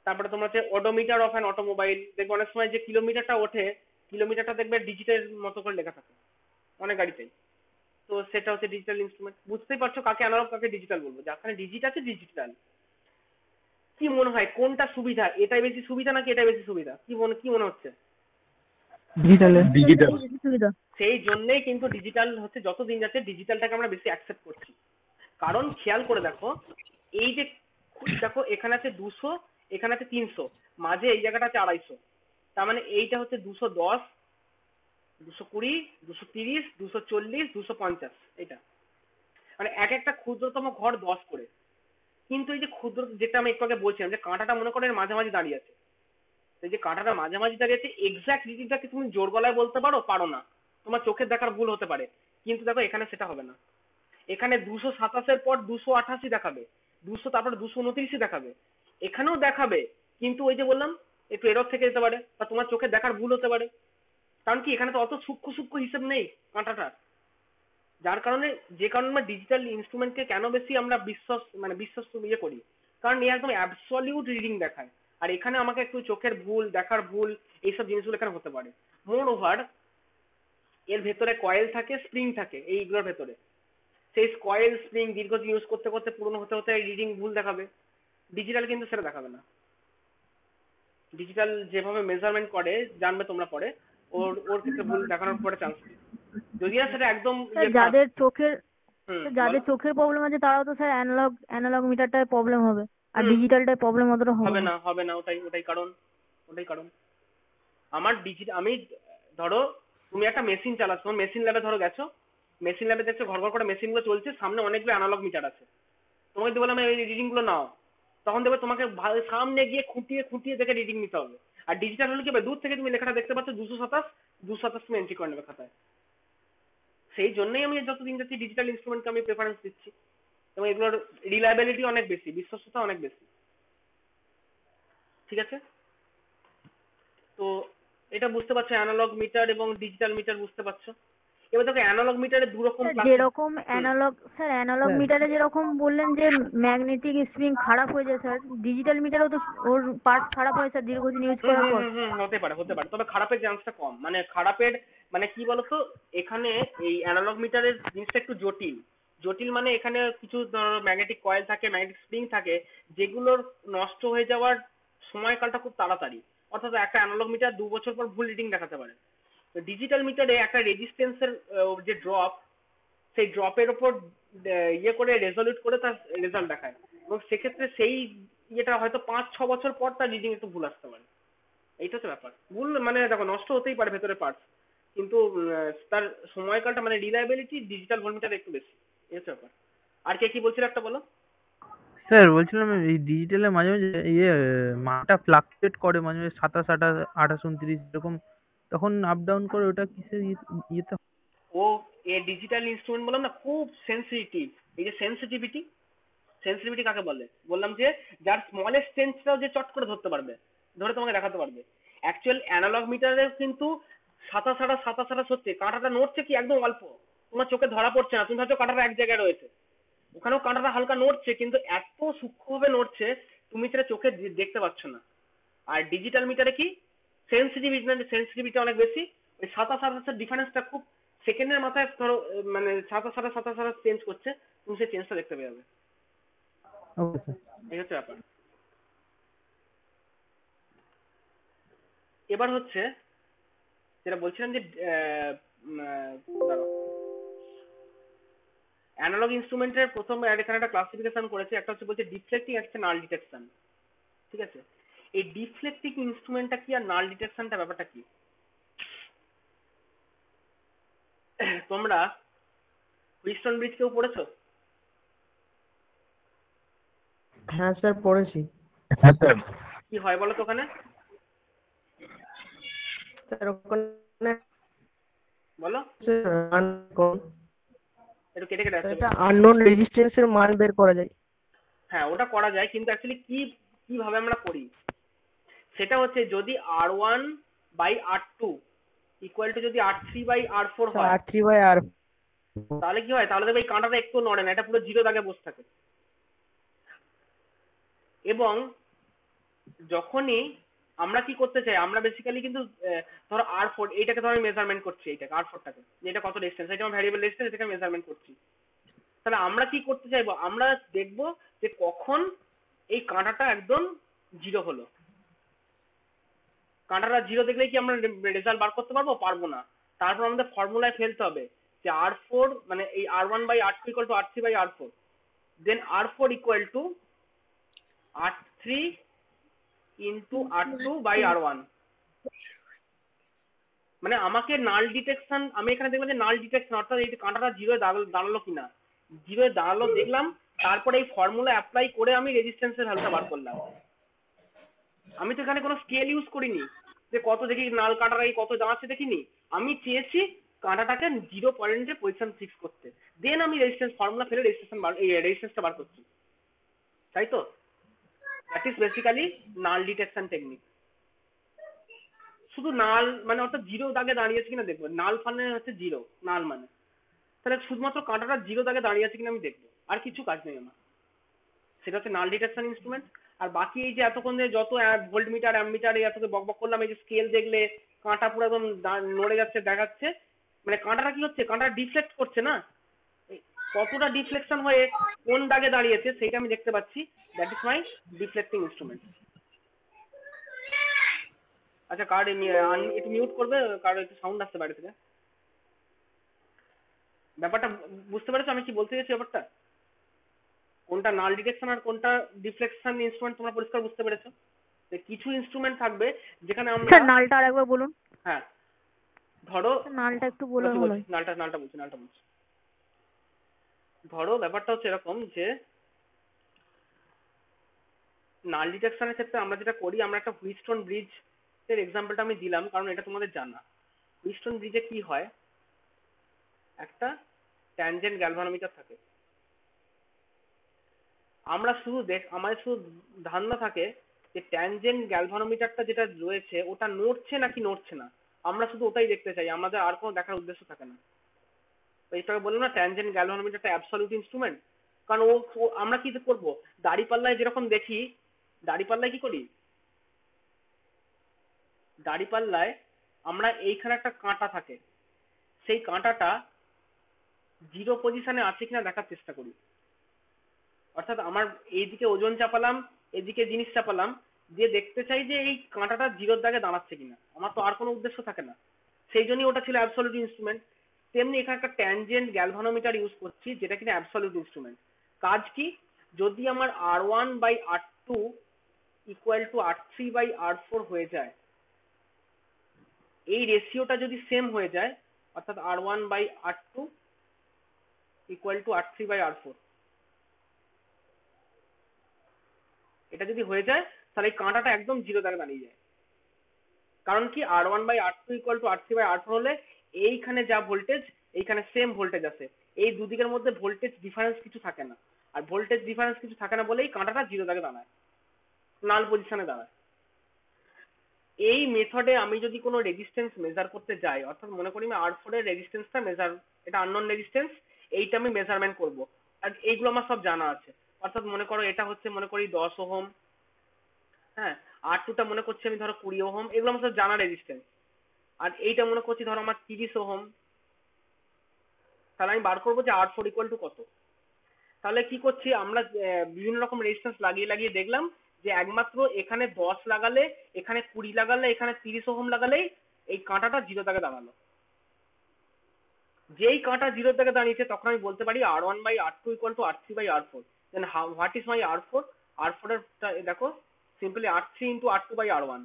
Speaker 2: তারপরে তোমার হচ্ছে ওডোমিটার অফ অ্যান অটোমোবাইল, দেখবে অনেক সময় যে কিলোমিটারটা ওঠে, কিলোমিটারটা দেখবে ডিজিটের মতো করে লেখা থাকে অনেক গাড়িতেই, তো সেটা হচ্ছে ডিজিটাল ইনস্ট্রুমেন্ট। বুঝতেই পারছো কাকে অ্যানালগ কাকে ডিজিটাল বলবো, যেখানে ডিজিট আছে ডিজিটাল। কি মনে হয় কোনটা সুবিধা, এটাই বেশি সুবিধা নাকি এটাই বেশি সুবিধা, কি মনে হচ্ছে?
Speaker 5: ডিজিটালে।
Speaker 3: ডিজিটাল বেশি সুবিধা।
Speaker 2: সেই জন্যই কিন্তু ডিজিটাল হচ্ছে, যত দিন যাচ্ছে ডিজিটালটাকে আমরা বেশি অ্যাকসেপ্ট করছি। কারণ খেয়াল করে দেখো, এই যে দেখো এখানে আছে 200, এখানে আছে 300, মাঝে এই জায়গাটা আছে 250, তার মানে এইটা হচ্ছে 210, 220, 230, 240, 250, এটা মানে এক একটা ক্ষুদ্রতম ঘর 10 করে। কিন্তু এই যে ক্ষুদ্র, যেটা আমি একটু আগে বলছিলাম যে কাঁটাটা মনে করে মাঝামাঝি দাঁড়িয়ে আছে, এই যে কাঁটাটা মাঝামাঝি দাঁড়িয়ে আছে, এক্সাক্ট রিডিংটাকে তুমি জোর গলায় বলতে পারো না, তোমার চোখের দেখার ভুল হতে পারে, কিন্তু দেখো এখানে সেটা হবে না। এখানে 227 পর 288 দেখাবে, 200 তারপর 229 দেখাবে, এখানেও দেখাবে, কিন্তু ওই যে বললাম একটু এরর থেকে যেতে পারে, বা তোমার চোখের দেখার ভুল হতে পারে। কারণ কি এখানে তো অত সূক্ষ্ম সূক্ষ্ম হিসেব নেই কাঁটাটার, যার কারণে যে কারণে আমরা ডিজিটাল ইনস্ট্রুমেন্টকে কেন বেশি আমরা বিশ্বাস ইয়ে করি, কারণ এ একদম অ্যাবসলিউট রিডিং দেখায়। আর এখানে আমাকে একটু চোখের ভুল, দেখার ভুল, এইসব জিনিসগুলো এখানে হতে পারে। মোর ওভার এর ভেতরে কয়েল থাকে, স্প্রিং থাকে এইগুলোর ভেতরে, সেই কয়েল স্প্রিং দীর্ঘদিন ইউজ করতে করতে পুরনো হতে হতে রিডিং ভুল দেখাবে, ডিজিটাল কিন্তু সেটা দেখাবে না। ডিজিটাল যেভাবে মেজারমেন্ট করে জানবে তোমরা পরে, ওর ওর ক্ষেত্রে ভুল দেখানোর পরে চান্স নেই, যদি না সেটা একদম
Speaker 3: স্যার
Speaker 2: ইয়ে
Speaker 3: যাদের চোখের
Speaker 2: হুম
Speaker 3: স্যার
Speaker 2: বলো।
Speaker 3: যাদের চোখের প্রবলেম আছে তারাও তো স্যার অ্যানালগ মিটারটায় প্রবলেম হবে, আর
Speaker 2: হুম
Speaker 3: ডিজিটালটায় প্রবলেম অতটা হবে
Speaker 2: হবে
Speaker 3: না।
Speaker 2: না হবে না, ওটাই ওটাই কারণ, ওটাই কারণ। আমার আমি ধরো তুমি একটা মেশিন চালাচ্ছ, মেশিন ল্যাবে ধরো গেছো, মেশিন ল্যাবে দেখছো ঘর ঘর করে মেশিন গুলো চলছে, সামনে অনেকগুলো অ্যানালগ মিটার আছে, তোমাকে যদি বললাম এই রিডিং গুলো নাও, তখন দেখবে তোমাকে সামনে গিয়ে খুঁটিয়ে খুঁটিয়ে দেখে রিডিং নিতে হবে। আর ডিজিটাল হলে কি হবে, দূর থেকে তুমি লেখাটা দেখতে পাচ্ছ 227 তুমি এন্ট্রি করে নেবে খাতায়। সেই জন্যই আমি যতদিন যাচ্ছি ডিজিটাল ইনস্ট্রুমেন্টকে আমি প্রেফারেন্স দিচ্ছি, এবং এগুলোর রিলায়েবিলিটি অনেক বেশি, বিশ্বস্ততা অনেক বেশি। ঠিক আছে, তো এটা বুঝতে পারছো অ্যানালগ মিটার এবং ডিজিটাল মিটার বুঝতে পারছো। এবার দেখো অ্যানালগ মিটারে দু রকম
Speaker 3: স্যার
Speaker 2: ক্লাস।
Speaker 3: যেরকম
Speaker 2: হুম
Speaker 3: অ্যানালগ
Speaker 5: স্যার
Speaker 3: মিটারে যেরকম বললেন যে ম্যাগনেটিক স্প্রিং খারাপ হয়ে যায় স্যার, ডিজিটাল মিটারেও তো ওর পার্ট খারাপ হয় স্যার দীর্ঘদিন ইউজ
Speaker 2: হুম
Speaker 3: করার
Speaker 2: হুম
Speaker 3: পর।
Speaker 2: হুম হুম, হতে পারে হতে পারে, তবে খারাপের চান্সটা কম, মানে খারাপের মানে কি বলতো, এখানে এই অ্যানালগ মিটারের জিনিসটা একটু জটিল। জটিল মানে এখানে কিছু ধরো ম্যাগনেটিক কয়েল থাকে, ম্যাগনেটিক স্প্রিং থাকে, যেগুলোর নষ্ট হয়ে যাওয়ার সময়কালটা খুব তাড়াতাড়ি, অর্থাৎ একটা অ্যানালগ মিটার 2 বছর পর ভুল রিডিং দেখাতে পারে। তো ডিজিটাল মিটারে একটা রেজিস্ট্যান্সের যে ড্রপ, সেই ড্রপের ওপর ইয়ে করে রেজলিউট করে তার রেজাল্ট দেখায়, এবং সেক্ষেত্রে সেই ইয়েটা হয়তো 5-6 বছর পর তার রিডিং একটু ভুল আসতে পারে। এইটা তো ব্যাপার, ভুল মানে দেখো নষ্ট হতেই পারে ভেতরে পার্টস, কিন্তু তার সময়কালটা মানে রিলায়েবিলিটি ডিজিটাল ভোল্টমিটার একটু বেশি, এই হচ্ছে ব্যাপার। আর কে কি বলছিল একটা বলো।
Speaker 5: স্যার বলছিলাম এই ডিজিটালে মাঝে মাঝে মানটা ফ্লাকচুয়েট করে, মাঝে মাঝে 27, 28, 29 এরকম, তখন আপ ডাউন করে, ওটা কিসের ইয়েতে?
Speaker 2: ও এ ডিজিটাল ইনস্ট্রুমেন্ট বললাম না খুব সেন্সিটিভ। এই যে সেন্সিটিভিটি, সেন্সিটিভিটি কাকে বলে বললাম, যে যার স্মলেস্ট চেঞ্জটাও যে চট করে ধরতে পারবে, ধরে তোমাকে দেখাতে পারবে। অ্যাকচুয়াল অ্যানালগ মিটারে কিন্তু সাতাশ হচ্ছে, কাঁটাটা নড়ছে কি একদম অল্প, তোমার চোখে ধরা পড়ছে না, তুমি ভাবছো কাঁটাটা এক জায়গায় রয়েছে, ওখানেও কাঁটাটা হালকা নড়ছে, কিন্তু এত সূক্ষ্মভাবে নড়ছে তুমি সেটা চোখে দেখতে পাচ্ছ না। আর ডিজিটাল মিটারে কি সেন্সিটিভিটি অনেক বেশি, ওই 27-28 ডিফারেন্সটা খুব সেকেন্ডের মাথায় ধরো মানে 27 চেঞ্জ করছে, তুমি সেই চেঞ্জটা দেখতে পেয়ে যাবে।
Speaker 5: Okay sir.
Speaker 2: এই হচ্ছে ব্যাপার। এবার হচ্ছে যেটা বলছিলাম যে অ্যানালগ ইনস্ট্রুমেন্টের প্রথম এখানে একটা ক্লাসিফিকেশন করেছে, একটা হচ্ছে বলছে ডিফ্লেক্টিং, একটা নাল ডিটেকশন। ঠিক আছে, এই ডিফ্লেক্টিং ইনস্ট্রুমেন্টটা কি আর নাল ডিটেকশনটা ব্যাপারটা কি? তোমরা হুইস্টন ব্রিজ কেউ পড়েছো?
Speaker 7: হ্যাঁ স্যার পড়েছি।
Speaker 2: কি হয় বলো তো ওখানে,
Speaker 7: স্যার ওখানে
Speaker 2: বলো
Speaker 7: unknown,
Speaker 2: একটু কেটে কেটে আসছে।
Speaker 7: একটা আননোন রেজিস্ট্যান্সের মান বের করা যায়।
Speaker 2: হ্যাঁ ওটা করা যায়, কিন্তু অ্যাকচুয়ালি কিভাবে আমরা করি সেটা হচ্ছে, যদি R1/R2 ইকুয়াল টু যদি R3/R4 হয়,
Speaker 7: R3/R,
Speaker 2: তাহলে কি হয়, তাহলে দেখবে এই কাঁটাটা একটু নড়ে না, এটা পুরো জিরো দাগে বসে থাকে। এবং যখনই আমরা কি করতে চাই, আমরা বেসিক্যালি কিন্তু ধরো R4 এইটাকে ধরো আমি মেজারমেন্ট করছি, এইটাকে R4টাকে, যে এটা কত ডিস্টেন্স, এটা আমার ভ্যারিয়েবল ডিস্টেন্স, এটাকে মেজারমেন্ট করছি। তাহলে আমরা কি করতে চাইবো, আমরা দেখবো যে কখন এই কাঁটাটা একদম জিরো হলো। কাঁটাটা জিরো দেখলেই কি আমরা রেজাল্ট বার করতে পারবো? পারবো না। তারপর আমাদের ফর্মুলায় ফেলতে হবে যে R4 মানে এই R1/R2 equal to R3/R4, then R4 equal to R3 into R2/R1। মানে আমাকে নাল ডিটেকশন, আমি এখানে দেখলাম যে নাল ডিটেকশন অর্থাৎ এই কাঁটাটা জিরো দাঁড়ালো কিনা, জিরো দাঁড়ালো দেখলাম, তারপরে এই ফর্মুলা অ্যাপ্লাই করে আমি রেজিস্ট্যান্সের ভ্যালুটা বার করলাম। আমি তো এখানে কোনো স্কেল ইউজ করিনি যে কত দেখি নাল কাঁটাটা এই কত দাঁড়াচ্ছে দেখিনি, আমি চেয়েছি কাঁটাটাকে 0 পয়েন্টে পজিশন ফিক্স করতে, দেন আমি রেজিস্ট্যান্স ফর্মুলা ফেলে রেজিস্ট্যান্সটা বার করছি, তাই তো? That is basically null detection technique. শুধু নাল মানে অর্থাৎ জিরো দাগে দাঁড়িয়েছে কিনা দেখবো, নাল মানে হচ্ছে জিরো, নাল মানে তাহলে শুধুমাত্র কাঁটাটা জিরো দাগে দাঁড়িয়ে আছে কিনা আমি দেখবো, আর কিছু কাজ নেই আমার। সেটা হচ্ছে নাল ডিটেকশন ইনস্ট্রুমেন্ট। আর বাকি এই যে এতক্ষণ যে যত ভোল্ট মিটার অ্যামমিটার এই এতকে বক বক করলাম, এই যে স্কেল দেখলে কাঁটা পুরো একদম নড়ে যাচ্ছে দেখাচ্ছে, মানে কাঁটাটা কি হচ্ছে, কাঁটাটা ডিফ্লেক্ট করছে না, কতটা ডিফ্লেকশন হয়ে কোন দাগে দাঁড়িয়েছে সেটা আমি দেখতে পাচ্ছি, that is my deflecting instrument. আচ্ছা কার একটু মিউট করবে, কার একটু সাউন্ড আসছে বাইরে থেকে। ব্যাপারটা বুঝতে পেরেছো আমি কি বলতে চাইছি ব্যাপারটা? কোনটা নাল ডিটেকশন আর কোনটা ডিফ্লেকশন ইনস্ট্রুমেন্ট তোমরা পরিষ্কার বুঝতে পেরেছো? যে কিছু ইনস্ট্রুমেন্ট থাকবে যেখানে আমরা,
Speaker 3: স্যার নালটা আরেকবার বলুন।
Speaker 2: হ্যাঁ ধরো,
Speaker 3: স্যার, নালটা একটু বলে
Speaker 2: বলছি
Speaker 3: ভালো
Speaker 2: বলছি
Speaker 3: হয়।
Speaker 2: নালটা বলছি। ধরো ব্যাপারটা হচ্ছে এরকম যে নাল ডিটেকশনের ক্ষেত্রে আমরা যেটা করি, আমরা একটা হুইটস্টোন ব্রিজ এর এক্সাম্পলটা আমি দিলাম কারণ এটা তোমাদের জানা। হুইটস্টোন ব্রিজে কি হয়, একটা ট্যানজেন্ট গ্যালভানোমিটার থাকে। আমরা শুধু আমাদের শুধু ধারণা থাকে যে ট্যানজেন্ট গ্যালভানোমিটারটা যেটা রয়েছে ওটা নড়ছে নাকি নড়ছে না, আমরা শুধু ওটাই দেখতে চাই, আমাদের আর কোনো দেখার উদ্দেশ্য থাকে না। তো এইটাকে বললাম না ট্যানজেন্ট গ্যালভানোমিটারটা অ্যাবসলিউট ইনস্ট্রুমেন্ট। কারণ আমরা কি করব, দাড়িপাল্লায় যেরকম দেখি, দাড়িপাল্লায় কি করি, দাড়িপাল্লায় আমরা এইখানে একটা কাঁটা থাকে, সেই কাঁটাটা জিরো পজিশনে আছে কিনা দেখার চেষ্টা করি। অর্থাৎ আমার এইদিকে ওজন চাপালাম, এদিকে জিনিস চাপালাম, দিয়ে দেখতে চাই যে এই কাঁটাটা জিরোর দাগে দাঁড়াচ্ছে কিনা, আমার তো আর কোনো উদ্দেশ্য থাকে না, সেই জন্যই ওটা ছিল অ্যাবসলিউট ইনস্ট্রুমেন্ট। তেমনি এখানে একটা ট্যানজেন্ট গ্যালভানোমিটার ইউজ করছি যেটা কিনা অ্যাবসলিউট ইনস্ট্রুমেন্ট। কাজ কি, যদি আমার R1/R2 ইকুয়াল টু R3/R4 হয়ে যায়, এই রেশিওটা যদি সেম হয়ে যায়, অর্থাৎ R1/R2 ইকুয়াল টু R3/R4, এটা যদি হয়ে যায় তাহলে এই কাঁটাটা একদম জিরো দাগে দাঁড়িয়ে যায়। কারণ কি, R1/R2 ইকুয়াল টু R3/R4 হলে এইখানে যা ভোল্টেজ এইখানে সেম ভোল্টেজ আছে, এই দুদিকের মধ্যে ভোল্টেজ ডিফারেন্স কিছু থাকে না, আর ভোল্টেজ ডিফারেন্স কিছু থাকে না বলেই কাঁটাটা জিরো দাগে দাঁড়ায়, নাল পজিশনে দাঁড়ায়। এই মেথডে আমি যদি কোনো রেজিস্ট্যান্স মেজার করতে যাই, অর্থাৎ মনে করি আমি R4 এর রেজিস্ট্যান্সটা মেজার, এটা আননোন রেজিস্ট্যান্স, এইটা আমি মেজারমেন্ট করব, আর এইগুলো আমার সব জানা আছে। অর্থাৎ মনে করো এটা হচ্ছে মনে করি 10 ওহম, হ্যাঁ, R2টা মনে করছি আমি ধরো 20 ওহম, এগুলো আমার সব জানা রেজিস্ট্যান্স। আর এইটা মনে করছি ধরো আমার 30 ওহম, তাহলে আমি বার করবো যে R4 ইকুয়াল টু কত। তাহলে কি করছি আমরা, বিভিন্ন রকম রেজিস্ট্যান্স লাগিয়ে লাগিয়ে দেখলাম যে একমাত্র এখানে 10 লাগালে, এখানে 20 লাগালে, এখানে 30 ওহম লাগালেই এই কাঁটাটা জিরো দাগে দাঁড়ালো। যেই কাঁটা জিরো দাগে দাঁড়িয়েছে তখন আমি বলতে পারি R1/R2 equal to R3/R4। Then what is my R4? R4 এর দেখো সিম্পলি R3 ইন্টু R2/R1।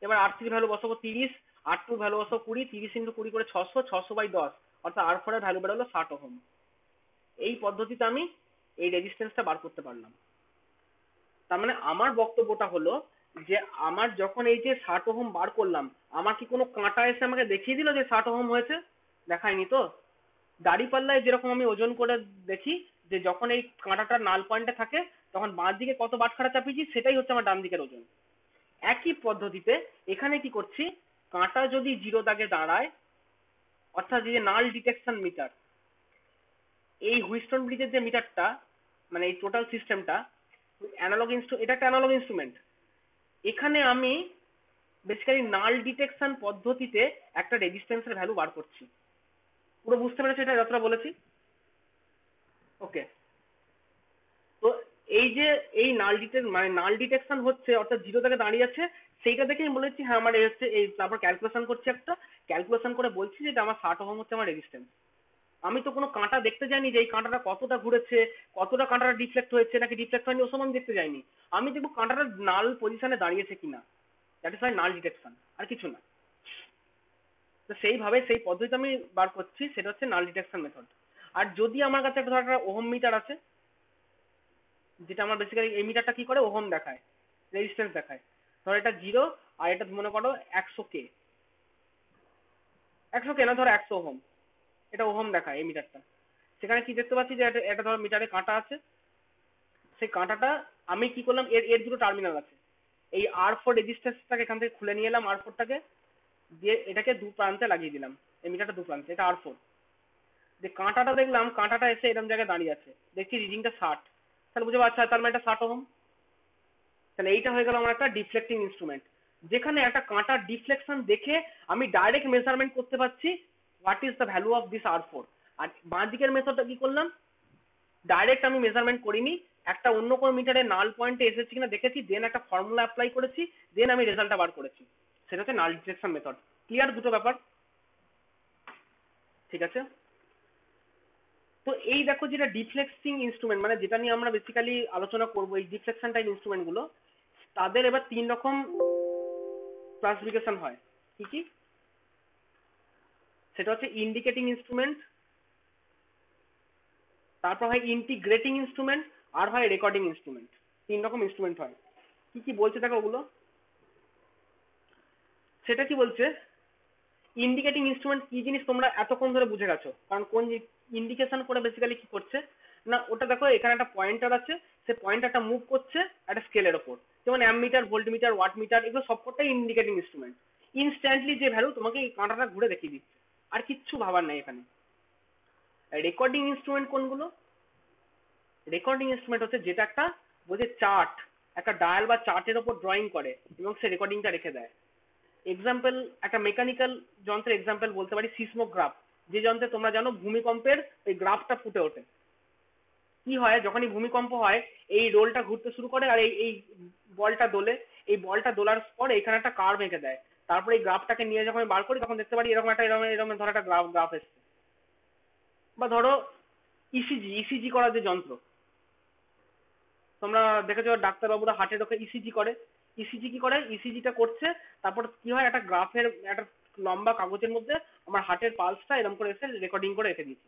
Speaker 2: এবার R3 ভ্যালু বসাবো 30, R2 ভ্যালু বসাবো 20, 30 ইন্টু 20 করে 600, 600/10, অর্থাৎ R4 এর ভ্যালু বেরোলো 60 ওহম। এই পদ্ধতিতে আমি এই রেজিস্ট্যান্সটা বার করতে পারলাম। তার মানে আমার বক্তব্যটা হলো যে আমার যখন এই যে 60 ওহম বার করলাম, আমার কি কোনো কাঁটা এসে আমাকে দেখিয়ে দিল যে 60 ওহম হয়েছে? দেখায়নি তো। দাড়িপাল্লায় যেরকম আমি ওজন করে দেখি যে যখন এই কাঁটাটা নাল পয়েন্টে থাকে তখন বাঁ দিকে কত বাটখারা চাপিয়েছি সেটাই হচ্ছে আমার ডান দিকের ওজন। একই পদ্ধতিতে এখানে কি করছি, কাঁটা যদি জিরো দাগে দাঁড়ায়, অর্থাৎ এই যে নাল ডিটেকশন মিটার, এই হুইটস্টোন ব্রিজের যে মিটারটা, মানে এই টোটাল সিস্টেমটা অ্যানালগ এটা একটা অ্যানালগ ইনস্ট্রুমেন্ট। এখানে আমি বেসিক্যালি নাল ডিটেকশন পদ্ধতিতে একটা রেজিস্ট্যান্সের ভ্যালু বার করছি। পুরো বুঝতে পেরেছো এটা যতটা বলেছি? ওকে, তো এই যে এই নাল ডিটেকশন হচ্ছে, অর্থাৎ জিরো থেকে দাঁড়িয়ে আছে, সেইটা দেখে আমি বলেছি হ্যাঁ আমার এই হচ্ছে এই, তারপর ক্যালকুলেশন করছি, একটা ক্যালকুলেশন করে বলছি যে এটা আমার 60 ওহম হচ্ছে আমার রেজিস্ট্যান্স। আমি তো কোনো কাঁটা দেখতে যাইনি যে এই কাঁটাটা কতটা ঘুরেছে, কতটা কাঁটাটা ডিফ্লেক্ট হয়েছে নাকি ডিফ্লেক্ট হয়নি, ওসব আমি দেখতে যাইনি। আমি দেখবো কাঁটাটা নাল পজিশনে দাঁড়িয়েছে কিনা, that is my null detection, আর কিছু না। তো সেইভাবে সেই পদ্ধতিতে আমি বার করছি, সেটা হচ্ছে নাল ডিটেকশন মেথড। আর যদি আমার কাছে একটা ধর একটা ওহম মিটার আছে, যেটা আমার বেসিক্যালি এই মিটারটা কি করে, ওহম দেখায়, রেজিস্ট্যান্স দেখায়। ধর এটা 0 আর এটা মনে করো 100K, 100K না ধরো 100 ওহম, এটা ওহম দেখায় এই মিটারটা। সেখানে কি দেখতে পাচ্ছি যে এটা ধরো মিটারে কাঁটা আছে, সেই কাঁটাটা আমি কি করলাম, এর দুটো টার্মিনাল আছে, এই R4 রেজিস্ট্যান্সটাকে এখান থেকে খুলে নিয়ে এলাম, R4টাকে দিয়ে এটাকে দু প্রান্তে লাগিয়ে দিলাম, এই মিটারটা দু প্রান্তে, এটা R4। যে কাঁটাটা দেখলাম, কাঁটাটা এসে এরকম জায়গায় দাঁড়িয়ে আছে, দেখছি রিডিংটা 60, তাহলে বুঝে পারছো তার মানে এটা 60 ওহম। তাহলে এইটা হয়ে গেল আমার একটা ডিফ্লেক্টিং ইনস্ট্রুমেন্ট, যেখানে একটা কাঁটার ডিফ্লেকশন দেখে আমি ডাইরেক্ট মেজারমেন্ট করতে পারছি what is the value of this R4। আর বাঁ দিকের মেথডটা কি করলাম, ডাইরেক্ট আমি মেজারমেন্ট করিনি, একটা অন্য কোনো মিটারে নাল পয়েন্টে এসেছে কিনা দেখেছি, দেন একটা ফর্মুলা অ্যাপ্লাই করেছি, দেন আমি রেজাল্টটা বার করেছি। সেটা হচ্ছে নাল ডিটেকশন মেথড। ক্লিয়ার দুটো ব্যাপার? ঠিক আছে। তো এই দেখো যেটা ডিফ্লেক্সিং ইনস্ট্রুমেন্ট, মানে যেটা নিয়ে আমরা বেসিক্যালি আলোচনা করবো, এই ডিফ্লেকশন টাইপ ইনস্ট্রুমেন্ট গুলো, তাদের এবার 3 রকম ক্লাসিফিকেশন হয়। কি কি? সেটা হচ্ছে ইন্ডিকেটিং ইনস্ট্রুমেন্ট, তারপর হয় ইন্টিগ্রেটিং ইনস্ট্রুমেন্ট, আর হয় রেকর্ডিং ইনস্ট্রুমেন্ট। 3 রকম ইনস্ট্রুমেন্ট হয়। কি কি বলছে দেখো ওগুলো। সেটা কি বলছে, ইন্ডিকেটিং ইনস্ট্রুমেন্ট কি জিনিস তোমরা এতক্ষণ ধরে বুঝে গেছো, কারণ কোন ইন্ডিকেশন করে বেসিক্যালি কি করছে না, ওটা দেখো এখানে একটা পয়েন্টার আছে, সে পয়েন্টারটা মুভ করছে একটা স্কেলের ওপর, যেমন অ্যামমিটার, ভোল্টমিটার, ওয়াটমিটার, এগুলো সবকটাই ইন্ডিকেটিং ইনস্ট্রুমেন্ট। ইনস্ট্যান্টলি যে ভ্যালু তোমাকে এই কাঁটাটা ঘুরে দেখিয়ে দিচ্ছে, আর কিচ্ছু ভাবার নাই এখানে। রেকর্ডিং ইনস্ট্রুমেন্ট কোনগুলো? রেকর্ডিং ইনস্ট্রুমেন্ট হচ্ছে যেটা একটা বোঝে চার্ট, একটা ডায়াল বা চার্টের ওপর ড্রয়িং করে এবং সে রেকর্ডিংটা রেখে দেয়। এক্সাম্পল, একটা মেকানিক্যাল যন্ত্রের এক্সাম্পল বলতে পারি সিসমোগ্রাফ, যে যন্ত্রে তোমরা জানো ভূমিকম্পের ওই গ্রাফটা ফুটে ওঠে। কি হয়, যখনই ভূমিকম্প হয় এই রোলটা ঘুরতে শুরু করে আর এই এই বলটা দোলে, এই বলটা দোলার পর এখানে একটা কার্ভ এঁকে দেয়, তারপরে এই গ্রাফটাকে নিয়ে যখন আমি বার করি তখন দেখতে পারি এরকম একটা এরকম এরকম ধরো একটা গ্রাফ এসছে। বা ধরো ইসিজি করার যে যন্ত্র তোমরা দেখেছো, ডাক্তারবাবুরা হার্টের ওকে ইসিজি করে। ইসিজি কি করে, ইসিজিটা করছে, তারপর কি হয় একটা গ্রাফের একটা লম্বা কাগজের মধ্যে আমার হার্টের পালসটা এরকম করে এসে রেকর্ডিং করে রেখে দিয়েছে।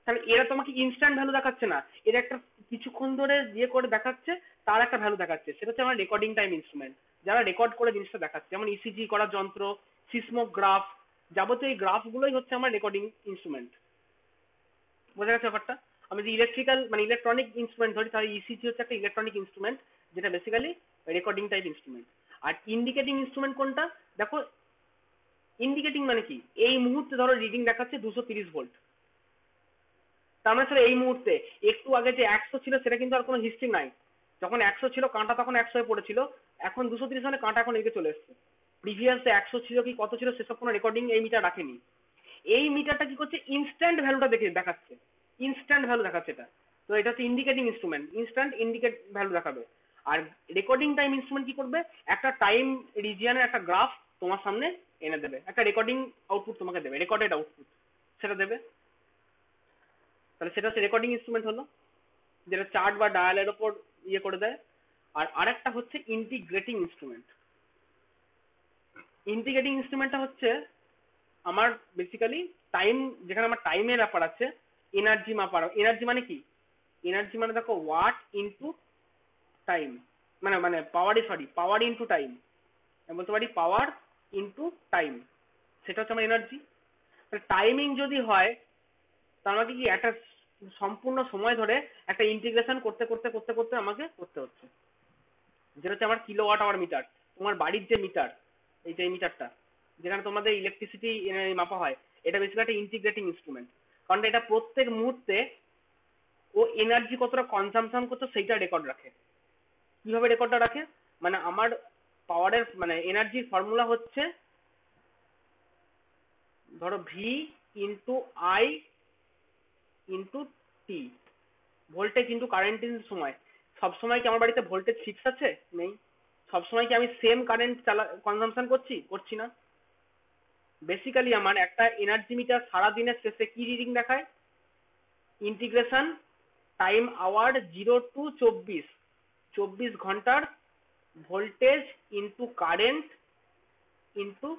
Speaker 2: তাহলে এরা তোমাকে ইনস্ট্যান্ট ভ্যালু দেখাচ্ছে না, এরা একটা কিছুক্ষণ ধরে ইয়ে করে দেখাচ্ছে, তার একটা ভ্যালু দেখাচ্ছে, সেটা হচ্ছে আমার রেকর্ডিং টাইম ইনস্ট্রুমেন্ট, যারা রেকর্ড করে জিনিসটা দেখাচ্ছে। যেমন ইসিজি করার যন্ত্র, সিসমোগ্রাফ, যাবতীয় এই গ্রাফগুলোই হচ্ছে আমার রেকর্ডিং ইনস্ট্রুমেন্ট। বোঝা গেছে ব্যাপারটা? আমি যদি ইলেকট্রিক্যাল মানে ইলেকট্রনিক ইনস্ট্রুমেন্ট ধরি, তাহলে ইসিজি হচ্ছে একটা ইলেকট্রনিক ইনস্ট্রুমেন্ট, যেটা বেসিক্যালি রেকর্ডিং টাইপ ইনস্ট্রুমেন্ট। আর ইন্ডিকেটিং ইনস্ট্রুমেন্ট কোনটা দেখো, ইন্ডিকেটিং মানে কি, এই মুহূর্তে ধরো রিডিং দেখাচ্ছে 230 ভোল্ট, তার মানে স্যার এই মুহূর্তে, একটু আগে যে 100 ছিল সেটা কিন্তু আর কোনো হিস্ট্রি নাই, যখন 100 ছিল কাঁটা তখন 100 এ পড়েছিল, এখন 230 মানে কাঁটা এখন এদিকে চলে এসছে। প্রিভিয়াস 100 ছিল কি কত ছিল সেসব কোনো রেকর্ডিং এই মিটার রাখেনি। এই মিটারটা কি করছে, ইনস্ট্যান্ট ভ্যালুটা দেখাচ্ছে, ইনস্ট্যান্ট ভ্যালু দেখাচ্ছে এটা। তো এটা হচ্ছে indicating instrument, instant indicate value দেখাবে। আর রেকর্ডিং টাইম ইনস্ট্রুমেন্ট কি করবে, একটা টাইম রিজিয়নের একটা গ্রাফ তোমার সামনে এনে দেবে, একটা রেকর্ডিং আউটপুট তোমাকে দেবে, রেকর্ডেড আউটপুট সেটা দেবে। তাহলে সেটা হচ্ছে রেকর্ডিং ইনস্ট্রুমেন্ট হলো, যেটা চার্ট বা ডায়ালের ওপর ইয়ে করে দেয়। আর আরেকটা হচ্ছে ইন্টিগ্রেটিং ইনস্ট্রুমেন্ট। ইন্টিগ্রেটিং ইনস্ট্রুমেন্টটা হচ্ছে আমার বেসিক্যালি টাইম, যেখানে আমার টাইমের ব্যাপার আছে, এনার্জি মাপার। এনার্জি মানে কি, এনার্জি মানে দেখো ওয়াট ইনটু টাইম, মানে মানে পাওয়ার ইনটু টাইম, আমি বলতে পারি পাওয়ার ইনটু টাইম, সেটা হচ্ছে আমার এনার্জি। টাইমিং যদি হয় তার মানে কি একটা সম্পূর্ণ সময় ধরে একটা ইন্টিগ্রেশন করতে করতে করতে করতে আমাকে করতে হচ্ছে, যেটা হচ্ছে আমার কিলোওয়াট আওয়ার মিটার। তোমার বাড়ির যে মিটার, এই যে মিটারটা যেখানে তোমাদের ইলেকট্রিসিটি মাপা হয়, এটা বেসিক্যালি একটা ইন্টিগ্রেটিং ইনস্ট্রুমেন্ট, কারণ এটা প্রত্যেক মুহূর্তে ও এনার্জি কতটা কনজাম্পশন করছে সেইটা রেকর্ড রাখে। কিভাবে রেকর্ডটা রাখে, মানে আমার পাওয়ারের মানে এনার্জির ফর্মুলা হচ্ছে ধরো V into I into T, voltage into current into সময়। সবসময় কি আমার বাড়িতে ভোল্টেজ ফিক্স আছে? নেই। সবসময় কি আমি সেম কারেন্ট কনজাম্পশন করছি না। বেসিক্যালি আমার একটা এনার্জি মিটার সারাদিনের শেষে কি রিডিং দেখায়, ইন্টিগ্রেশন টাইম আওয়ার 0 to 24 ঘন্টার voltage into current into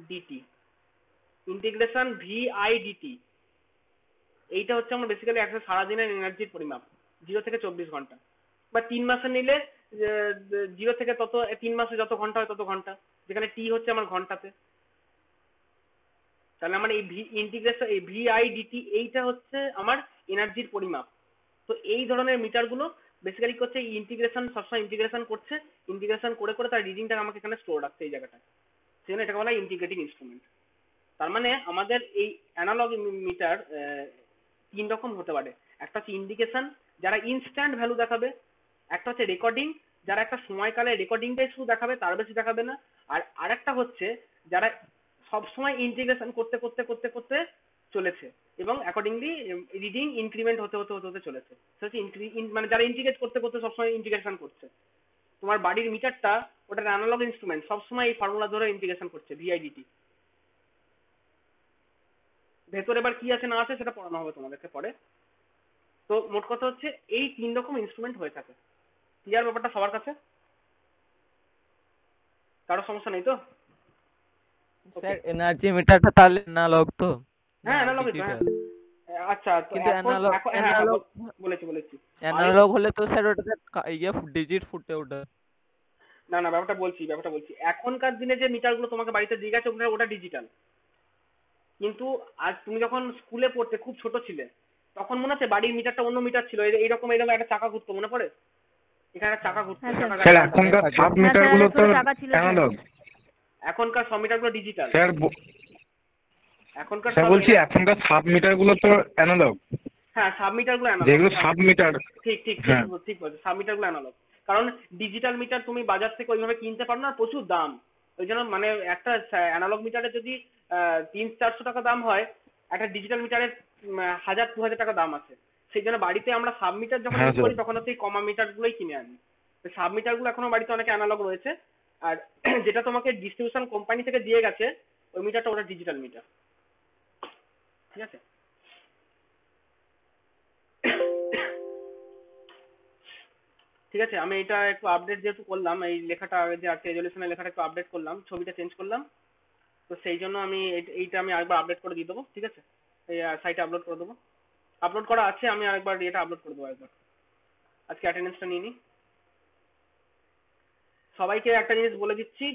Speaker 2: DT, integration VI DT. এইটা হচ্ছে আমার বেসিক্যালি একটা সারাদিনের এনার্জির পরিমাপ, 0 থেকে 24 ঘন্টা। বা 3 মাসে নিলে 0 থেকে 3 মাসে যত ঘন্টা হয় তত ঘন্টা, যেখানে টি হচ্ছে আমার ঘন্টাতে। তাহলে আমার এই ইন্টিগ্রেশন, এই ভিআইডিটি, এইটা হচ্ছে আমার এনার্জির পরিমাপ। তো এই ধরনের মিটারগুলো বেসিক্যালি করছে ইন্টিগ্রেশন, সবসময় ইন্টিগ্রেশন করছে, ইন্টিগ্রেশন করে করে তার রিডিংটা আমাকে এখানে স্টোর রাখছে এই জায়গাটায়, সেজন্য এটাকে বলা হয় ইন্টিগ্রেটিং ইনস্ট্রুমেন্ট। তার মানে আমাদের এই অ্যানালগ মিটার 3 রকম হতে পারে। একটা হচ্ছে ইন্ডিকেশন, যারা ইনস্ট্যান্ট ভ্যালু দেখাবে। একটা হচ্ছে রেকর্ডিং, যারা একটা সময়কালে রেকর্ডিংটাই শুধু দেখাবে, তার বেশি দেখাবে না। আর আরেকটা হচ্ছে যারা সবসময় ইন্টিগ্রেশন করতে করতে করতে করতে চলেছে এবং এবং অ্যাকর্ডিংলি রিডিং ইনক্রিমেন্ট হতে হতে হতে হতে চলেছে। সেটা হচ্ছে মানে যারা ইন্টিগ্রেট করতে করতে সবসময় ইন্টিগ্রেশন করছে, তোমার বাড়ির মিটারটা ওটা অ্যানালগ ইনস্ট্রুমেন্ট, সবসময় এই ফর্মুলা ধরে ইন্টিগ্রেশন করছে ভিআইডিটি। ভেতরে এবার কি আছে না আছে সেটা পড়ানো হবে তোমাদেরকে পরে। তো মোট কথা হচ্ছে এই 3 রকম ইনস্ট্রুমেন্ট হয়ে থাকে। ক্লিয়ার ব্যাপারটা সবার কাছে? কারো সমস্যা নেই তো?
Speaker 4: স্যার এনার্জি মিটারটা তাহলে অ্যানালগ তো?
Speaker 2: হ্যাঁ অ্যানালগ তো, হ্যাঁ। আচ্ছা তো
Speaker 4: কিন্তু
Speaker 2: এখন বলেছি
Speaker 4: অ্যানালগ হলে তো স্যার ওটাতে ডিজিট ফুটে ওঠে।
Speaker 2: না ব্যাপারটা বলছি এখনকার দিনে যে মিটারগুলো তোমাকে বাড়িতে দিয়ে গেছে ওটা ডিজিটাল। কিন্তু আজ তুমি যখন স্কুলে পড়তে খুব ছোট ছিলে তখন মনে আছে বাড়ির মিটারটা অন্য মিটার ছিল, এইরকম একটা চাকা ঘুরতো, মনে পড়ে? এখানে একটা চাকা ঘুরতো।
Speaker 6: স্যার এখনকার সাব মিটার গুলো তো অ্যানালগ।
Speaker 2: এখনকার সব মিটারগুলো ডিজিটাল।
Speaker 6: স্যার
Speaker 2: এখনকার
Speaker 6: স্যার বলছি এখনকার সাব মিটার গুলো তো অ্যানালগ।
Speaker 2: হ্যাঁ সাব মিটারগুলো অ্যানালগ।
Speaker 6: যেগুলো সাব মিটার
Speaker 2: ঠিক বলছো, সাব মিটারগুলো অ্যানালগ। কারণ ডিজিটাল মিটার তুমি বাজার থেকে ওইভাবে কিনতে পারো না, প্রচুর দাম। ওই জন্য মানে একটা অ্যানালগ মিটারে যদি 300-400 টাকা দাম হয়, একটা ডিজিটাল মিটারের 1000-2000 টাকা দাম আছে। সেই জন্য বাড়িতে আমরা সাব মিটার যখন ইউজ করি তখন হচ্ছে এই কমা মিটার গুলোই কিনে আনি। সাব মিটার গুলো এখনো বাড়িতে অনেকে অ্যানালগ রয়েছে। আর যেটা তোমাকে ডিস্ট্রিবিউশন কোম্পানি থেকে দিয়ে গেছে ওই মিটারটা ওটা ডিজিটাল মিটার। ঠিক আছে? ঠিক আছে, আমি এটা একটু আপডেট যেহেতু করলাম, এই লেখাটা যে আছে রেজলিউশনের লেখাটা একটু আপডেট করলাম, ছবিটা চেঞ্জ করলাম, তো সেই জন্য আমি এইটা আমি আরেকবার আপডেট করে দিয়ে দেবো। ঠিক আছে, এই সাইটে আপলোড করে দেবো। আপলোড করা আছে, আমি আরেকবার এটা আপলোড করে দেবো একবার। আজকে অ্যাটেন্ডেন্সটা নিয়ে নিই। সবাইকে একটা জিনিস বলে দিচ্ছি,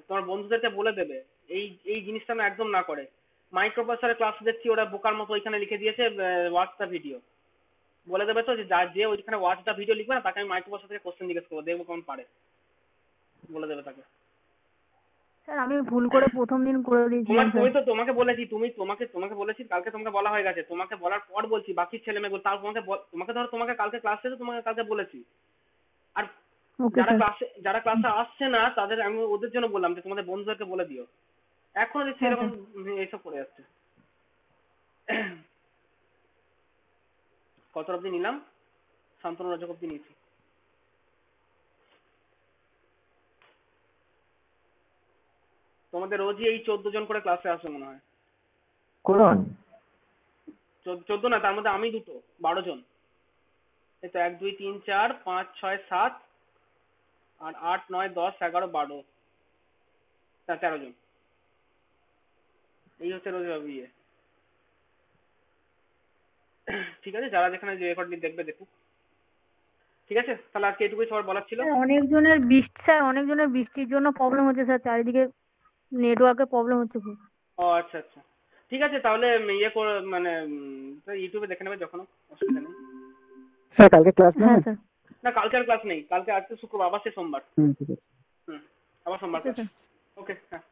Speaker 2: তোমার বন্ধুদেরকে বলে দেবে এই এই জিনিসটা না একদম না করে। মাইক্রোপ্রসেসরের ক্লাস দেখছি ওরা বোকার মতো ওইখানে লিখে দিয়েছে ওয়াচ দ্য ভিডিও। বলে দেবে তো যে ওইখানে ওয়াচ দ্য ভিডিও লিখবে না তাকে আমি মাইক্রোপ্রসেসর থেকে কোশ্চেন জিজ্ঞেস করবো, দেখবো কেমন পারে। বলে দেবে তাকে।
Speaker 3: স্যার আমি ভুল করে প্রথম দিন করে দিয়েছিলাম স্যার।
Speaker 2: তোমাকে বলেছি, তোমাকে বলেছি, কালকে তোমাকে বলা হয়ে গেছে। তোমাকে বলার পর বলছি বাকি ছেলে মেয়েগুলো তাও তোমাকে ধরো তোমাকে কালকে ক্লাসে তোমাকে কালকে বলেছি। আর যারা ক্লাসে আসছে না তাদের আমি ওদের জন্য বললাম যে তোমাদের বন্ধুদেরকে বলে দিও। এখনো দেখছি এরকম এইসব করে যাচ্ছে। কত অব্দি নিলাম? শান্তনু রজক অব্দি নিয়েছি। তোমাদের রোজই এই 14 জন করে ক্লাসে আসে মনে হয়।
Speaker 6: কোন
Speaker 2: 14 না, তার মধ্যে আমি দুটো, 12 জন। এই তো 1 2 3 4 5 6 7 আর 8 9 10 11 12, 13 জন। এই হচ্ছে রোজ ইয়ে। ঠিক আছে, যারা যেখানে যে রেকর্ডটি দেখবে দেখুক। ঠিক আছে, তাহলে আজকে এটুকুই সবার বলার ছিল।
Speaker 3: অনেকজনের বৃষ্টির জন্য প্রবলেম হচ্ছে স্যার, চারিদিকে নেটওয়ার্কের প্রবলেম হচ্ছে খুব।
Speaker 2: ও আচ্ছা আচ্ছা, ঠিক আছে তাহলে ইয়ে করে মানে ইউটিউবে দেখে নেবে যখন, অসুবিধা নেই।
Speaker 7: স্যার কালকে ক্লাস
Speaker 3: হ্যাঁ স্যার।
Speaker 2: না কালকে আর ক্লাস নেই, কালকে আজকে শুক্রবার, আবার সে সোমবার।
Speaker 7: ঠিক আছে।
Speaker 2: আবার সোমবার।
Speaker 3: স্যার।
Speaker 2: ওকে, হ্যাঁ।